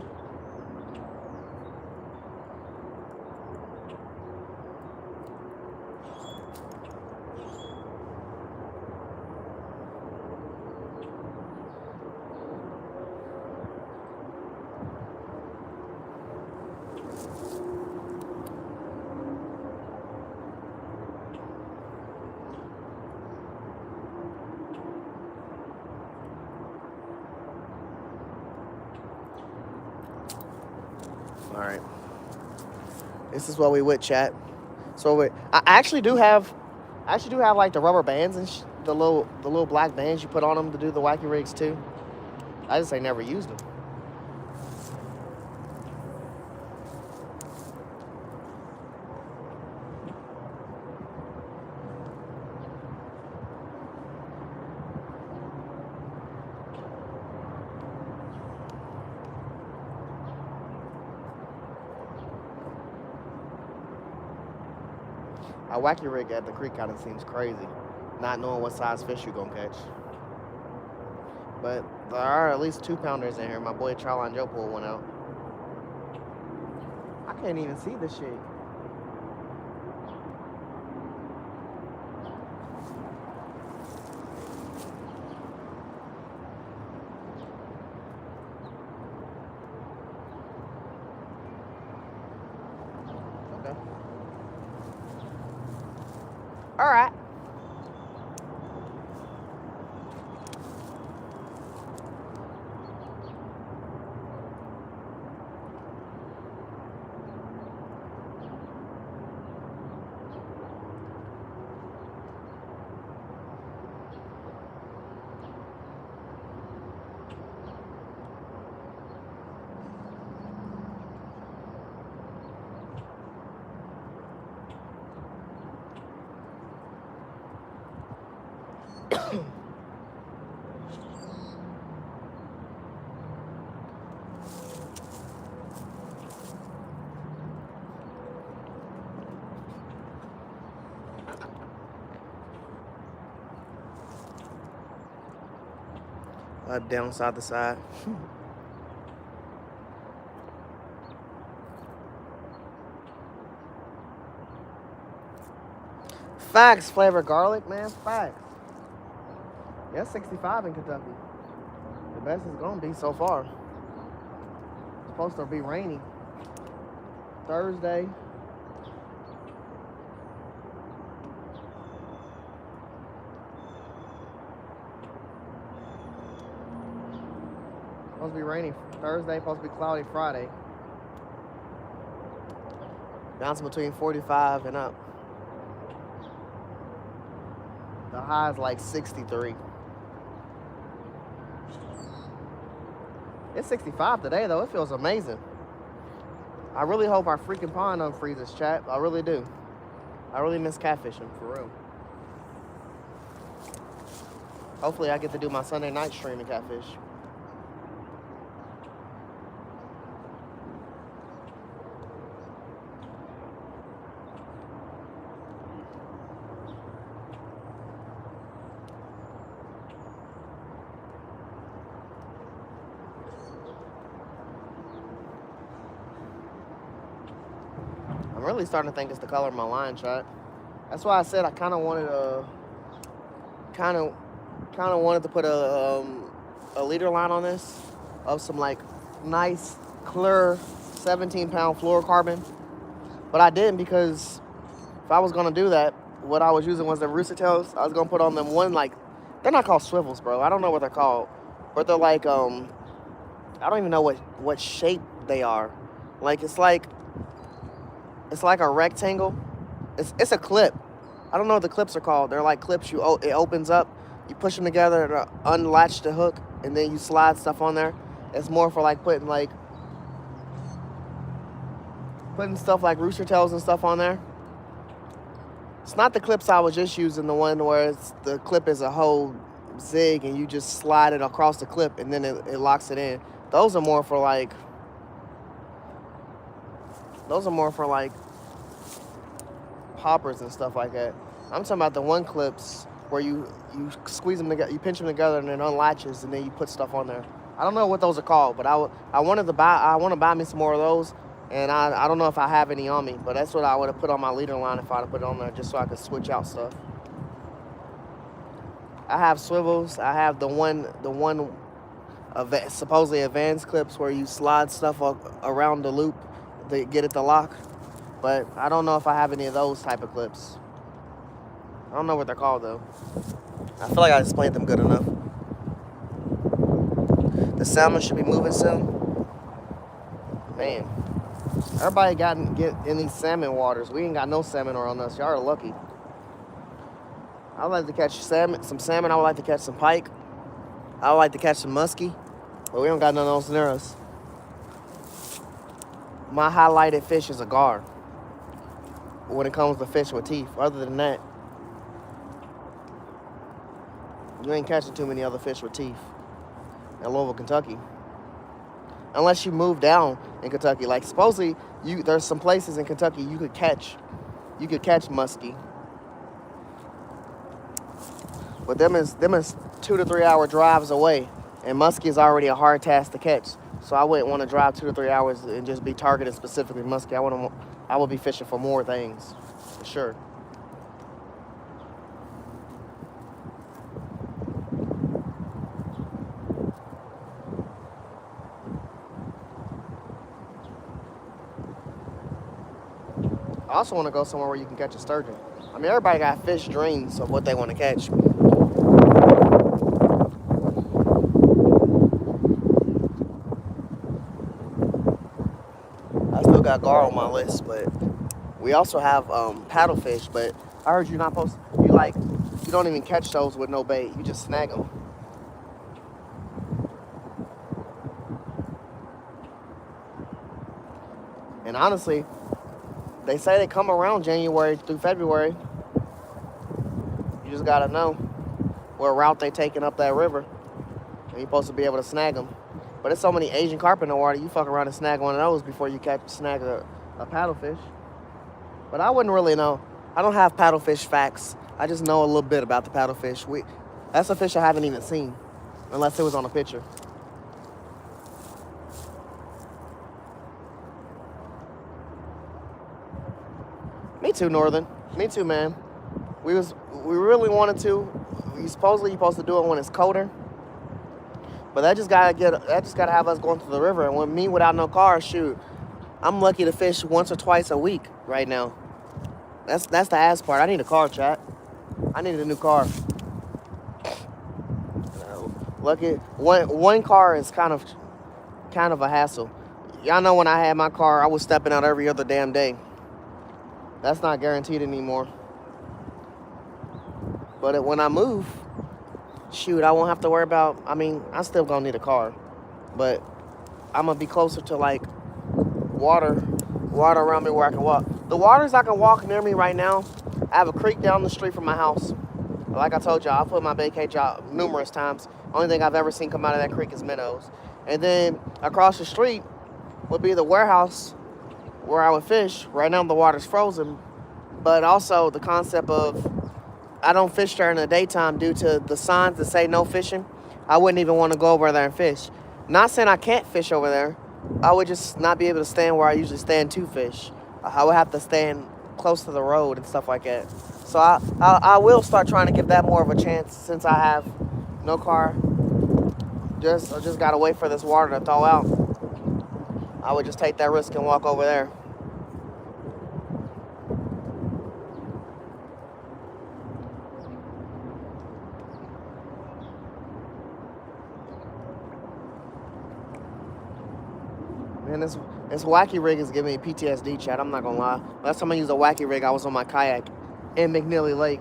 All right. This is what we would chat. So I actually do have like the rubber bands and the little black bands you put on them to do the wacky rigs too. I just ain't never used them. A wacky rig at the creek kind of seems crazy, not knowing what size fish you're gonna catch. But there are at least 2-pounders in here. My boy Charlie and Joe pulled one out. I can't even see this shit. Okay. All right. down side to side. Facts, flavored garlic, man. Facts. Yeah, 65 in Kentucky. The best it's gonna be so far. It's supposed to be rainy. Thursday. Supposed to be rainy Thursday, supposed to be cloudy Friday. Bouncing between 45 and up. The high is like 63. It's 65 today though. It feels amazing. I really hope our freaking pond unfreezes, chat. I really do. I really miss catfishing, for real. Hopefully I get to do my Sunday night stream and catfish. I'm really starting to think it's the color of my line, chat. That's why I said I kind of wanted to put a leader line on this of some like nice clear 17-pound fluorocarbon, but I didn't because if I was gonna do that, what I was using was the rooster tails. I was gonna put on them one, like, they're not called swivels, bro. I don't know what they're called, but they're like I don't even know what shape they are. Like it's like a rectangle. It's a clip. I don't know what the clips are called. They're like clips. It opens up. You push them together to unlatch the hook, and then you slide stuff on there. It's more for like putting stuff like rooster tails and stuff on there. It's not the clips I was just using, the one where the clip is a whole zig and you just slide it across the clip and then it locks it in. Those are more for like poppers and stuff like that. I'm talking about the one clips where you squeeze them together, you pinch them together, and it unlatches, and then you put stuff on there. I don't know what those are called, but I want to buy me some more of those, and I don't know if I have any on me, but that's what I would have put on my leader line if I'd have put it on there, just so I could switch out stuff. I have swivels. I have the one supposedly advanced clips where you slide stuff around the loop to get it to lock. But I don't know if I have any of those type of clips. I don't know what they're called though. I feel like I explained them good enough. The salmon should be moving soon. Man, everybody get in these salmon waters. We ain't got no salmon around us. Y'all are lucky. I would like to catch some salmon. I would like to catch some pike. I would like to catch some muskie. But we don't got none of those near us. My highlighted fish is a gar when it comes to fish with teeth. Other than that, you ain't catching too many other fish with teeth in Louisville, Kentucky. Unless you move down in Kentucky. Like supposedly there's some places in Kentucky you could catch muskie. But them is 2 to 3 hour drives away, and muskie is already a hard task to catch. So I wouldn't want to drive 2 to 3 hours and just be targeted specifically muskie. I would be fishing for more things, for sure. I also want to go somewhere where you can catch a sturgeon. I mean, everybody got fish dreams of what they want to catch. I still got gar on my list, but we also have paddlefish. But I heard you're not supposed to, you don't even catch those with no bait. You just snag them. And honestly, they say they come around January through February. You just gotta know what route they taking up that river, and you're supposed to be able to snag them. But there's so many Asian carp in the water, you fuck around and snag one of those before you snag a paddlefish. But I wouldn't really know. I don't have paddlefish facts. I just know a little bit about the paddlefish. That's a fish I haven't even seen. unless it was on a picture. Me too, Northern. Me too, man. We really wanted to. You're supposed to do it when it's colder. But that just gotta have us going to the river. And with me without no car, shoot, I'm lucky to fish once or twice a week right now. That's the ass part. I need a car, chat. I need a new car. Lucky one car is kind of a hassle. Y'all know when I had my car, I was stepping out every other damn day. That's not guaranteed anymore. But when I move, shoot, I won't have to worry about. I mean, I still gonna need a car, but I'm gonna be closer to like water around me where I can walk. The waters I can walk near me right now, I have a creek down the street from my house. Like I told y'all, I put my vacay job numerous times. Only thing I've ever seen come out of that creek is minnows. And then across the street would be the warehouse where I would fish. Right now the water's frozen, but also the concept of I don't fish there in the daytime due to the signs that say no fishing. I wouldn't even want to go over there and fish. Not saying I can't fish over there. I would just not be able to stand where I usually stand to fish. I would have to stand close to the road and stuff like that. So I will start trying to give that more of a chance since I have no car. I just gotta wait for this water to thaw out. I would just take that risk and walk over there. Man, this wacky rig is giving me PTSD, chat. I'm not gonna lie. Last time I used a wacky rig, I was on my kayak in McNeely Lake,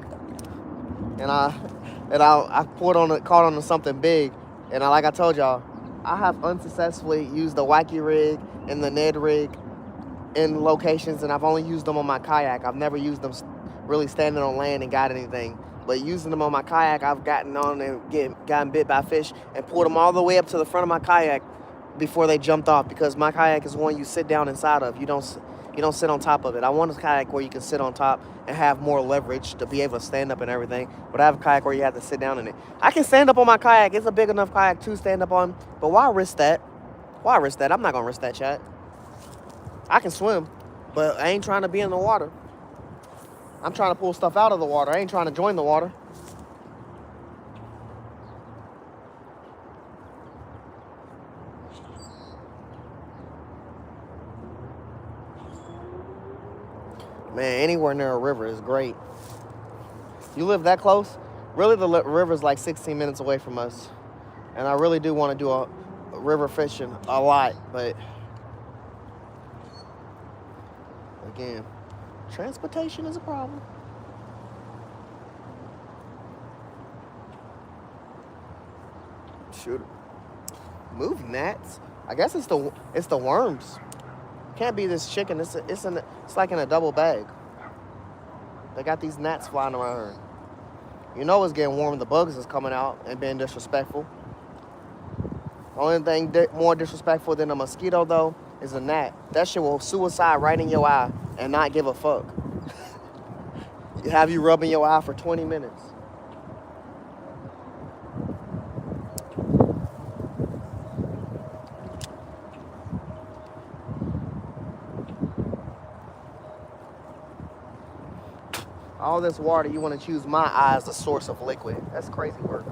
and I caught on something big, and like I told y'all, I have unsuccessfully used the wacky rig and the Ned rig in locations, and I've only used them on my kayak. I've never used them really standing on land and got anything. But using them on my kayak, I've gotten on and gotten bit by fish and pulled them all the way up to the front of my kayak before they jumped off, because my kayak is one you sit down inside of. You don't sit on top of it. I want a kayak where you can sit on top and have more leverage to be able to stand up and everything. But I have a kayak where you have to sit down in it. I can stand up on my kayak. It's a big enough kayak to stand up on. But why risk that? Why risk that? I'm not going to risk that, chat. I can swim, but I ain't trying to be in the water. I'm trying to pull stuff out of the water. I ain't trying to join the water. Man, anywhere near a river is great. You live that close? Really, the river's like 16 minutes away from us. And I really do want to do a river fishing a lot, but again, transportation is a problem. Shoot. Move, gnats. I guess it's the worms. Can't be this chicken. It's like in a double bag. They got these gnats flying around here. You know it's getting warm. The bugs is coming out and being disrespectful. Only thing more disrespectful than a mosquito, though, is a gnat. That shit will suicide right in your eye and not give a fuck. Have you rubbing your eye for 20 minutes. All this water, you want to choose my eye as the source of liquid. That's crazy work.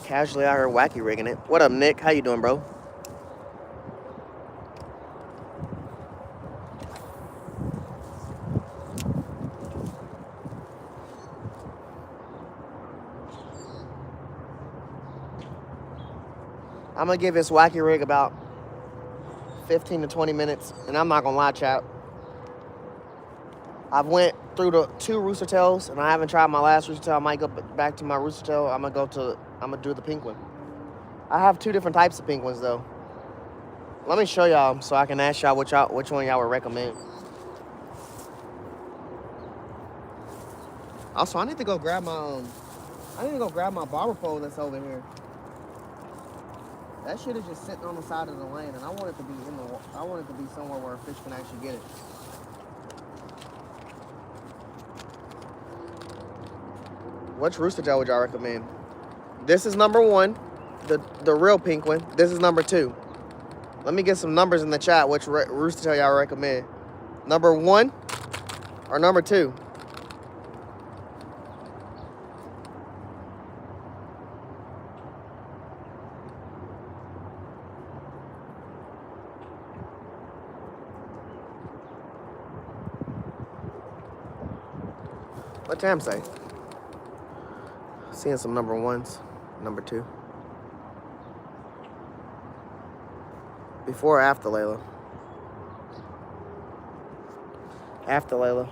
Casually out here wacky rigging it. What up, Nick? How you doing, bro? I'm going to give this wacky rig about 15 to 20 minutes, and I'm not going to lie, chat. I've went through the 2 rooster tails, and I haven't tried my last rooster tail. I might go back to my rooster tail. I'm going to do the pink one. I have 2 different types of pink ones, though. Let me show y'all so I can ask y'all which one y'all would recommend. Also, I need to go grab my barber pole that's over here. That shit is just sitting on the side of the lane, and I want it to be I want it to be somewhere where a fish can actually get it. Which rooster tail would y'all recommend? This is number 1, the real pink one. This is number 2. Let me get some numbers in the chat. Which rooster tail y'all recommend? Number 1 or number 2? What Tam say? Seeing some number 1s, number 2. Before or after Layla? After Layla.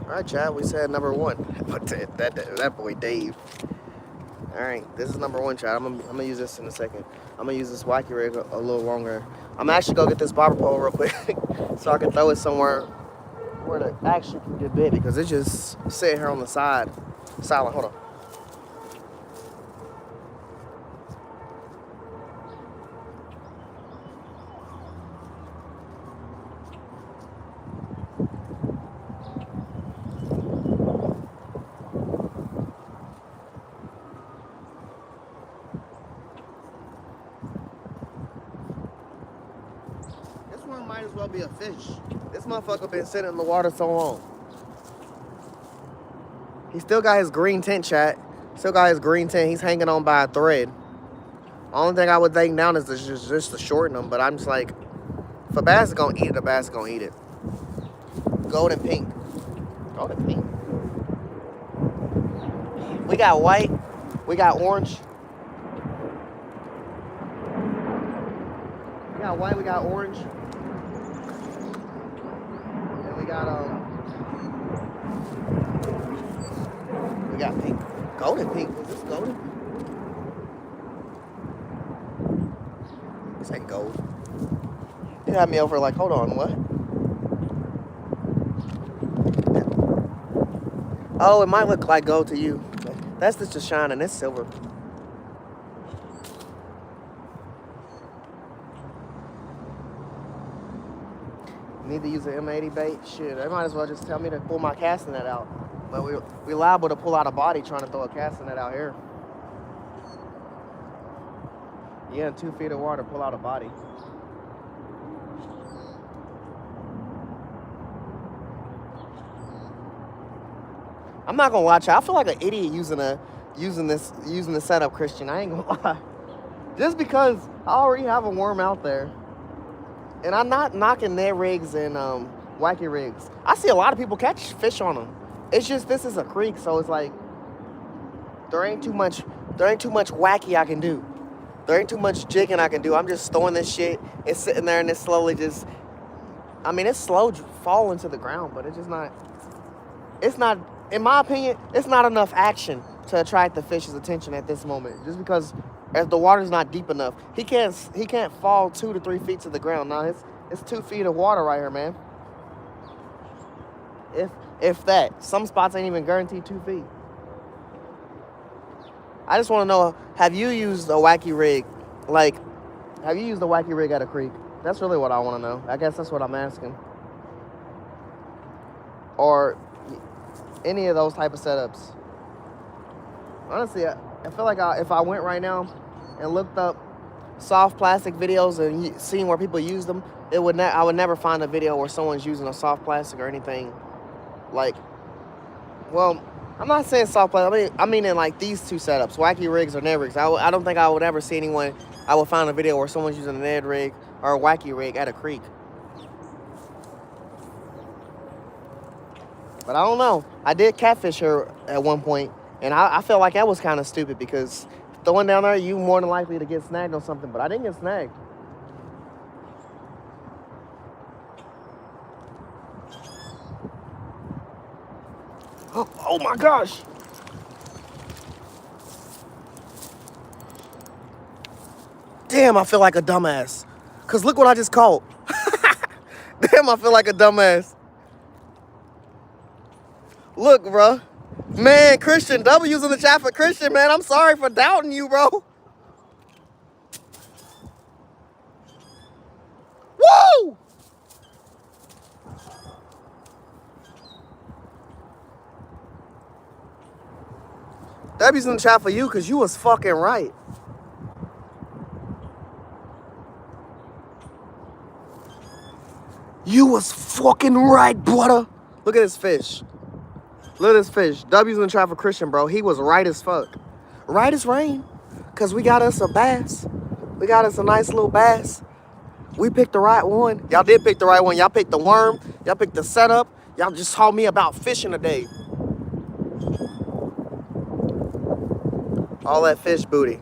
All right, Chad, we said number 1. that boy Dave. All right, this is number 1, Chad. I'm gonna use this in a second. I'm gonna use this wacky rig a little longer. I'm actually gonna get this bobber pole real quick so I can throw it somewhere where it actually can get bit, because it's just sitting here on the side. Silent, hold on. Might as well be a fish. This motherfucker been sitting in the water so long. He still got his green tint, chat. Still got his green tint. He's hanging on by a thread. Only thing I would take down is just to shorten him. But I'm just like, if a bass is gonna eat it, a bass is gonna eat it. Golden pink. Golden pink. We got white. We got orange. We got white. We got orange. We got pink. Golden pink. Is this golden? This ain't gold. It had me over like, hold on, what? Oh, it might look like gold to you. That's just shining. It's silver. Need to use an M80 bait? Shit, they might as well just tell me to pull my casting net out. But we liable to pull out a body trying to throw a casting net out here. Yeah, in 2 feet of water, pull out a body. I'm not gonna lie, I feel like an idiot using the setup, Christian. I ain't gonna lie. Just because I already have a worm out there. And I'm not knocking their rigs and wacky rigs. I see a lot of people catch fish on them. It's just this is a creek, so it's like there ain't too much wacky I can do. There ain't too much jigging I can do. I'm just throwing this shit. It's sitting there and it's slowly just, I mean, it's slow falling to the ground, but it's just not, in my opinion, it's not enough action to attract the fish's attention at this moment. Just because if the water's not deep enough, he can't fall 2 to 3 feet to the ground. Now it's 2 feet of water right here, man. If that, some spots ain't even guaranteed 2 feet. I just want to know, have you used a wacky rig? Like, have you used a wacky rig at a creek? That's really what I want to know. I guess that's what I'm asking. Or any of those type of setups. Honestly, I feel like if I went right now and looked up soft plastic videos and seen where people use them, I would never find a video where someone's using a soft plastic or anything. Like, well, I'm not saying soft plastic. I mean in like these two setups, wacky rigs or Ned rigs. I don't think I would ever see anyone. I would find a video where someone's using a Ned rig or a wacky rig at a creek. But I don't know. I did catfish her at one point, and I felt like that was kind of stupid because throwing down there, you more than likely to get snagged on something. But I didn't get snagged. Oh my gosh! Damn, I feel like a dumbass. Cause look what I just caught. Damn, I feel like a dumbass. Look, bro. Man, Christian, W's in the chat for Christian, man. I'm sorry for doubting you, bro. Woo! W's in the chat for you because you was fucking right. You was fucking right, brother. Look at this fish. Look at this fish. W's in the chat for Christian, bro. He was right as fuck. Right as rain. Because we got us a bass. We got us a nice little bass. We picked the right one. Y'all did pick the right one. Y'all picked the worm. Y'all picked the setup. Y'all just told me about fishing today. All that fish booty.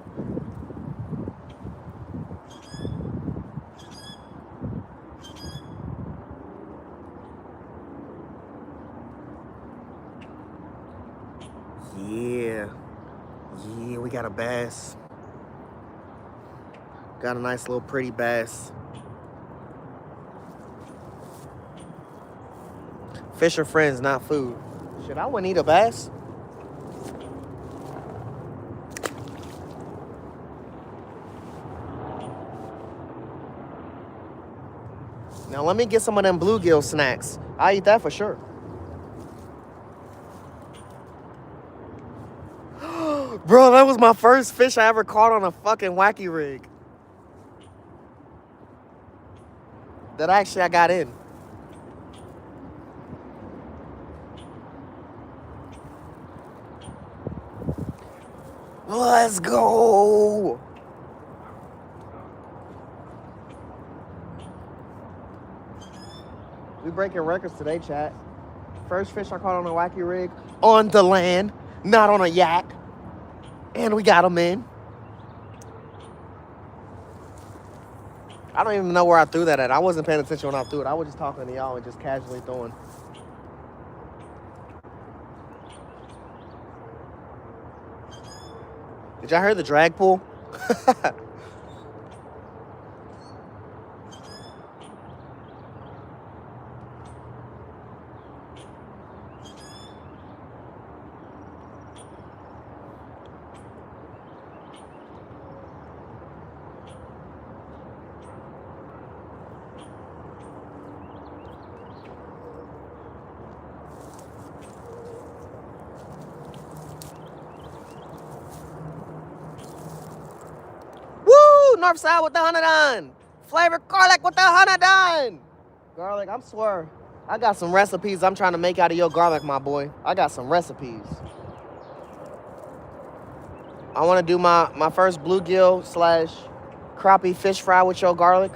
Yeah. Yeah, we got a bass. Got a nice little pretty bass. Fish are friends, not food. Shit, I wouldn't eat a bass. Now let me get some of them bluegill snacks. I eat that for sure. Bro, that was my first fish I ever caught on a fucking wacky rig. That actually I got in. Let's go. We breaking records today, chat. First fish I caught on a wacky rig on the land, not on a yak. And we got them in. I don't even know where I threw that at. I wasn't paying attention when I threw it. I was just talking to y'all and just casually throwing. Did y'all hear the drag pull? Northside with the 100 on. Flavor garlic with the 100 on. Garlic, I swear. I got some recipes I'm trying to make out of your garlic, my boy. I got some recipes. I want to do my first bluegill / crappie fish fry with your garlic.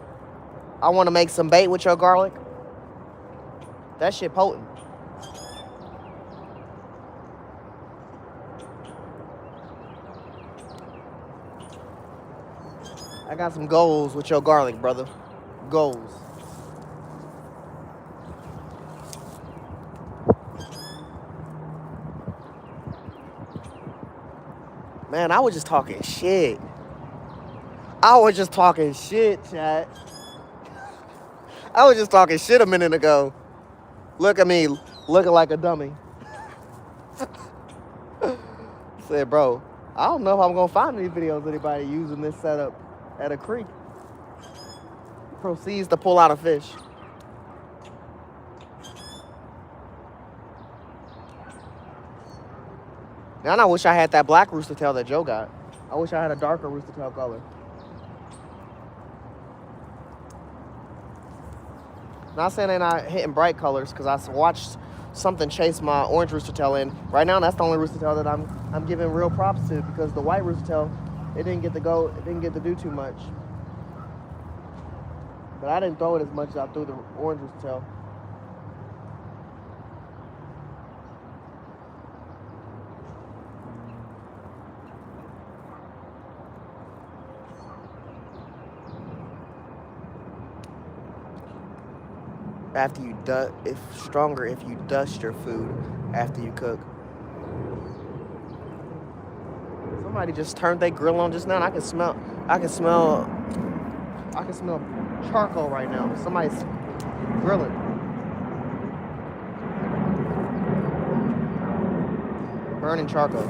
I want to make some bait with your garlic. That shit potent. I got some goals with your garlic, brother. Goals. Man, I was just talking shit. I was just talking shit, chat. I was just talking shit a minute ago. Look at me, looking like a dummy. Said, bro, I don't know if I'm gonna find any videos of anybody using this setup at a creek. Proceeds to pull out a fish. Now I wish I had that black rooster tail that Joe got. I wish I had a darker rooster tail color. Not saying they're not hitting bright colors, because I watched something chase my orange rooster tail in. Right now, that's the only rooster tail that I'm giving real props to, because the white rooster tail, it didn't get to do too much. But I didn't throw it as much as I threw the orange rooster tail. After you stronger if you dust your food after you cook. Somebody just turned their grill on just now, and I can smell charcoal right now. Somebody's grilling. burning charcoal.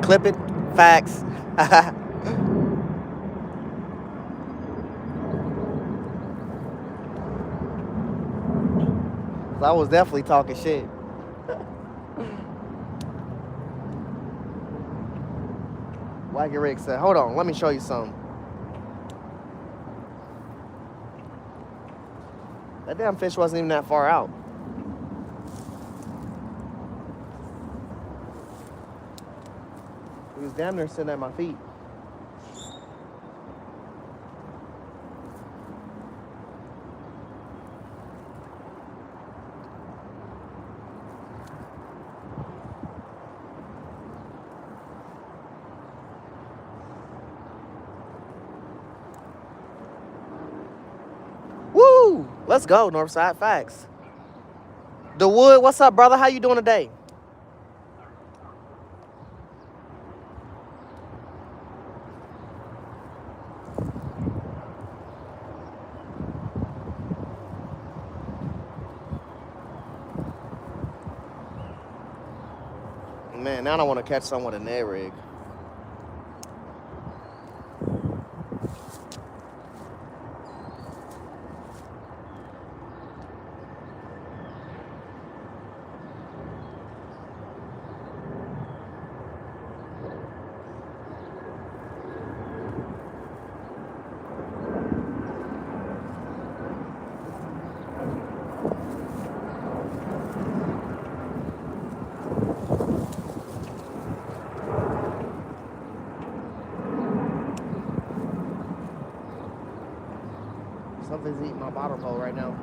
Clip it. Facts. I was definitely talking shit. Wacky Rick said, hold on, let me show you something. That damn fish wasn't even that far out. He was damn near sitting at my feet. Woo! Let's go, Northside. Facts. The Wood, what's up, brother? How you doing today? Man, now I want to catch someone with a Ned rig. Something's eating my bottle pole right now.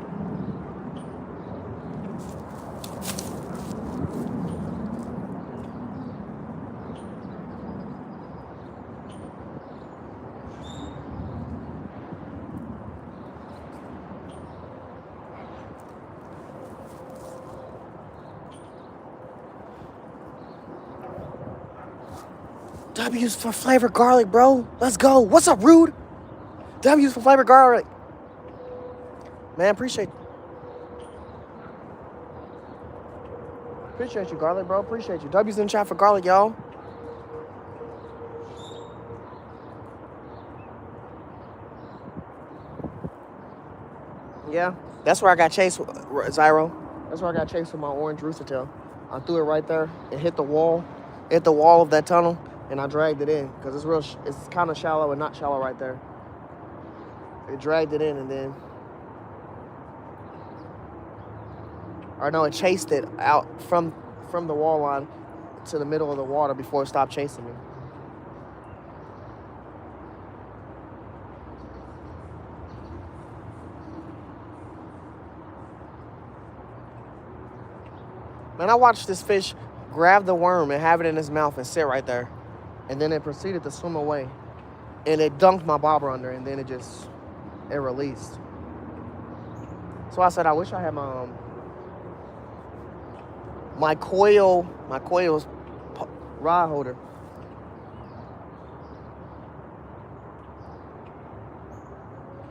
W's for flavored garlic, bro. Let's go. What's up, Rude? W's for flavored garlic. Man, appreciate you, garlic, bro. Appreciate you. W's in chat for garlic, y'all. Yeah, that's where I got chased, Zyro. That's where I got chased with my orange rooster tail. I threw it right there. It hit the wall of that tunnel, and I dragged it in because it's real. It's kind of shallow and not shallow right there. It dragged it in, and then, or no, it chased it out from the wall line to the middle of the water before it stopped chasing me. Man, I watched this fish grab the worm and have it in his mouth and sit right there. And then it proceeded to swim away. And it dunked my bobber under, and then it released. So I said, I wish I had my coil's rod holder.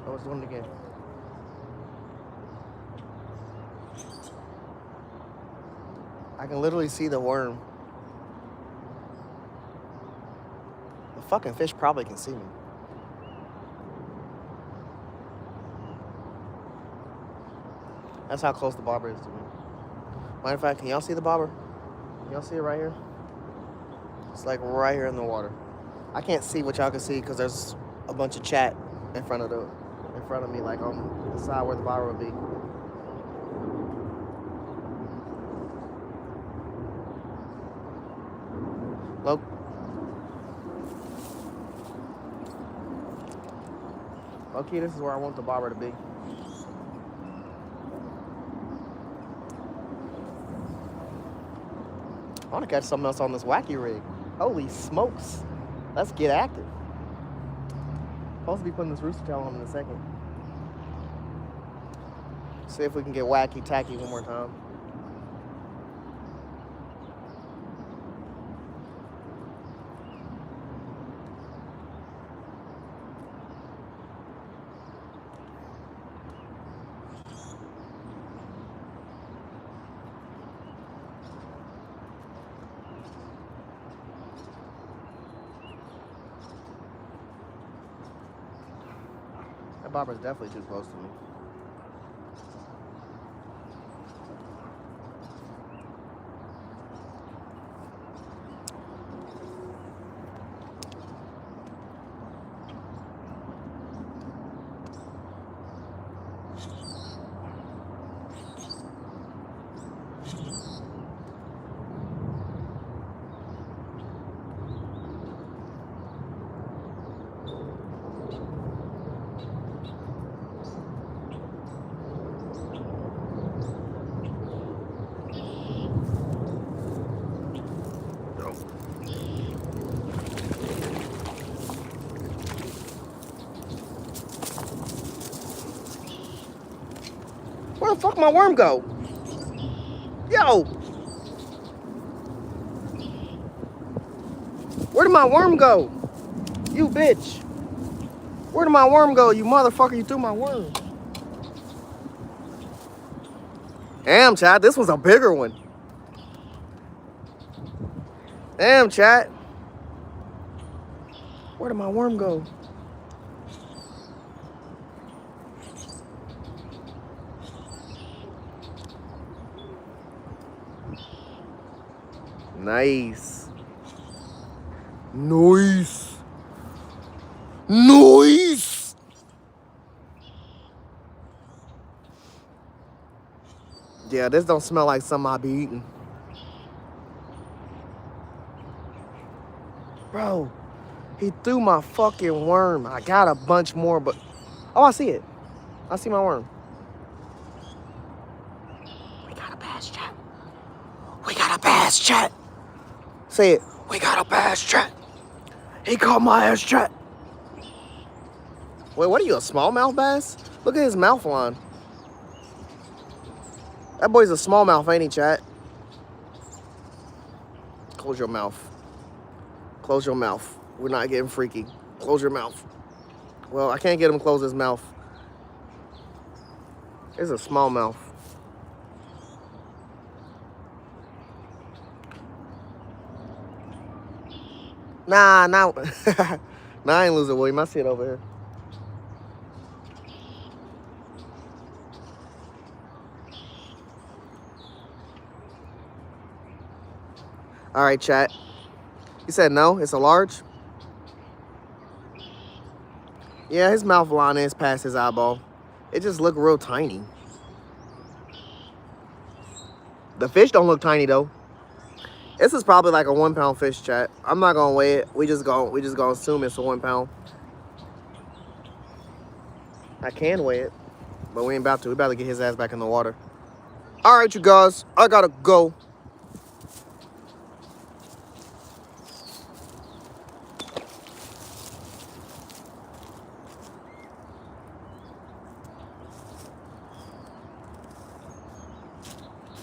I was doing it again. I can literally see the worm. The fucking fish probably can see me. That's how close the bobber is to me. Matter of fact, can y'all see the bobber? Can y'all see it right here? It's like right here in the water. I can't see what y'all can see because there's a bunch of chat in front of me, like on the side where the bobber would be. Okay, this is where I want the bobber to be. I want to catch something else on this wacky rig. Holy smokes. Let's get active. Supposed to be putting this rooster tail on in a second. See if we can get wacky tacky one more time. That bobber's definitely too close to me. Where the fuck my worm go? Yo! Where did my worm go? You bitch. Where did my worm go? You motherfucker, you threw my worm. Damn, chat, this was a bigger one. Damn, chat. Where did my worm go? Nice. Nice. Nice. Yeah, this don't smell like something I be eating. Bro, he threw my fucking worm. I got a bunch more, but... Oh, I see it. I see my worm. We got a bass, chat. We got a bass, chat. Say it. We got a bass, chat. He caught my ass, chat. Wait, what are you, a smallmouth bass? Look at his mouth line. That boy's a smallmouth, ain't he, chat? Close your mouth. Close your mouth. We're not getting freaky. Close your mouth. Well, I can't get him to close his mouth. It's a smallmouth. Nah. Nah, I ain't losing William. I see it over here. All right, chat. You said no? It's a large? Yeah, his mouth line is past his eyeball. It just look real tiny. The fish don't look tiny, though. This is probably like a 1 pound fish, chat. I'm not gonna weigh it. We just gonna assume it's a 1 pound. I can weigh it, but we ain't about to. We about to get his ass back in the water. All right, you guys. I gotta go.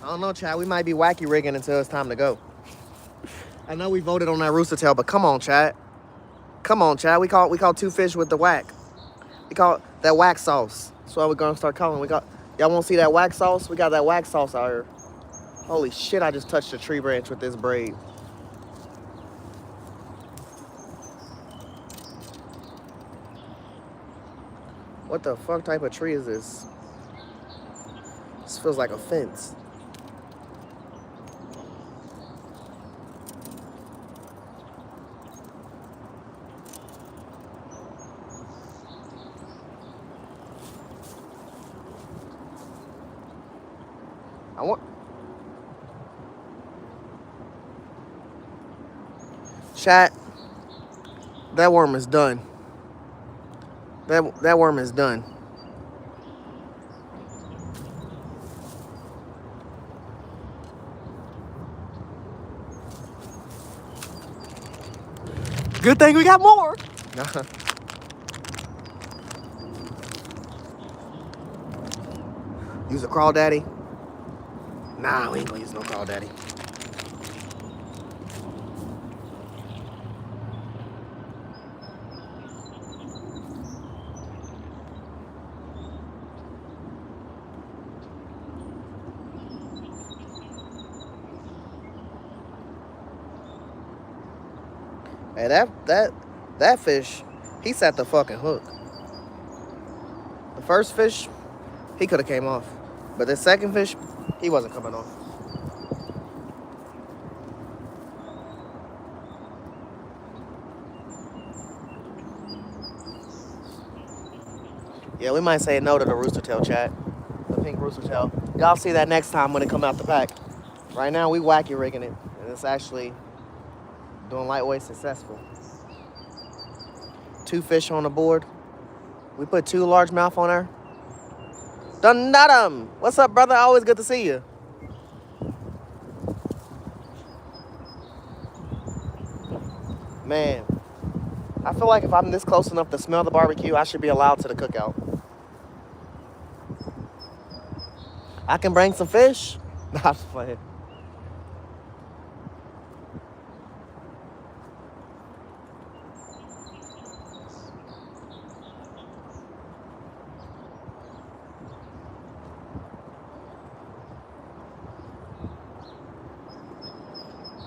I don't know, Chad. We might be wacky rigging until it's time to go. I know we voted on that rooster tail, but come on, Chad. Come on, Chad. We caught 2 fish with the whack. We caught that whack sauce. That's what we're gonna start calling. Y'all want to see that whack sauce? We got that whack sauce out here. Holy shit! I just touched a tree branch with this braid. What the fuck type of tree is this? This feels like a fence. Chat, that worm is done. That worm is done. Good thing we got more. Use a crawdaddy? Nah, we ain't gonna use no crawdaddy. Hey, that fish, he set the fucking hook. First fish, he could have came off. But the second fish, he wasn't coming off. Yeah, we might say no to the rooster tail, chat. The pink rooster tail. Y'all see that next time when it come out the pack. Right now, we wacky rigging it. And it's actually doing lightweight successful. 2 fish on the board. We put 2 largemouth on there. Dun-da-dum. What's up, brother? Always good to see you. Man, I feel like if I'm this close enough to smell the barbecue, I should be allowed to the cookout. I can bring some fish. Nah, I'm just playing.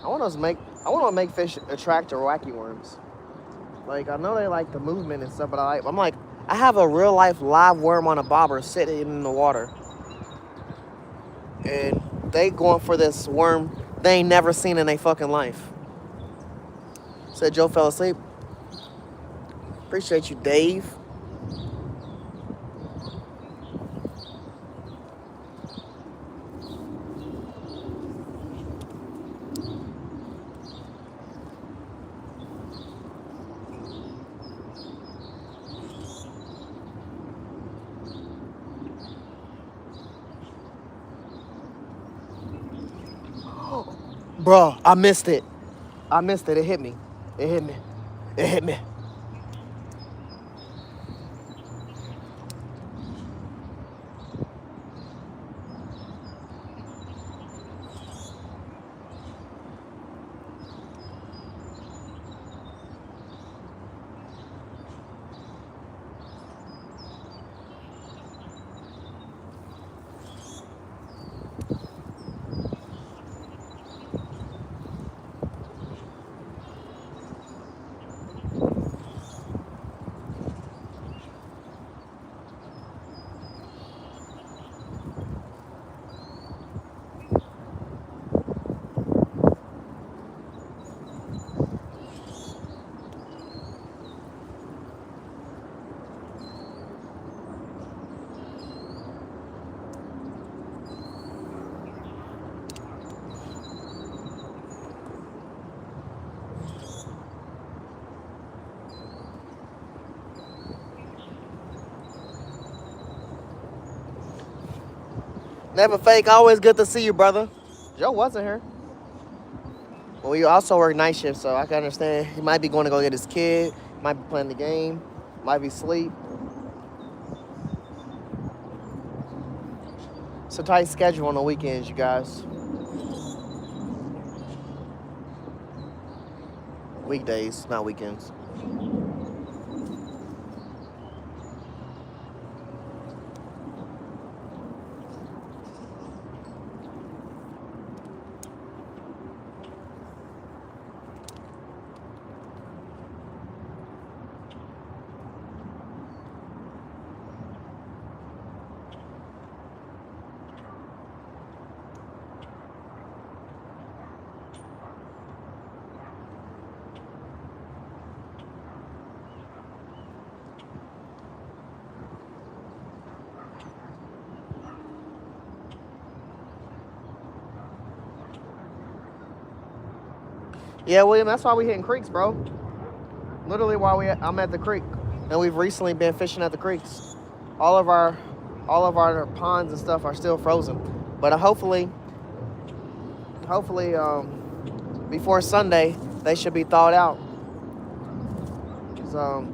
I want to make fish attract to wacky worms. Like, I know they like the movement and stuff, but I have a real life live worm on a bobber sitting in the water. And they going for this worm they ain't never seen in their fucking life. Said Joe fell asleep. Appreciate you, Dave. Bro, I missed it. It hit me. Never fake. Always good to see you, brother. Joe wasn't here. Well, we also work night shift, so I can understand. He might be going to go get his kid. Might be playing the game. Might be asleep. It's a tight schedule on the weekends, you guys. Weekdays, not weekends. Yeah, William, that's why we hitting creeks, bro. Literally while I'm at the creek. And we've recently been fishing at the creeks. All of our ponds and stuff are still frozen. But hopefully, before Sunday, they should be thawed out. So,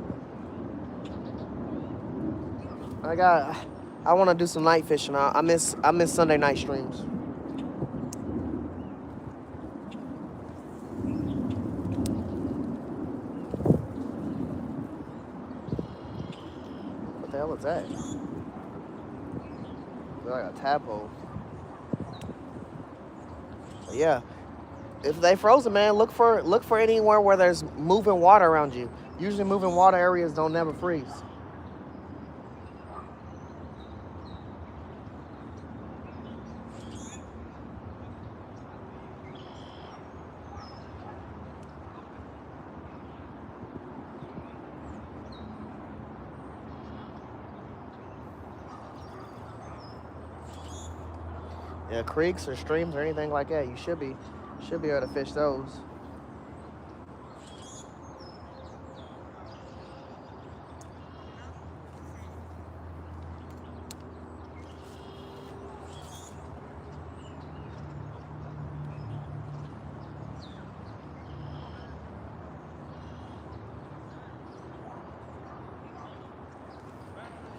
I want to do some night fishing. I miss Sunday night streams. What the hell is that? It's like a tadpole. Yeah. If they frozen, man, look for anywhere where there's moving water around you. Usually moving water areas don't never freeze. Yeah, creeks or streams or anything like that, you should be able to fish those.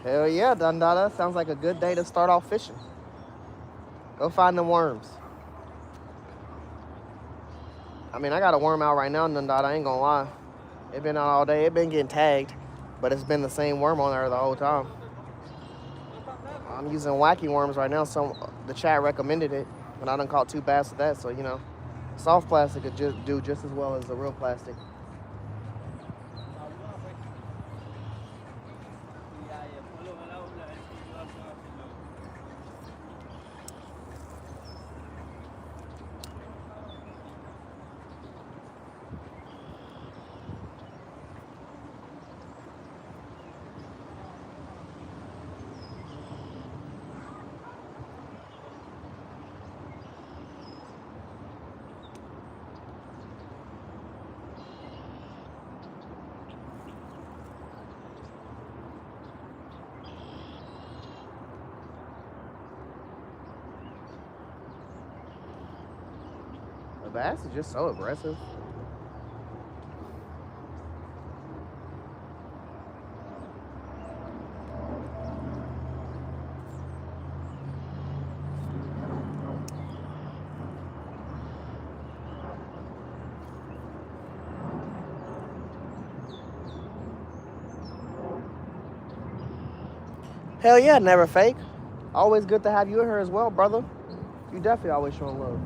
Hell yeah, Dundada. Sounds like a good day to start off fishing. Go find them worms. I mean, I got a worm out right now in Dundada, I ain't gonna lie. It been out all day. It been getting tagged, but it's been the same worm on there the whole time. I'm using wacky worms right now, so the chat recommended it, and I done caught 2 bass with that, so, you know, soft plastic could do just as well as the real plastic. The bass is just so aggressive. Hell yeah, never fake. Always good to have you in here as well, brother. You definitely always showing love.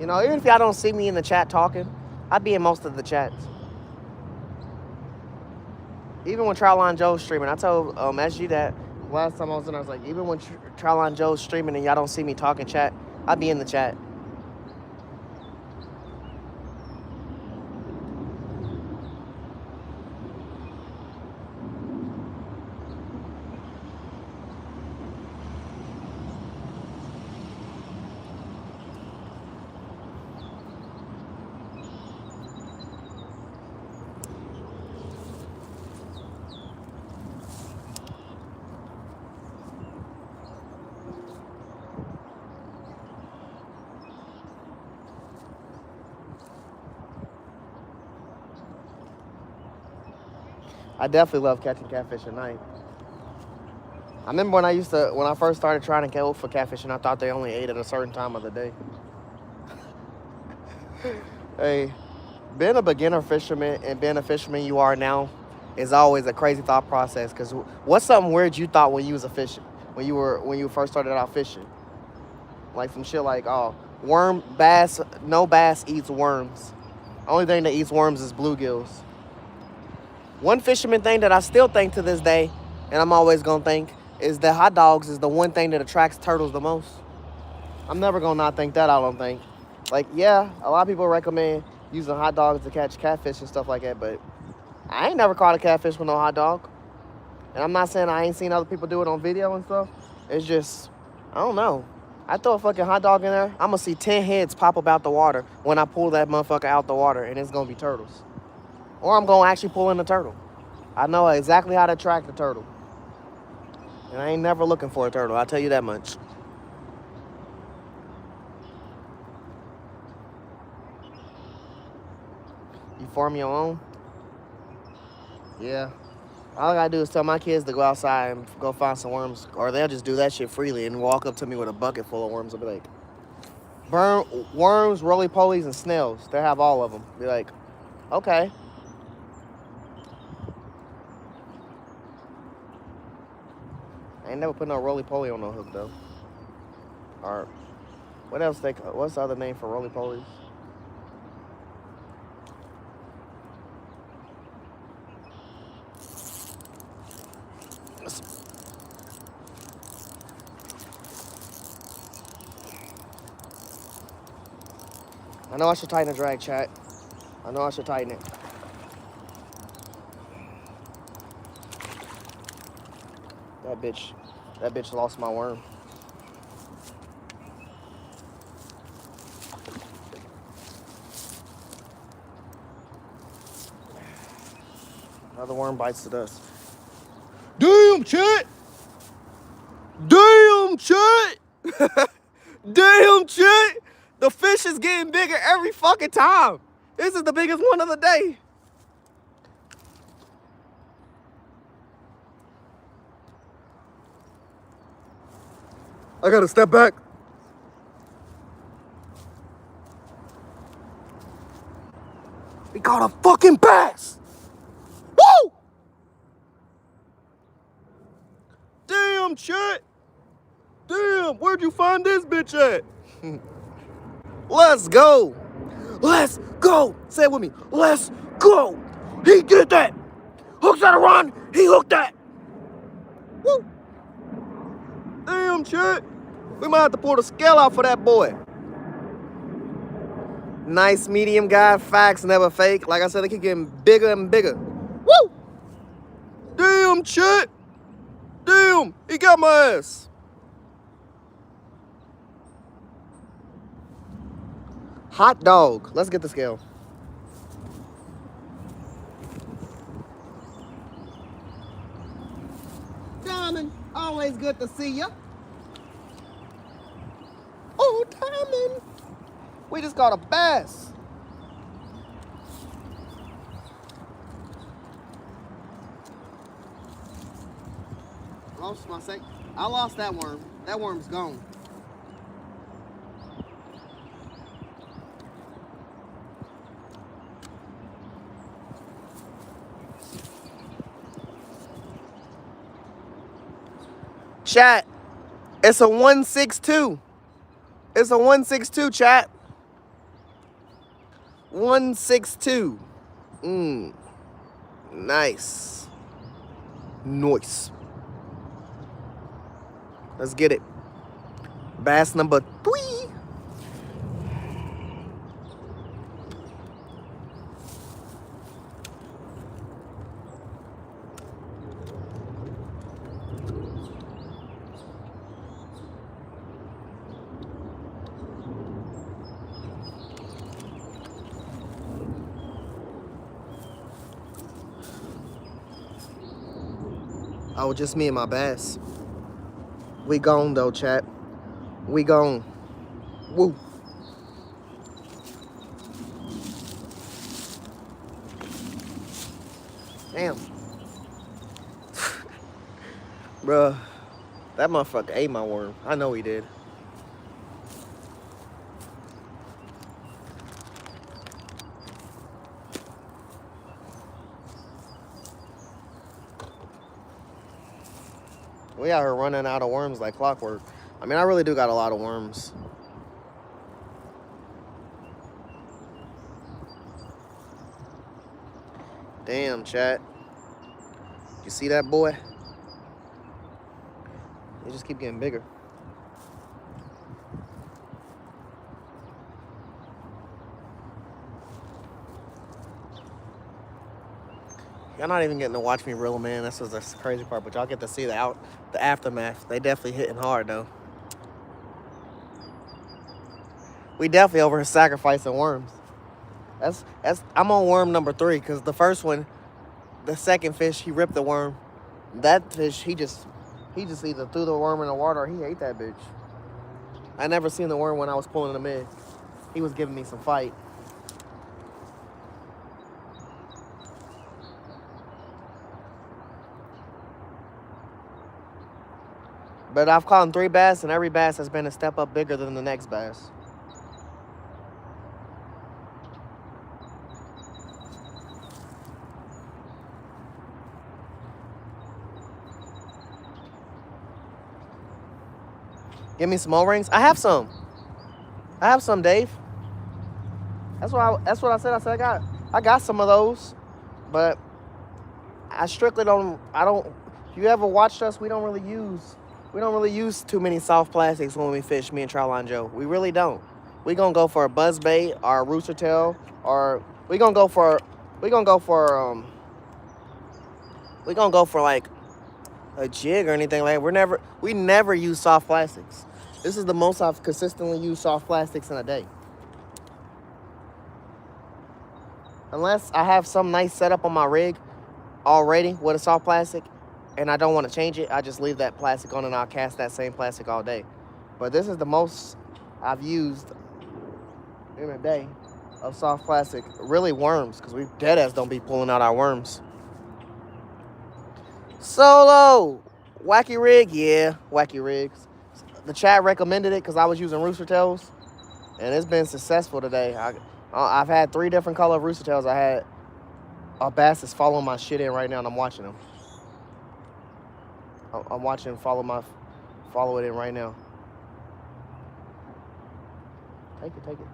You know, even if y'all don't see me in the chat talking, I be in most of the chats. Even when Trowline Joe's streaming, I told SG that last time I was in, I was like, even when Trowline Joe's streaming and y'all don't see me talking chat, I be in the chat. I definitely love catching catfish at night. I remember when I first started trying to go for catfish, and I thought they only ate at a certain time of the day. Hey, being a beginner fisherman and being a fisherman you are now is always a crazy thought process. Cause what's something weird you thought when you was a fishing, when you first started out fishing? Like some shit like, oh, no bass eats worms. Only thing that eats worms is bluegills. One fisherman thing that I still think to this day, and I'm always gonna think, is that hot dogs is the one thing that attracts turtles the most. I'm never gonna not think that, I don't think. Like, yeah, a lot of people recommend using hot dogs to catch catfish and stuff like that, but I ain't never caught a catfish with no hot dog. And I'm not saying I ain't seen other people do it on video and stuff. It's just, I don't know. I throw a fucking hot dog in there, I'm gonna see 10 heads pop up out the water when I pull that motherfucker out the water, and it's gonna be turtles. Or I'm gonna actually pull in a turtle. I know exactly how to attract a turtle. And I ain't never looking for a turtle, I'll tell you that much. You farm your own? Yeah. All I gotta do is tell my kids to go outside and go find some worms, or they'll just do that shit freely and walk up to me with a bucket full of worms. I'll be like, worms, roly-polies, and snails. They'll have all of them. Be like, okay. I ain't never put no roly-poly on no hook, though. Or, what's the other name for roly-polies? I know I should tighten the drag, chat. I know I should tighten it. That bitch lost my worm. Another worm bites the dust. Damn, Chet! Damn, Chet! Damn, Chet! The fish is getting bigger every fucking time. This is the biggest one of the day. I gotta step back. We caught a fucking bass! Woo! Damn, Chet! Damn, where'd you find this bitch at? Let's go! Let's go! Say it with me. Let's go! He did that! Hooks out of run! He hooked that! Woo! Damn, Chet! We might have to pull the scale out for that boy. Nice medium guy, facts never fake. Like I said, they keep getting bigger and bigger. Woo! Damn, Chet! Damn, he got my ass. Hot dog. Let's get the scale. Diamond, always good to see ya. Oh, Diamond. We just caught a bass. I lost that worm. That worm's gone. Chat, it's a 162. It's a 162, chat. 162. Nice. Nice. Let's get it. Bass number 3. Oh, just me and my bass. We gone though, chat. We gone. Woo. Damn. Bruh, that motherfucker ate my worm. I know he did. We out here running out of worms like clockwork. I mean, I really do got a lot of worms. Damn, chat. You see that boy? They just keep getting bigger. Y'all not even getting to watch me reel them in. This was the crazy part, but y'all get to see the aftermath. They definitely hitting hard though. We definitely over here sacrificing worms. I'm on worm number 3 because the first one, the second fish, he ripped the worm. That fish, he just either threw the worm in the water or he ate that bitch. I never seen the worm when I was pulling him in. He was giving me some fight. But I've caught 3 bass, and every bass has been a step up bigger than the next bass. Give me some O-rings. I have some. I have some, Dave. That's what I said. I said I got some of those, but I strictly don't. If you ever watched us, we don't really use too many soft plastics when we fish. Me and Trowline Joe, we really don't. We gonna go for a buzz bait or a rooster tail, or we gonna go for like a jig or anything like that. We never use soft plastics. This is the most I've consistently used soft plastics in a day. Unless I have some nice setup on my rig already with a soft plastic and I don't want to change it, I just leave that plastic on and I'll cast that same plastic all day. But this is the most I've used in a day of soft plastic. Really worms, because we deadass don't be pulling out our worms. Solo! Wacky rig? Yeah, wacky rigs. The chat recommended it because I was using rooster tails, and it's been successful today. I've had 3 different color rooster tails. I had a bass that's following my shit in right now, and I'm watching him. I'm watching him follow it in right now. Take it.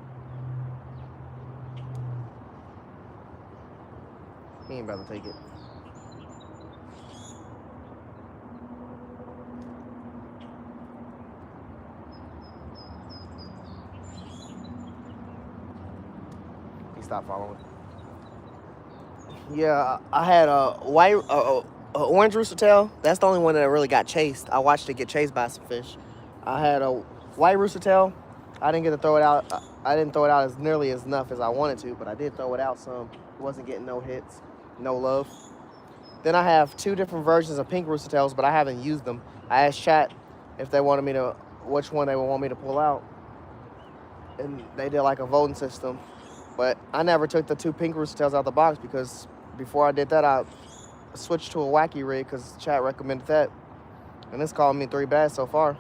He ain't about to take it. He stopped following. Yeah, I had a white, orange rooster tail. That's the only one that really got chased. I watched it get chased by some fish. I had a white rooster tail. I didn't get to throw it out. I didn't throw it out as nearly as enough as I wanted to, but I did throw it out some. It wasn't getting no hits, no love. Then I have 2 different versions of pink rooster tails, but I haven't used them. I asked chat if they wanted me to, which one they would want me to pull out. And they did like a voting system. But I never took the 2 pink rooster tails out the box because before I did that, I switched to a wacky rig because chat recommended that. And it's called me 3 bass so far.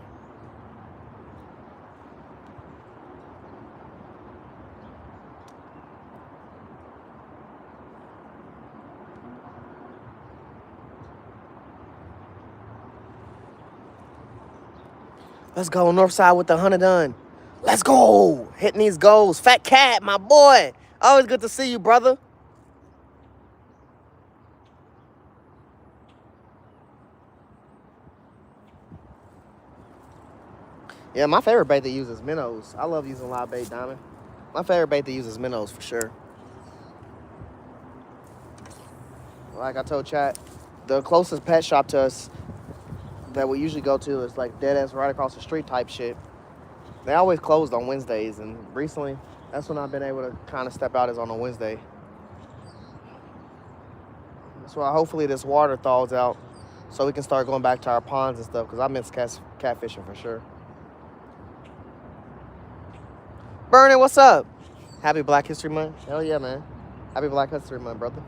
Let's go north side with the 100 done. Let's go. Hitting these goals. Fat Cat, my boy. Always good to see you, brother. Yeah, my favorite bait that uses minnows. I love using live bait, Diamond. My favorite bait that uses minnows for sure. Like I told chat, the closest pet shop to us that we usually go to is like dead ass right across the street type shit. They always closed on Wednesdays, and recently that's when I've been able to kind of step out is on a Wednesday. So hopefully this water thaws out so we can start going back to our ponds and stuff, because I miss catfishing for sure. Burning, what's up? Happy Black History Month. Hell yeah, man. Happy Black History Month, brother.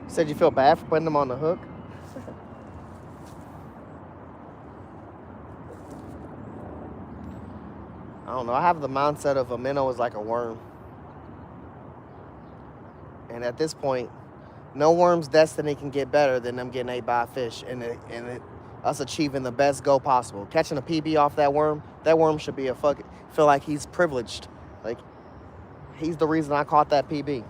Said you feel bad for putting them on the hook? I don't know. I have the mindset of a minnow is like a worm. And at this point, no worm's destiny can get better than them getting ate by a fish and us achieving the best goal possible. Catching a PB off that worm should be feel like he's privileged. Like, he's the reason I caught that PB.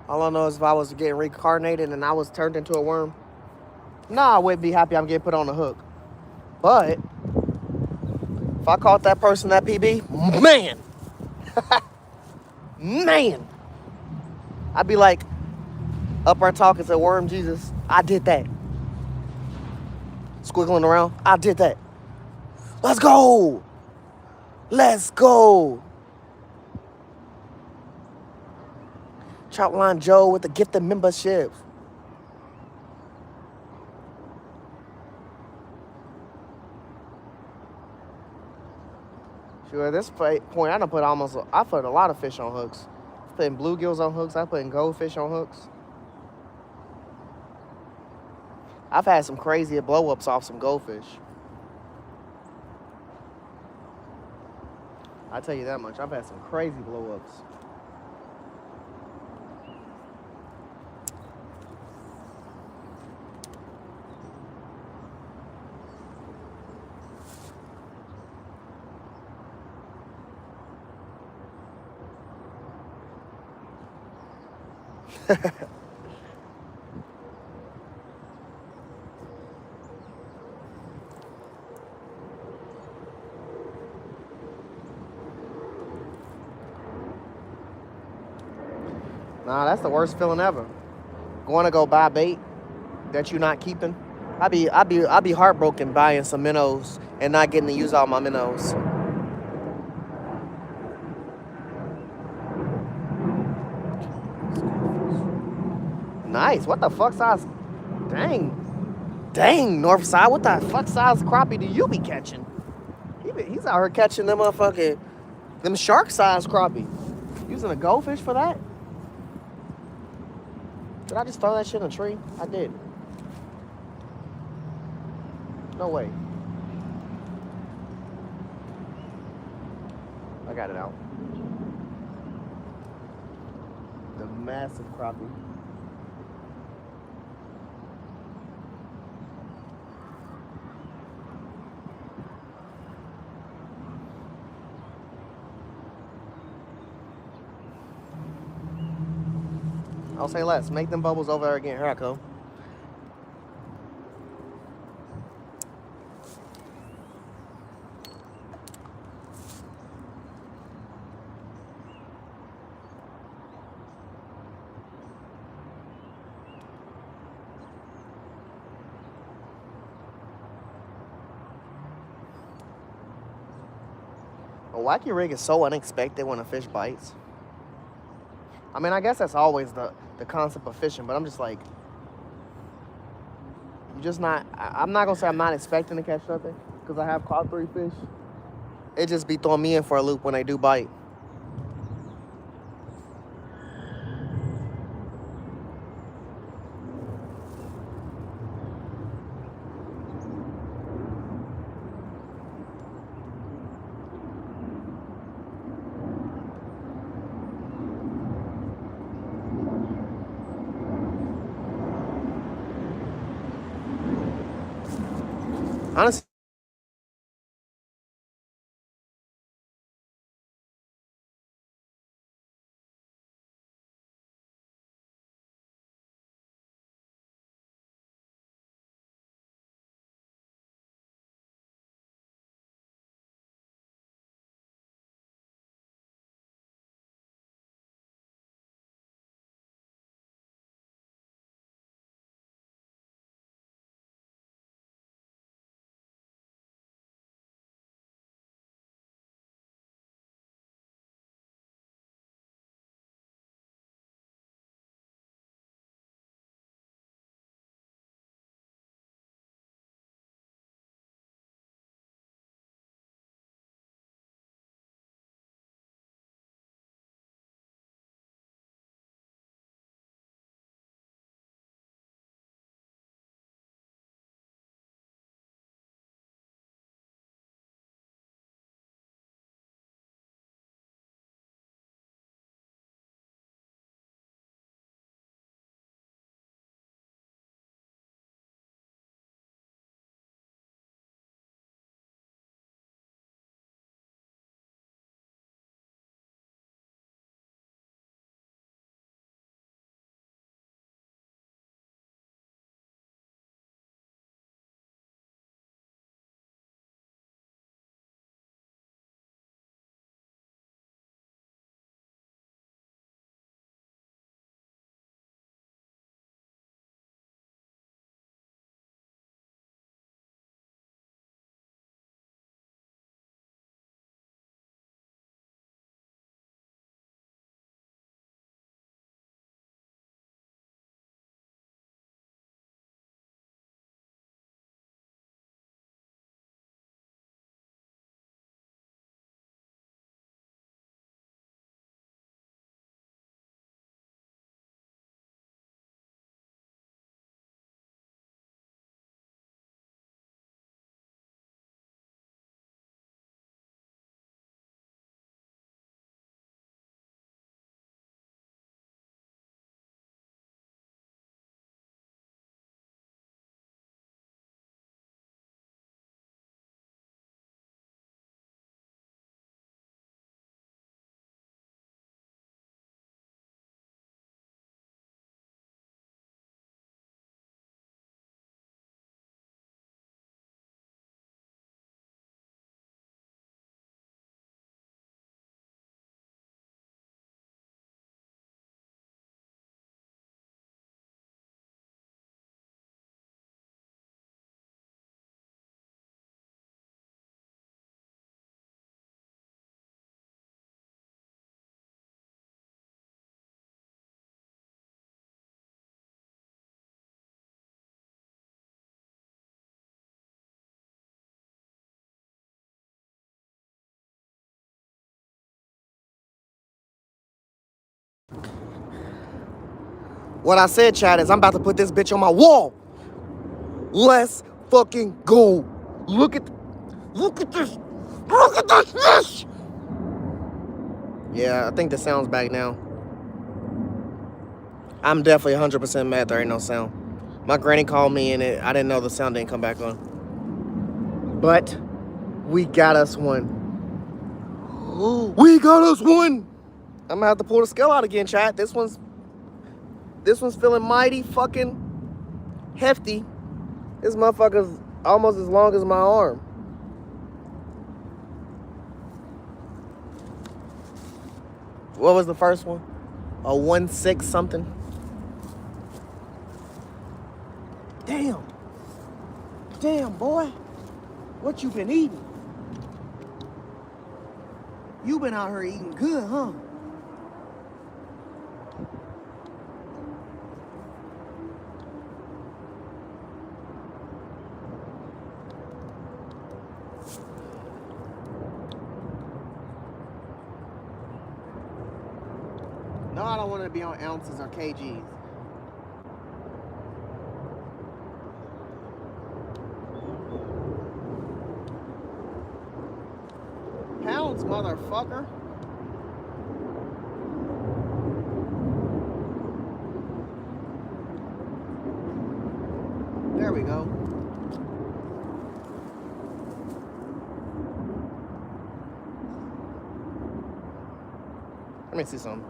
All I know is if I was getting reincarnated and I was turned into a worm, I wouldn't be happy I'm getting put on the hook. But if I caught that person that PB, man, man, I'd be like up there talking to Worm Jesus. I did that. Squiggling around. I did that. Let's go. Let's go. Troutline Joe with the gifted membership. Sure, at this point, I put a lot of fish on hooks. I'm putting bluegills on hooks. I'm putting goldfish on hooks. I've had some crazy blow-ups off some goldfish. I tell you that much. I've had some crazy blow-ups. Nah, that's the worst feeling ever. Going to go buy bait that you're not keeping. I'd be heartbroken buying some minnows and not getting to use all my minnows. Nice. What the fuck size? Dang. Dang, Northside. What the fuck size crappie do you be catching? He's out here catching them shark size crappie. Using a goldfish for that? Did I just throw that shit in a tree? I did. No way. I got it out. The massive crappie. I'll say less. Make them bubbles over there again. Here I come. A wacky rig is so unexpected when a fish bites. I mean, I guess that's always the concept of fishing, but I'm just like, I'm just not, I'm not going to say I'm not expecting to catch nothing because I have caught 3 fish. It just be throwing me in for a loop when they do bite. Honestly, What I said, Chad, is I'm about to put this bitch on my wall. Let's fucking go. Look at this. Look at this fish. Yeah, I think the sound's back now. I'm definitely 100% mad there ain't no sound. My granny called me and I didn't know the sound didn't come back on. But we got us one. We got us one. I'm gonna have to pull the scale out again, chat. This one's feeling mighty fucking hefty. This motherfucker's almost as long as my arm. What was the first one? A 1.6 something. Damn. Damn, boy. What you been eating? You been out here eating good, huh? No, I don't want to be on ounces or kgs. Pounds, motherfucker. There we go. Let me see something.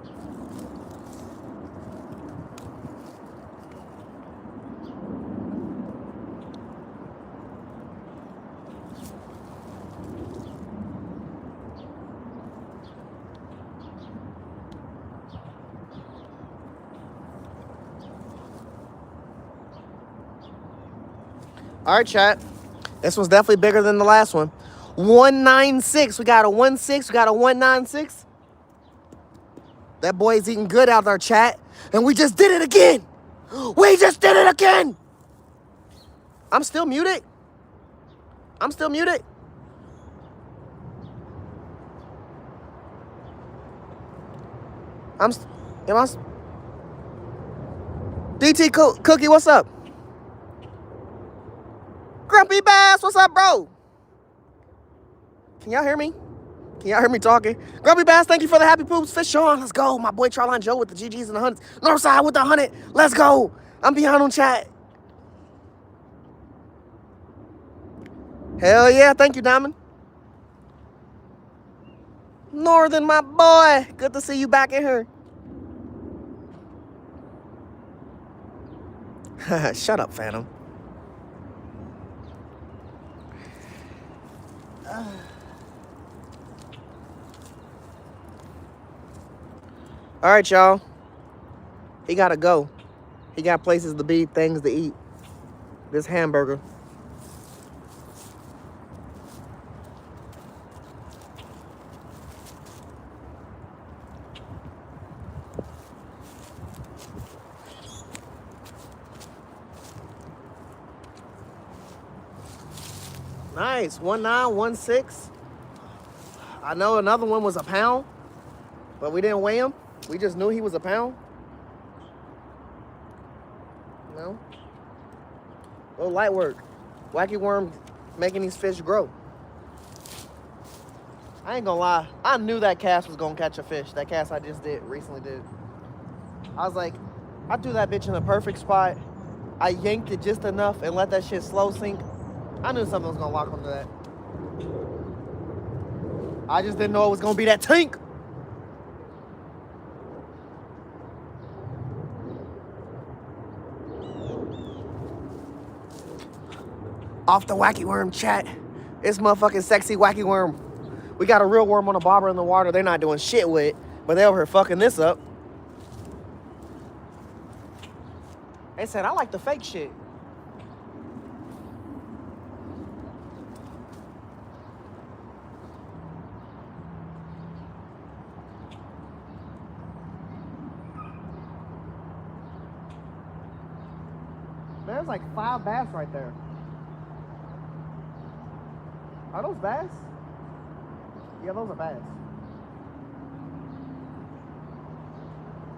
All right, chat. This one's definitely bigger than the last one. 196. We got a 1.6. We got a 1.96. That boy's eating good out there, chat. And we just did it again. We just did it again. I'm still muted. I'm still muted. DT Cookie, what's up? Grumpy Bass, what's up, bro? Can y'all hear me? Can y'all hear me talking? Grumpy Bass, thank you for the happy poops. Fish on, let's go. My boy Charline Joe with the GGs and the 100s. Northside with the 100. Let's go. I'm behind on chat. Hell yeah, thank you, Diamond. Northern, my boy. Good to see you back in here. Shut up, Phantom. All right, y'all. He gotta go. He got places to be, things to eat. This hamburger. Nice. 1.9, 1.6. I know another one was a pound, but we didn't weigh him. We just knew he was a pound. No. Little light work. Wacky worm making these fish grow. I ain't gonna lie. I knew that cast was gonna catch a fish. That cast I just recently did. I was like, I threw that bitch in the perfect spot. I yanked it just enough and let that shit slow sink. I knew something was gonna lock onto that. I just didn't know it was gonna be that tank. Off the wacky worm chat. It's motherfucking sexy wacky worm. We got a real worm on a bobber in the water. They're not doing shit with it, but they over here fucking this up. They said, I like the fake shit. There's like 5 bass right there. Are those bass? Yeah, those are bass.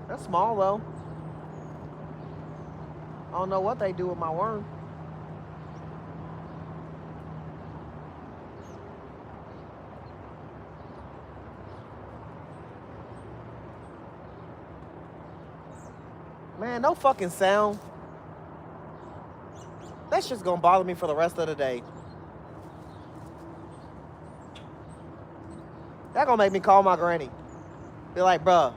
They're small though. I don't know what they do with my worm. Man, no fucking sound. That's just gonna bother me for the rest of the day. That gonna make me call my granny. Be like, bruh.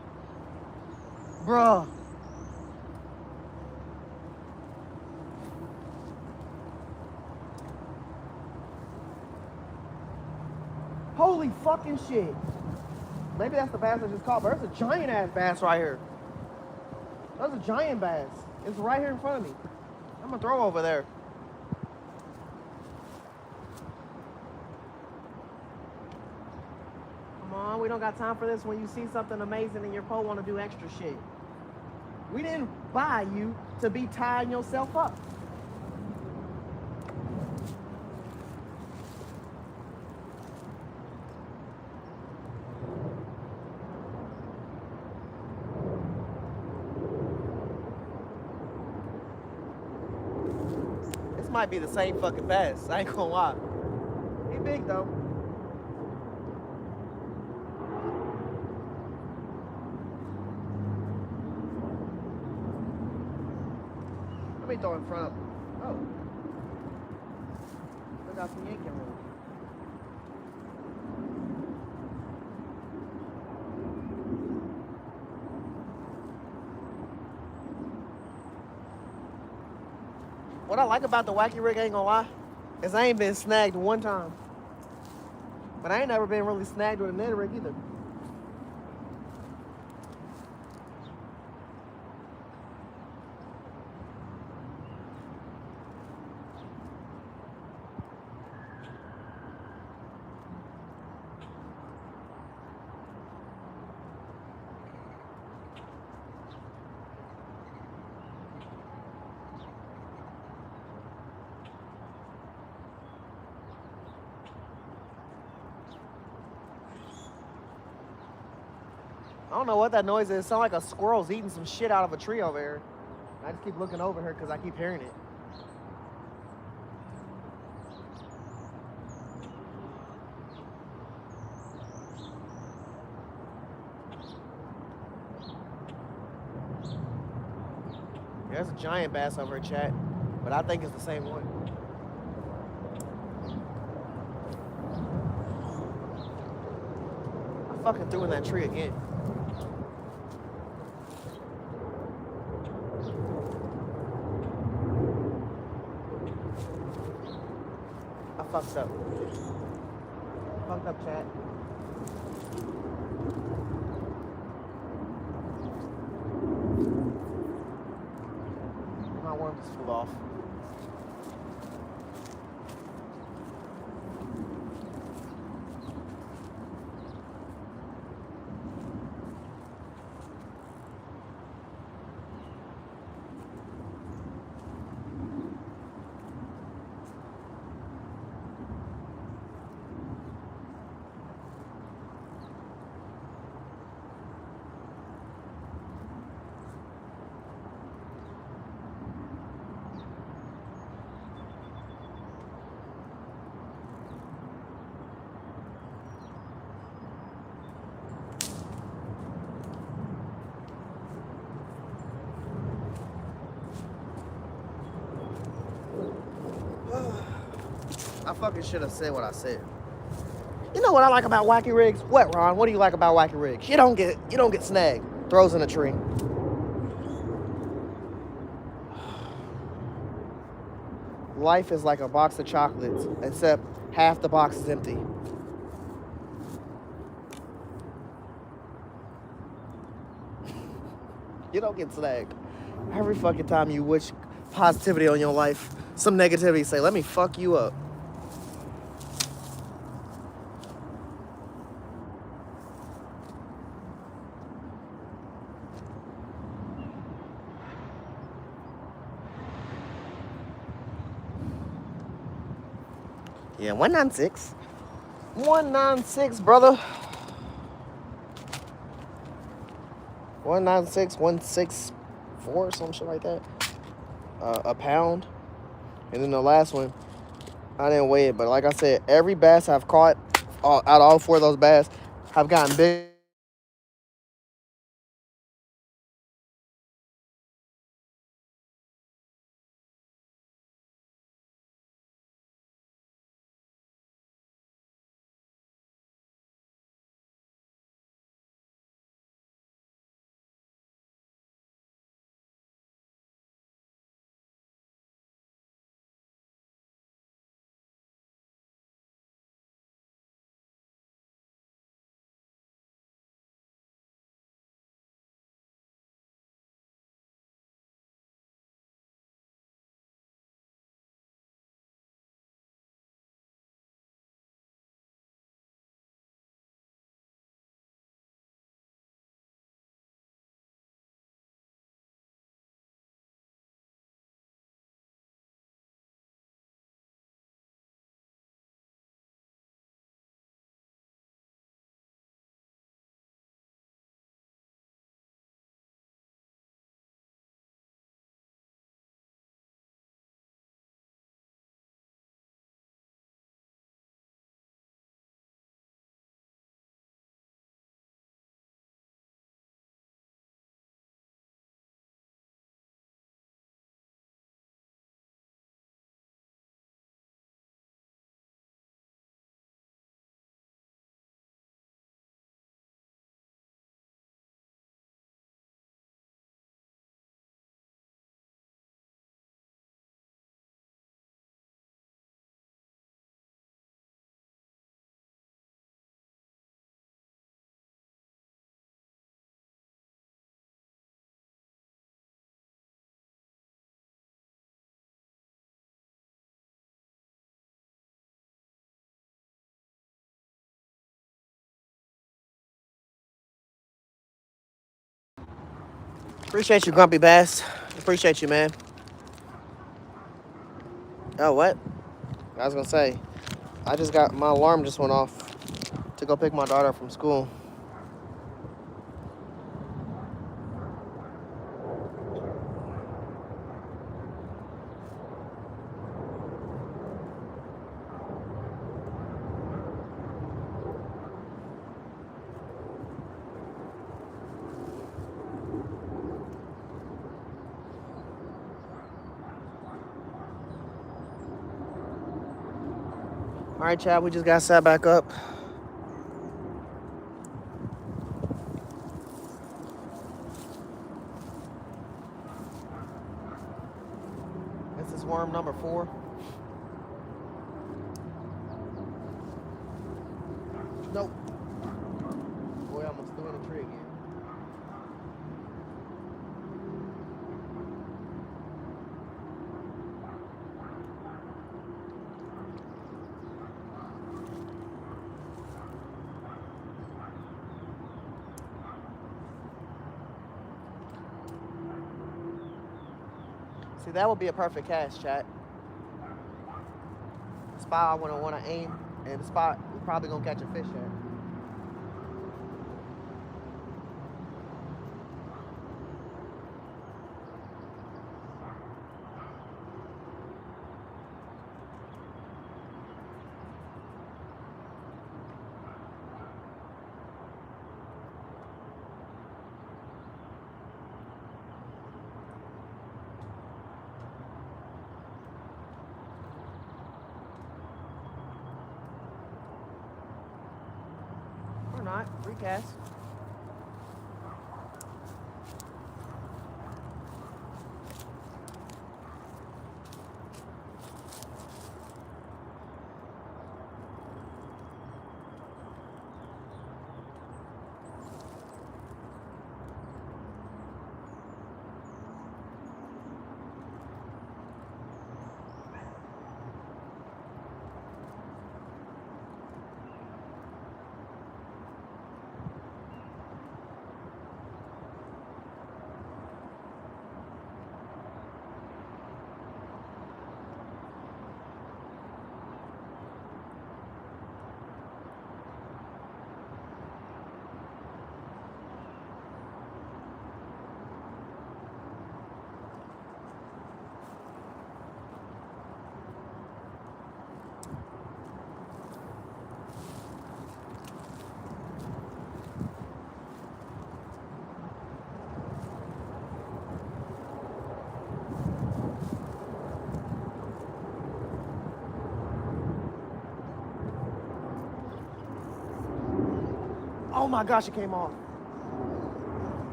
Holy fucking shit. Maybe that's the bass I just caught, but there's a giant ass bass right here. That's a giant bass. It's right here in front of me. I'm gonna throw over there. Come on, we don't got time for this when you see something amazing and your pole wanna do extra shit. We didn't buy you to be tying yourself up. This might be the same fucking bass, I ain't gonna lie. He big though. Let me throw in front of him. Oh. We got some yanking room. What I like about the wacky rig, I ain't gonna lie, is I ain't been snagged one time. But I ain't never been really snagged with a netted rig either. I don't know what that noise is. It sounds like a squirrel's eating some shit out of a tree over here. I just keep looking over here because I keep hearing it. There's a giant bass over here, chat, but I think it's the same one. I fucking threw in that tree again. Fucked up. Fucked up, chat. My worm just flew off. I fucking should have said what I said. You know what I like about wacky rigs? What, Ron? What do you like about wacky rigs? You don't get snagged. Throws in a tree. Life is like a box of chocolates, except half the box is empty. You don't get snagged. Every fucking time you wish positivity on your life, some negativity say, let me fuck you up. Yeah, 196. 196, brother. 196, 164, some shit like that. a pound. And then the last one, I didn't weigh it, but like I said, every bass I've caught, out of all 4 of those bass, have gotten big. Appreciate you, Grumpy Bass. Appreciate you, man. Oh, what? I was gonna say, I just got my alarm just went off to go pick my daughter up from school. All right, Chad, we just got set back up. This is worm number 4. Nope. Boy, I almost threw in a tree again. See, that would be a perfect cast, chat. The spot I want to aim, and the spot we're probably gonna catch a fish at. Or not, recast. Oh my gosh, it came off.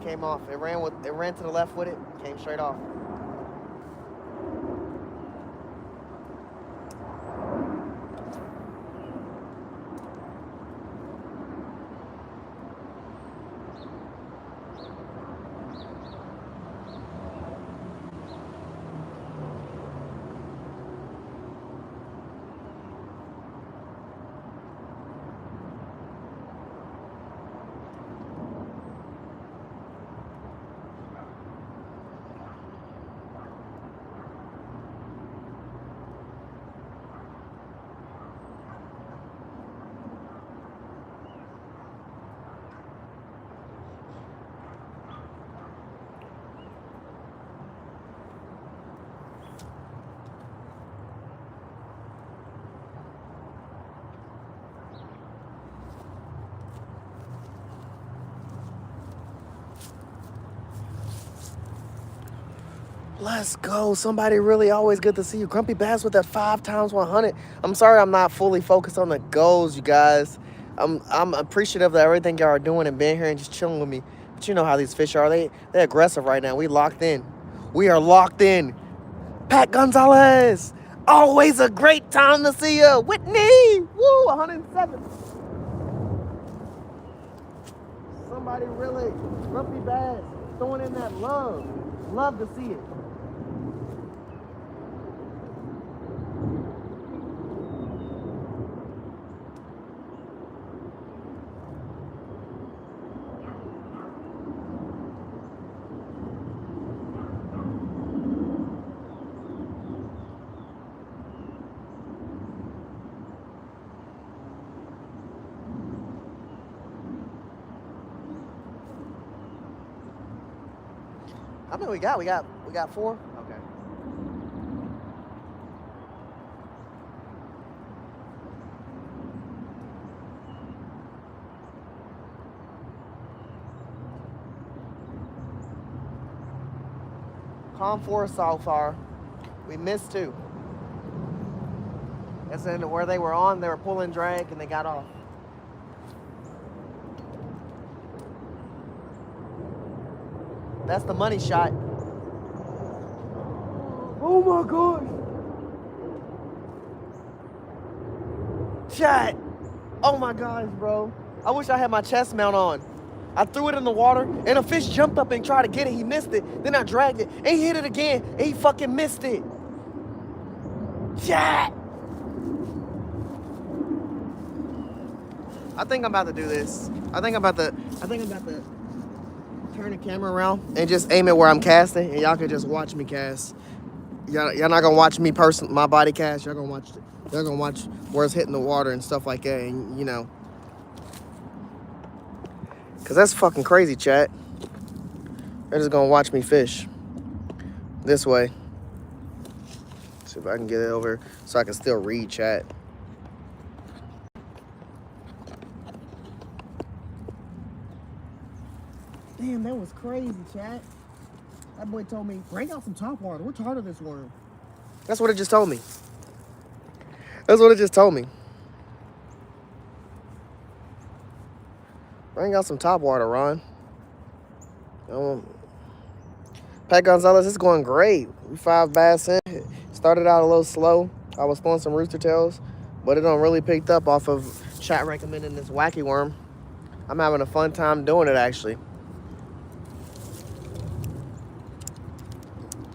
Came off. It ran to the left with it, came straight off. Let's go. Somebody really always good to see you. Grumpy Bass with that 5 times 100. I'm sorry I'm not fully focused on the goals, you guys. I'm appreciative of everything y'all are doing and being here and just chilling with me. But you know how these fish are. They're aggressive right now. We locked in. We are locked in. Pat Gonzalez. Always a great time to see you. Whitney. Woo, 107. Somebody really, Grumpy Bass, throwing in that love. Love to see it. How many we got? We got 4? Okay. Calm 4 so far. We missed 2. That's where they were on. They were pulling drag and they got off. That's the money shot. Oh my gosh. Chat. Oh my gosh, bro. I wish I had my chest mount on. I threw it in the water and a fish jumped up and tried to get it. He missed it. Then I dragged it and he hit it again and he fucking missed it. Chat. I think I'm about to do this. I think I'm about to turn the camera around and just aim it where I'm casting, and y'all can just watch me cast. Y'all not gonna watch me my body cast. Y'all gonna watch where it's hitting the water and stuff like that, and you know, cause that's fucking crazy, chat. They're just gonna watch me fish this way. See if I can get it over so I can still read chat. Damn, that was crazy, chat. That boy told me, bring out some top water. We're tired of this worm. That's what it just told me. That's what it just told me. Bring out some top water, Ron. Pat Gonzalez, it's going great. We 5 bass in. Started out a little slow. I was throwing some rooster tails, but it don't really picked up off of chat recommending this wacky worm. I'm having a fun time doing it, actually.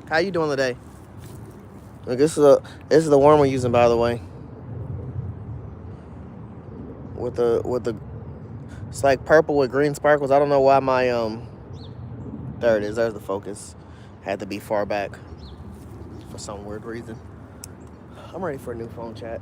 How you doing today? Look, this is the worm we're using, by the way. With the it's like purple with green sparkles. I don't know why my there it is. There's the focus. Had to be far back for some weird reason. I'm ready for a new phone, chat.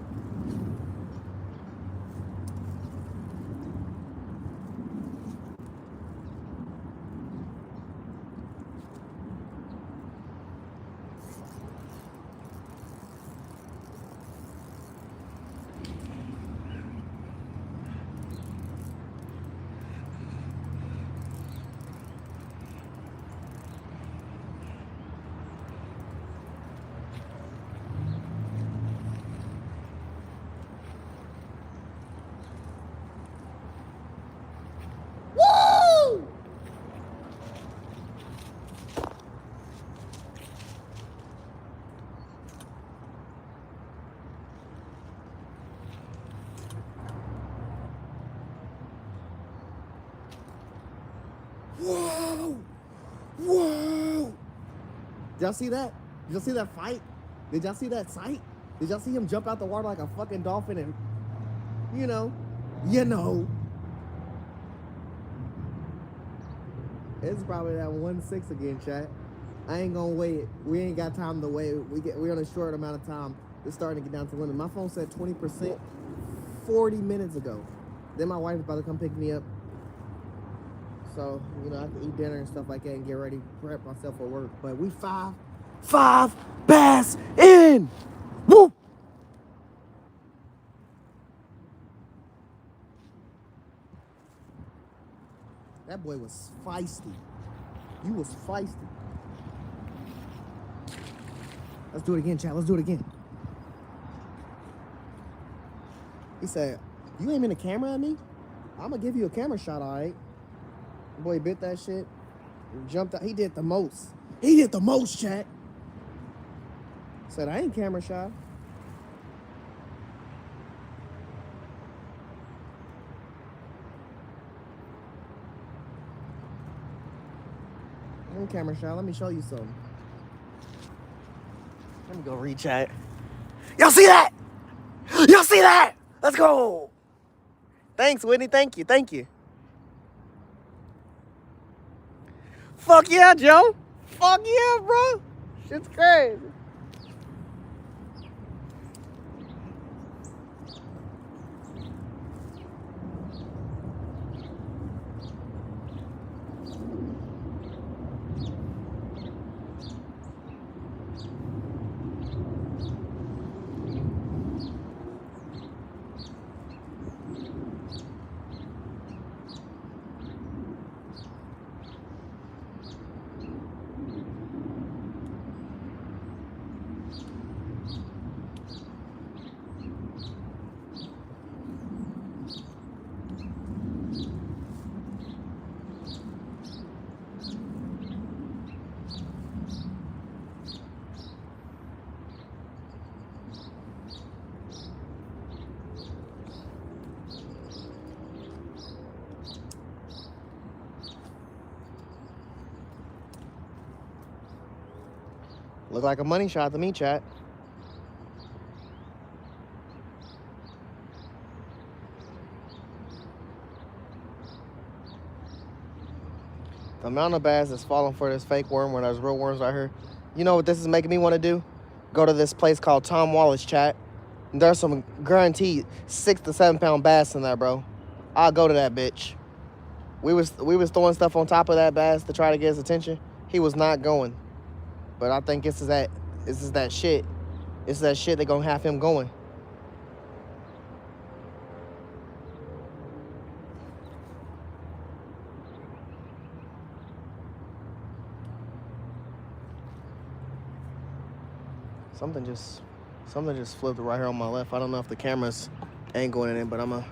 Whoa! Whoa! Did y'all see that? Did y'all see that fight? Did y'all see that sight? Did y'all see him jump out the water like a fucking dolphin and, you know. It's probably that 1-6 again, chat. I ain't gonna wait. We ain't got time to wait. We're on a short amount of time. It's starting to get down to the limit. My phone said 20% 40 minutes ago. Then my wife's about to come pick me up. So, you know, I can eat dinner and stuff like that and get ready, prep myself for work. But we five bass in! Woo! That boy was feisty. You was feisty. Let's do it again, chat. Let's do it again. He said, you aiming a camera at me? I'm gonna give you a camera shot, all right? Boy bit that shit. Jumped out. He did the most. He did the most, chat. Said, I ain't camera shy. I ain't camera shy. Let me show you something. Let me go read chat. Y'all see that? Y'all see that? Let's go. Thanks, Whitney. Thank you. Thank you. Fuck yeah, Joe. Fuck yeah, bro. Shit's crazy. Look like a money shot to me, chat. The amount of bass that's falling for this fake worm when there's real worms right here. You know what this is making me want to do? Go to this place called Tom Wallace, chat. There's some guaranteed 6 to 7 pound bass in there, bro. I'll go to that bitch. We was throwing stuff on top of that bass to try to get his attention. He was not going. But I think this is that shit. This is that shit that gonna have him going. Something just flipped right here on my left. I don't know if the camera's angling in, but I'm gonna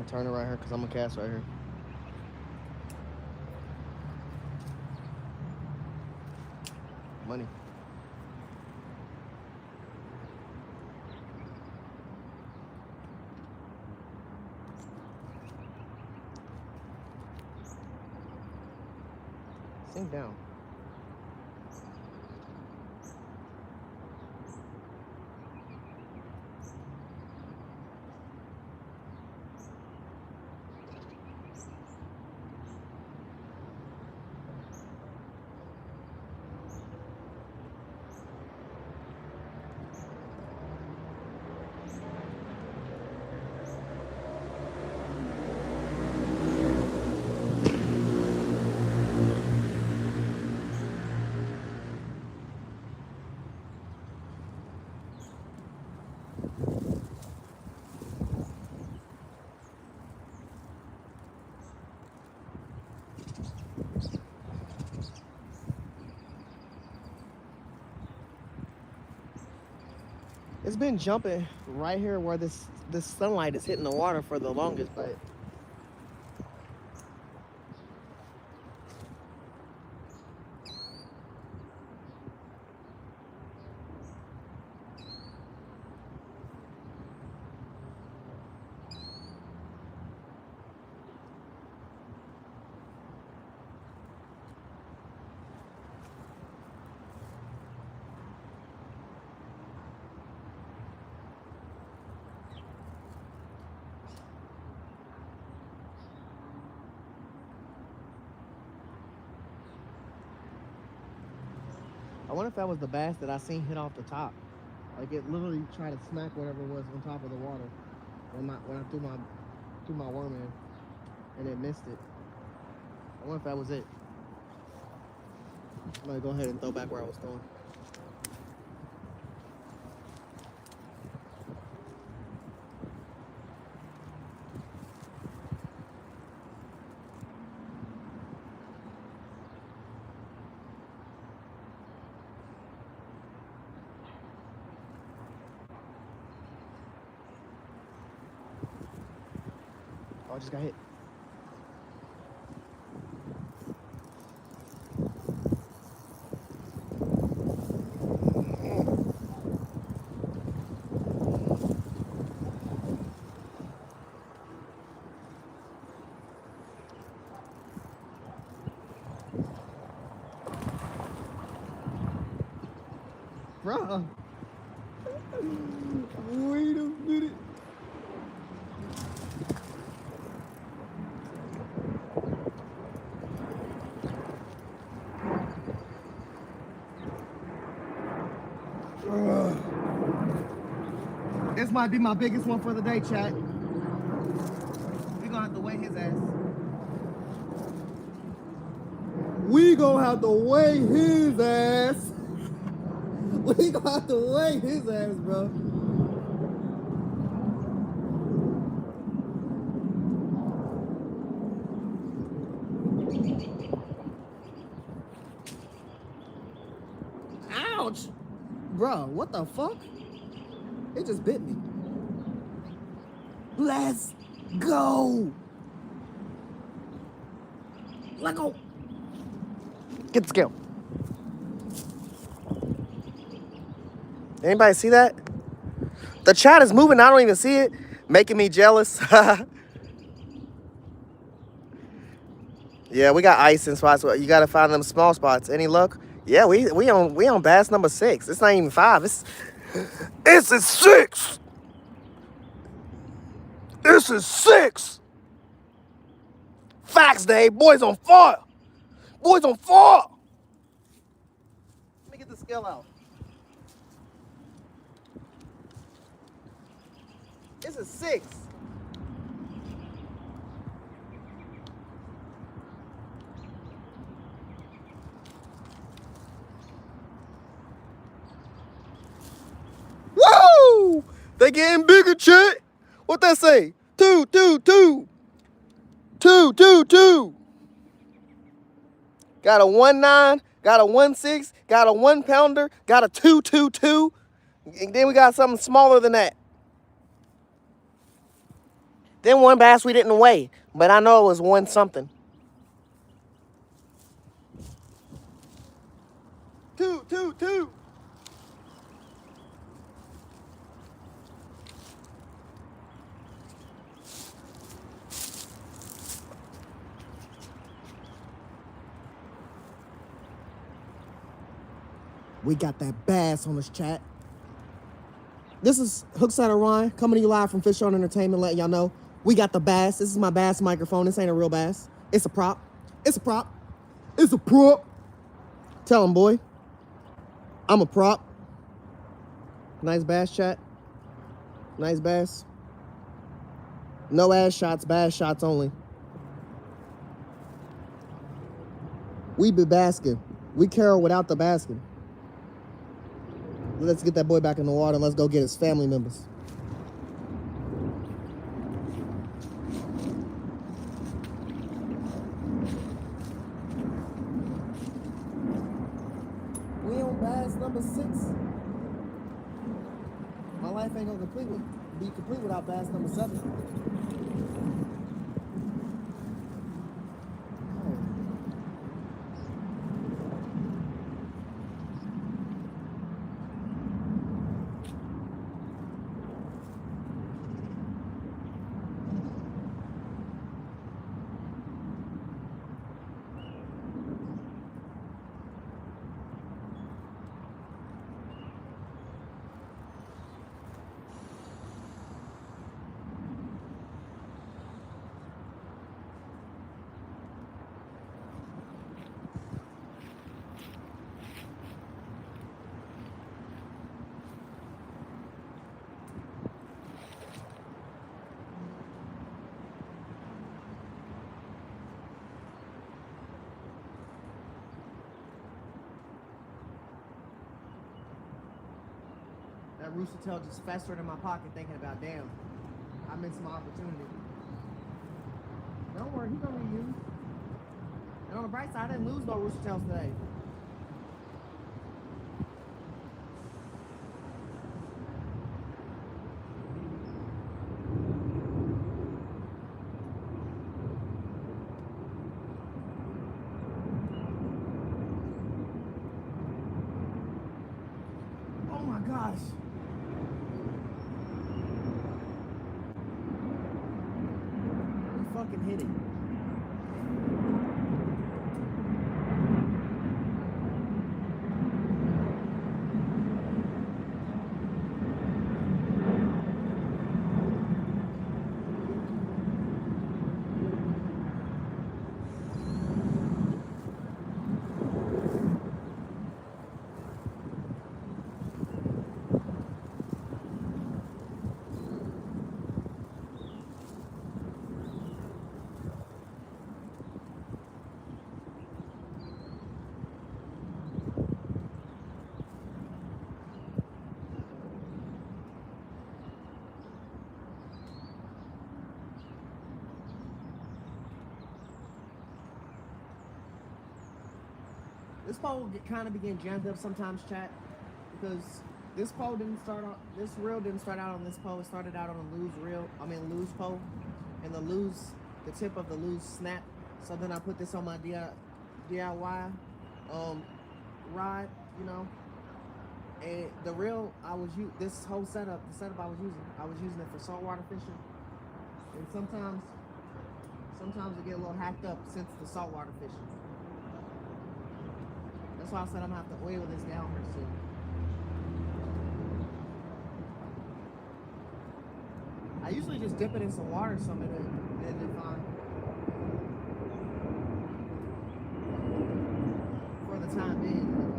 turn it right here because I'm gonna cast right here. Money. Sink down. It's been jumping right here where this sunlight is hitting the water for the longest, but I wonder if that was the bass that I seen hit off the top. Like it literally tried to smack whatever was on top of the water when I threw my worm in, and it missed it. I wonder if that was it. I'm gonna go ahead and throw back where I was throwing. Oh, I just got hit. Bruh. Wait a minute. This might be my biggest one for the day, chat. We gonna have to weigh his ass. We gonna have to weigh his ass. We gonna have to weigh his ass, bro. Ouch! Bro, what the fuck? It just bit me. Let's go! Let go! Get the scale. Anybody see that? The chat is moving. I don't even see it. Making me jealous. Yeah, we got ice in spots. You gotta find them small spots. Any luck? Yeah, we on bass number 6. It's not even 5. It's a 6. This is 6. Facts day. Boys on fire. Boys on fire. Let me get the scale out. This is 6. Woo! They getting bigger, chat. What that say? 2, 2, 2. 2, 2, 2. Got a 1.9, got a 1.6, got a 1 pounder, got a 2.22. And then we got something smaller than that. Then one bass we didn't weigh, but I know it was 1 something. 2, 2, 2. We got that bass on this chat. This is Hookside Orion coming to you live from Fish On Entertainment, letting y'all know we got the bass. This is my bass microphone. This ain't a real bass. It's a prop. It's a prop. It's a prop. Tell him, boy. I'm a prop. Nice bass, chat. Nice bass. No ass shots, bass shots only. We be basking. We carol without the basking. Let's get that boy back in the water and let's go get his family members. We on bass number 6. My life ain't gonna be complete without bass number 7. that rooster tail just festered in my pocket thinking about, damn, I missed my opportunity. Don't worry, he's gonna reuse. And on the bright side, I didn't lose no rooster tails today. Oh my gosh. We fucking hit it. This pole kind of began jammed up sometimes, chat, because this pole didn't start on, this reel didn't start out on this pole. It started out on a loose pole, and the tip of the loose snapped. So then I put this on my DIY rod, you know, and the reel this whole setup, the setup I was using it for saltwater fishing, and sometimes it get a little hacked up since the saltwater fishing. That's why I said I'm gonna have to oil this down here soon. I usually just dip it in some water or something and it'll be fine. For the time being, anyway.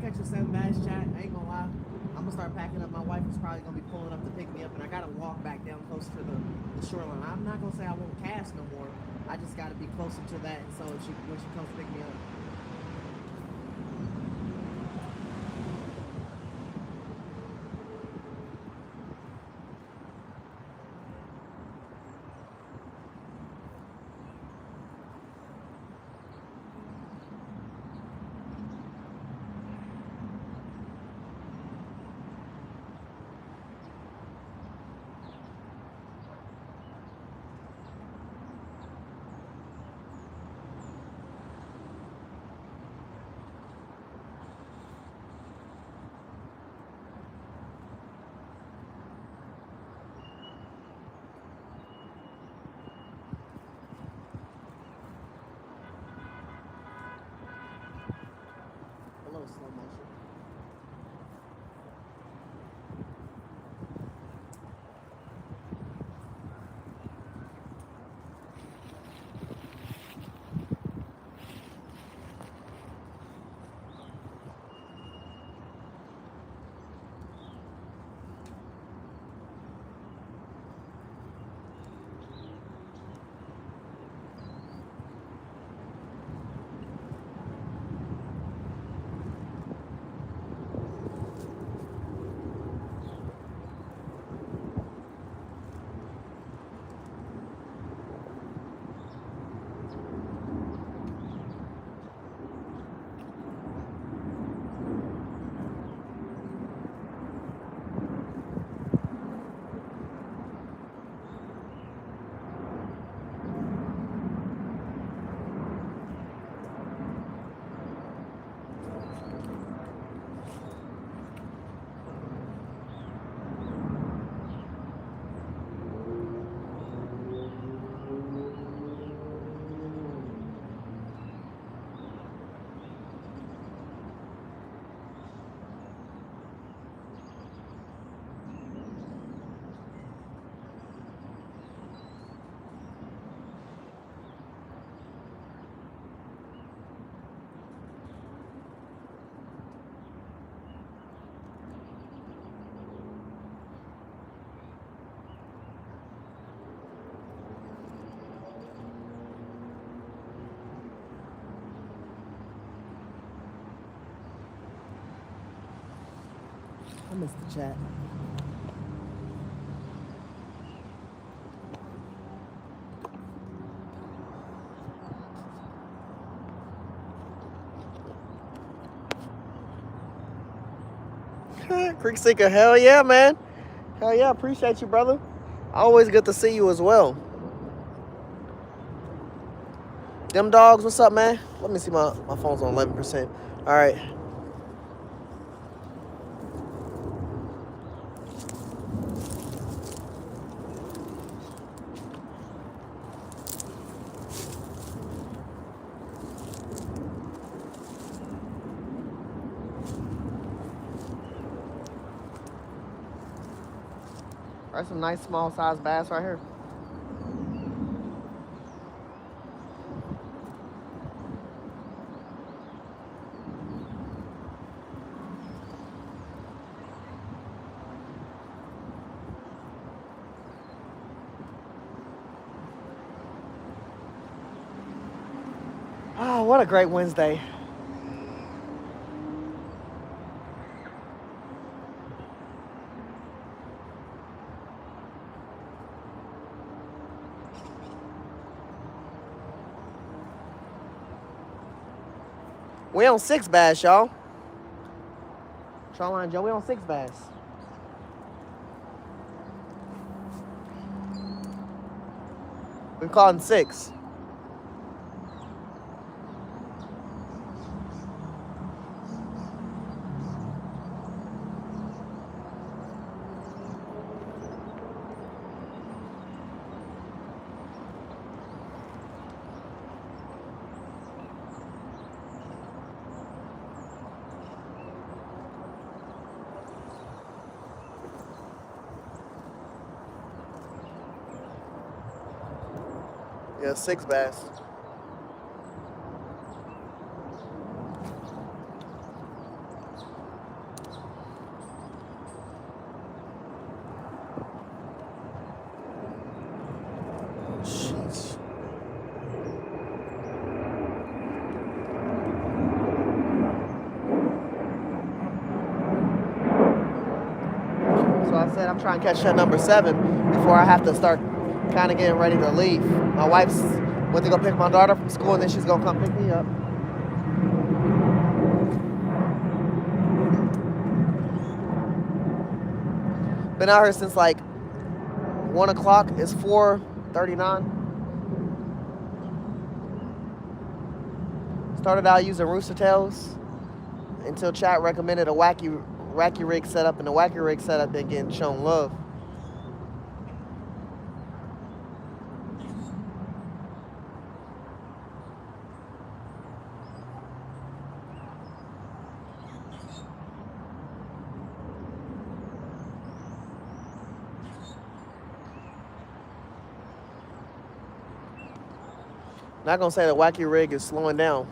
Catch a 7 bass, chat, I ain't gonna lie, I'm gonna start packing up. My wife is probably gonna be pulling up to pick me up, and I gotta walk back down close to the shoreline. I'm not gonna say I won't cast no more, I just gotta be closer to that, so when she comes to pick me up. I missed the chat. Creek Seeker, hell yeah, man. Hell yeah, appreciate you, brother. Always good to see you as well. Them dogs, what's up, man? Let me see, my phone's on 11%. All right. There's some nice small size bass right here. Oh, what a great Wednesday. We on 6 bass, y'all. Shoreline Joe, we on 6 bass. We caught in 6. Yeah, 6 bass. Jeez. So I said I'm trying to catch that number 7 before I have to start kind of getting ready to leave. My wife's went to go pick my daughter from school, and then she's gonna come pick me up. Been out here since like 1 o'clock. It's 4:39. Started out using rooster tails until chat recommended a wacky rig setup, and the wacky rig setup been getting shown love. Not gonna say the wacky rig is slowing down.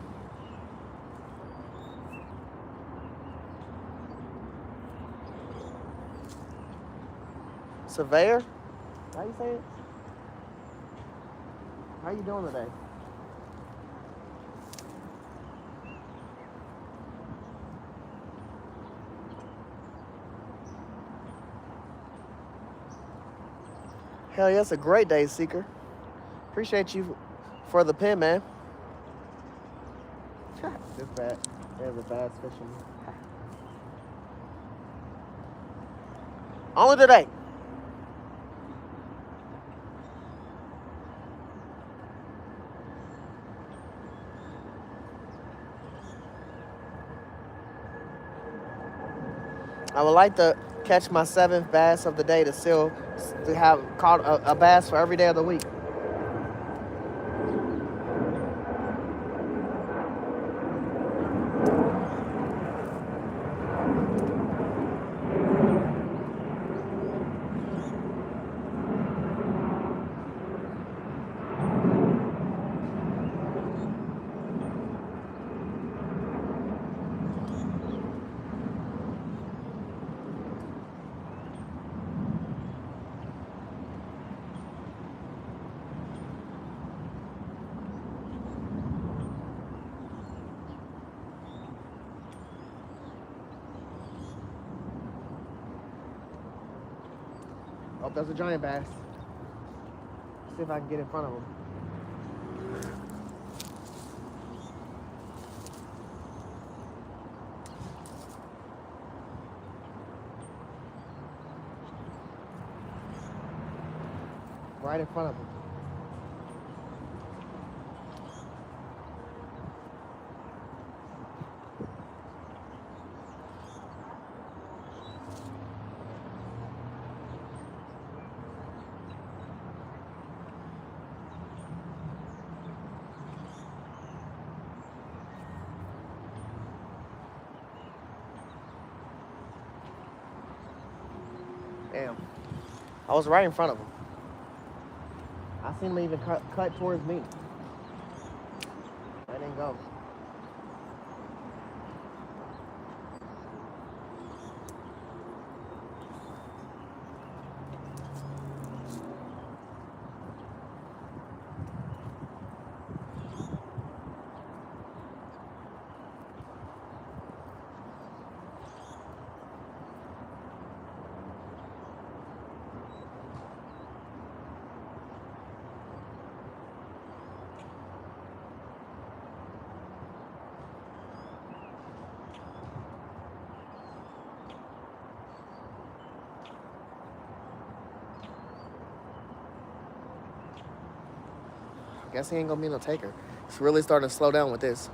Surveyor? How you say it? How you doing today? Hell yeah, it's a great day, Seeker. Appreciate you for the pin, man. This bad. There's a bass fishing. Only today. I would like to catch my 7th bass of the day to have caught a bass for every day of the week. Oh, that's a giant bass. See if I can get in front of him. Right in front of him. Damn. I was right in front of him. I seen him even cut towards me. I didn't go. Guess he ain't gonna be no taker. It's really starting to slow down with this.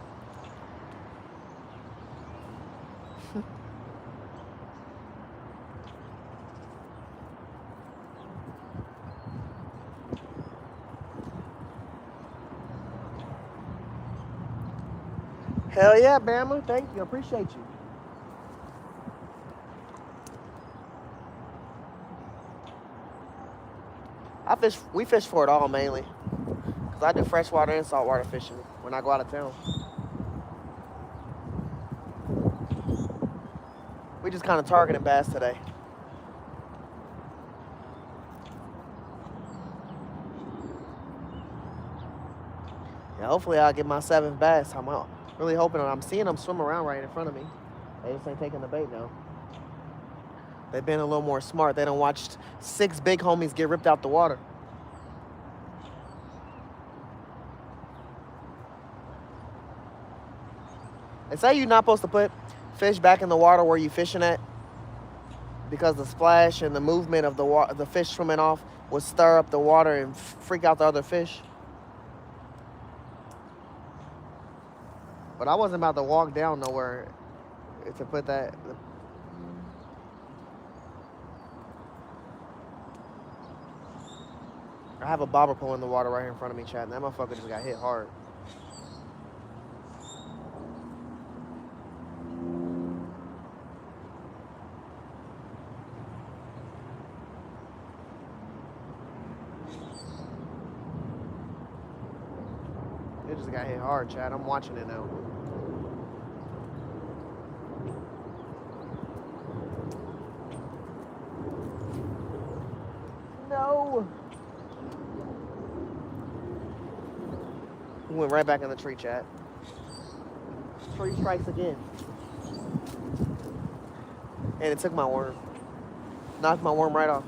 Hell yeah, Bama. Thank you. Appreciate you. We fish for it all mainly. Because I do freshwater and saltwater fishing when I go out of town. We just kind of targeting bass today. Yeah, hopefully I'll get my 7th bass. I'm really hoping. I'm seeing them swim around right in front of me. They just ain't taking the bait now. They've been a little more smart. They done watched 6 big homies get ripped out the water. They say you're not supposed to put fish back in the water where you're fishing at because the splash and the movement of the fish swimming off would stir up the water and freak out the other fish. But I wasn't about to walk down nowhere to put that. I have a bobber pole in the water right here in front of me, chat, and that motherfucker just got hit hard. It just got hit hard, Chad. I'm watching it now. No. He went right back in the tree, Chad. 3 strikes again. And it took my worm. Knocked my worm right off.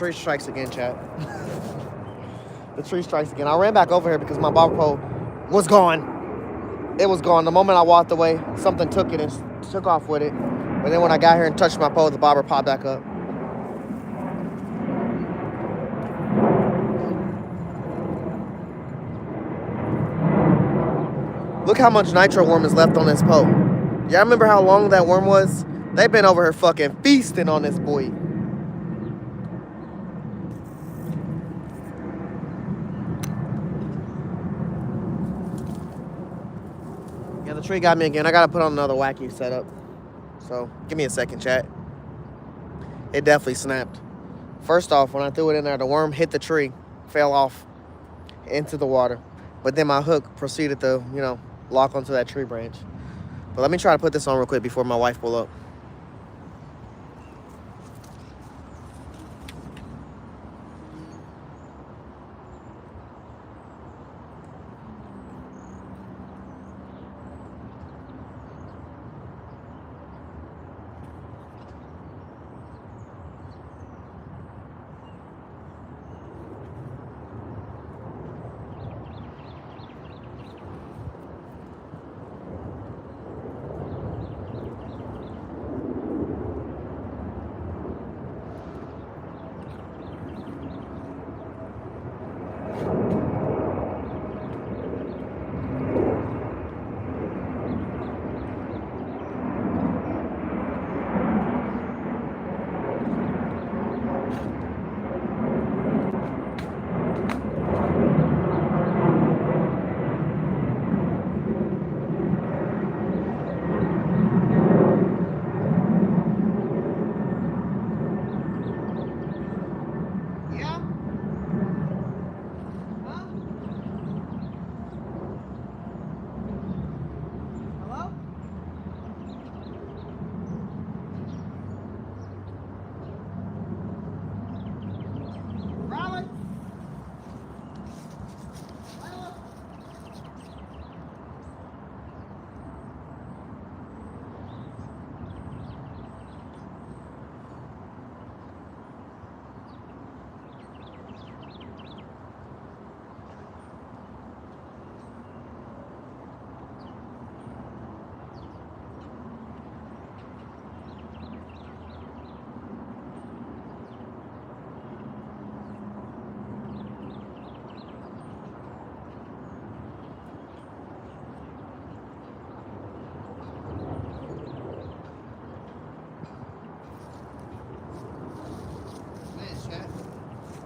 tree strikes again, chat. The tree strikes again. I ran back over here because my bobber pole was gone. It was gone. The moment I walked away, something took it and took off with it. But then when I got here and touched my pole, the bobber popped back up. Look how much nitro worm is left on this pole. Y'all remember how long that worm was? They've been over here fucking feasting on this boy. Yeah, the tree got me again. I gotta put on another wacky setup. So, give me a second, chat. It definitely snapped. First off, when I threw it in there, the worm hit the tree, fell off into the water. But then my hook proceeded to, you know, lock onto that tree branch. But let me try to put this on real quick before my wife pull up.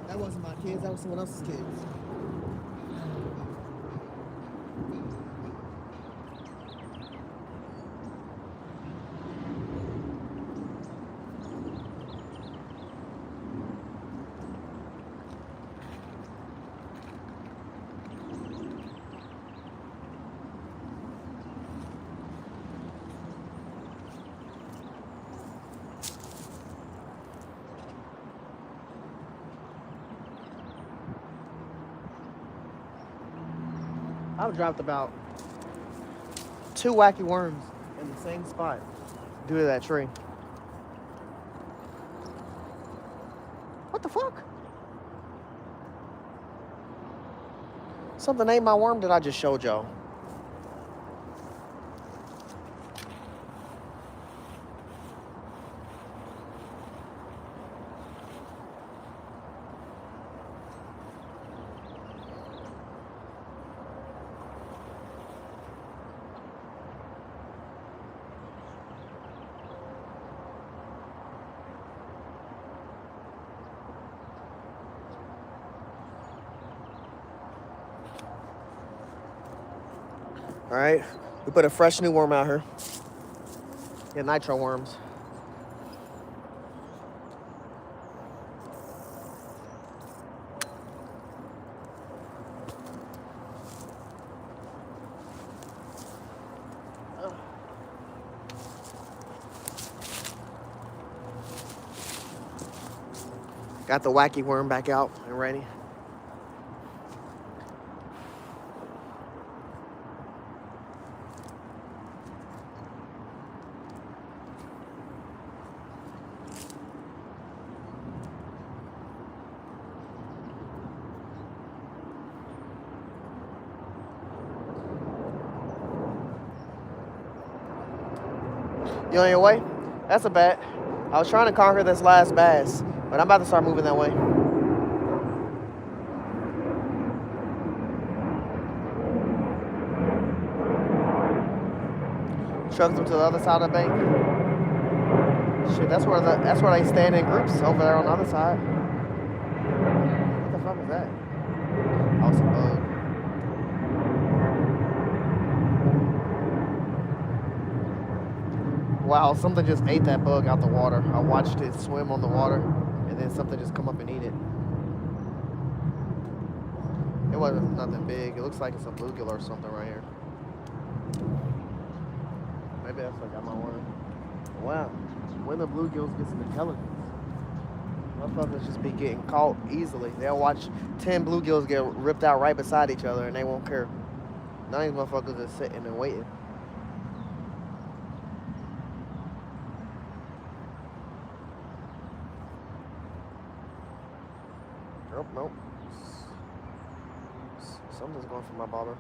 That wasn't my kids, that was someone else's kids. I've dropped about 2 wacky worms in the same spot due to that tree. What the fuck? Something ate my worm that I just showed y'all. All right, we put a fresh new worm out here. Yeah, nitro worms. Got the wacky worm back out and ready. You on your way? That's a bet. I was trying to conquer this last bass, but I'm about to start moving that way. Chucked them to the other side of the bank. Shit, that's where they stand in groups over there on the other side. What the fuck is that? Oh, it's a bug. Wow, something just ate that bug out the water. I watched it swim on the water, and then something just come up and eat it. It wasn't nothing big. It looks like it's a bluegill or something right here. Maybe that's what got my worm. Wow, when the bluegills get some intelligence. Motherfuckers just be getting caught easily. They'll watch 10 bluegills get ripped out right beside each other, and they won't care. None of these motherfuckers are sitting and waiting. Nope, nope. Something's going for my bobber.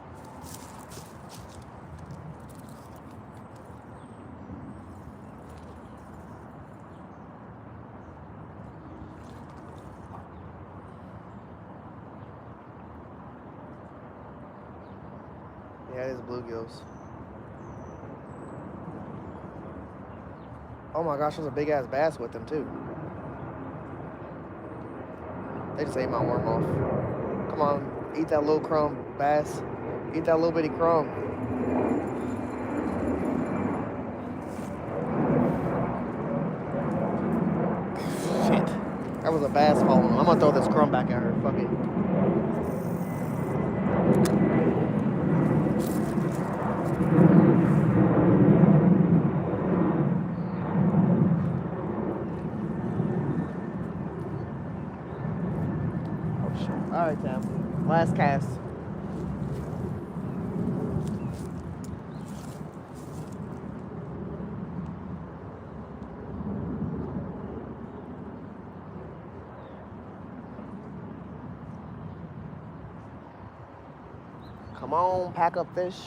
Yeah, it is bluegills. Oh my gosh, there's a big ass bass with them too. They just ate my worm off. Come on, eat that little crumb, bass. Eat that little bitty crumb. Shit. That was a bass falling. I'm gonna throw this crumb back at her. Fuck it. All right, Tam. Last cast. Come on, pack up fish.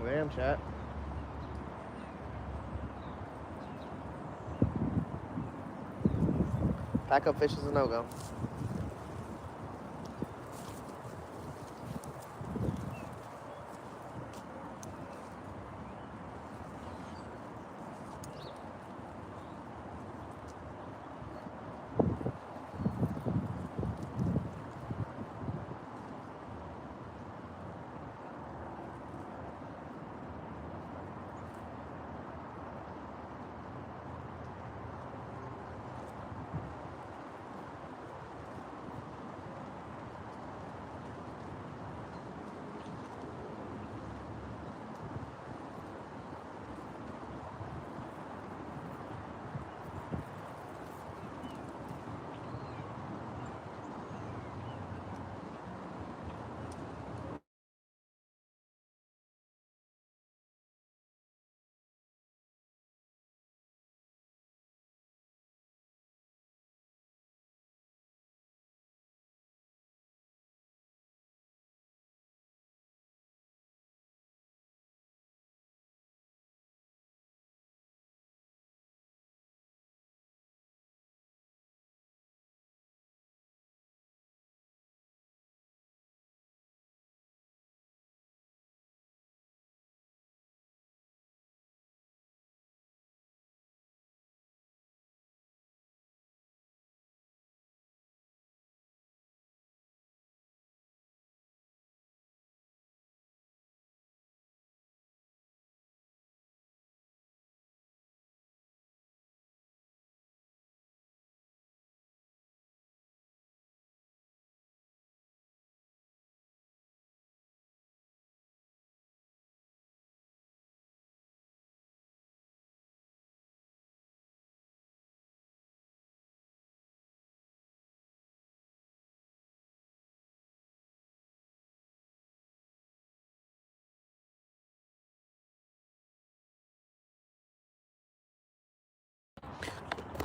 Damn, chat. Pack up fish is a no-go.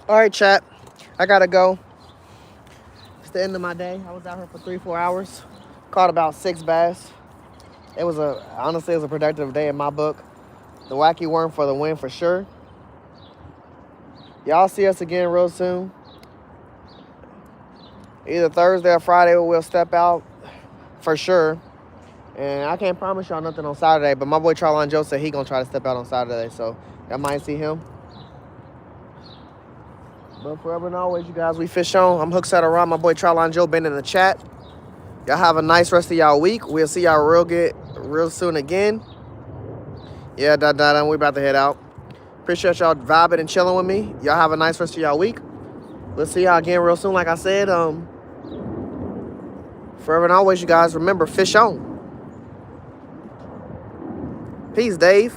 All right, chat. I gotta go. It's the end of my day. I was out here for 3-4 hours. Caught about 6 bass. Honestly, it was a productive day in my book. The wacky worm for the win for sure. Y'all see us again real soon. Either Thursday or Friday we'll step out for sure. And I can't promise y'all nothing on Saturday, but my boy Charlon Joe said he gonna try to step out on Saturday, so y'all might see him. But forever and always, you guys, we fish on. I'm Hook Set Around. My boy Charlon Joe been in the chat. Y'all have a nice rest of y'all week. We'll see y'all real soon again. Yeah, we about to head out. Appreciate y'all vibing and chilling with me. Y'all have a nice rest of y'all week. We'll see y'all again real soon. Like I said, forever and always, you guys, remember, fish on. Peace, Dave.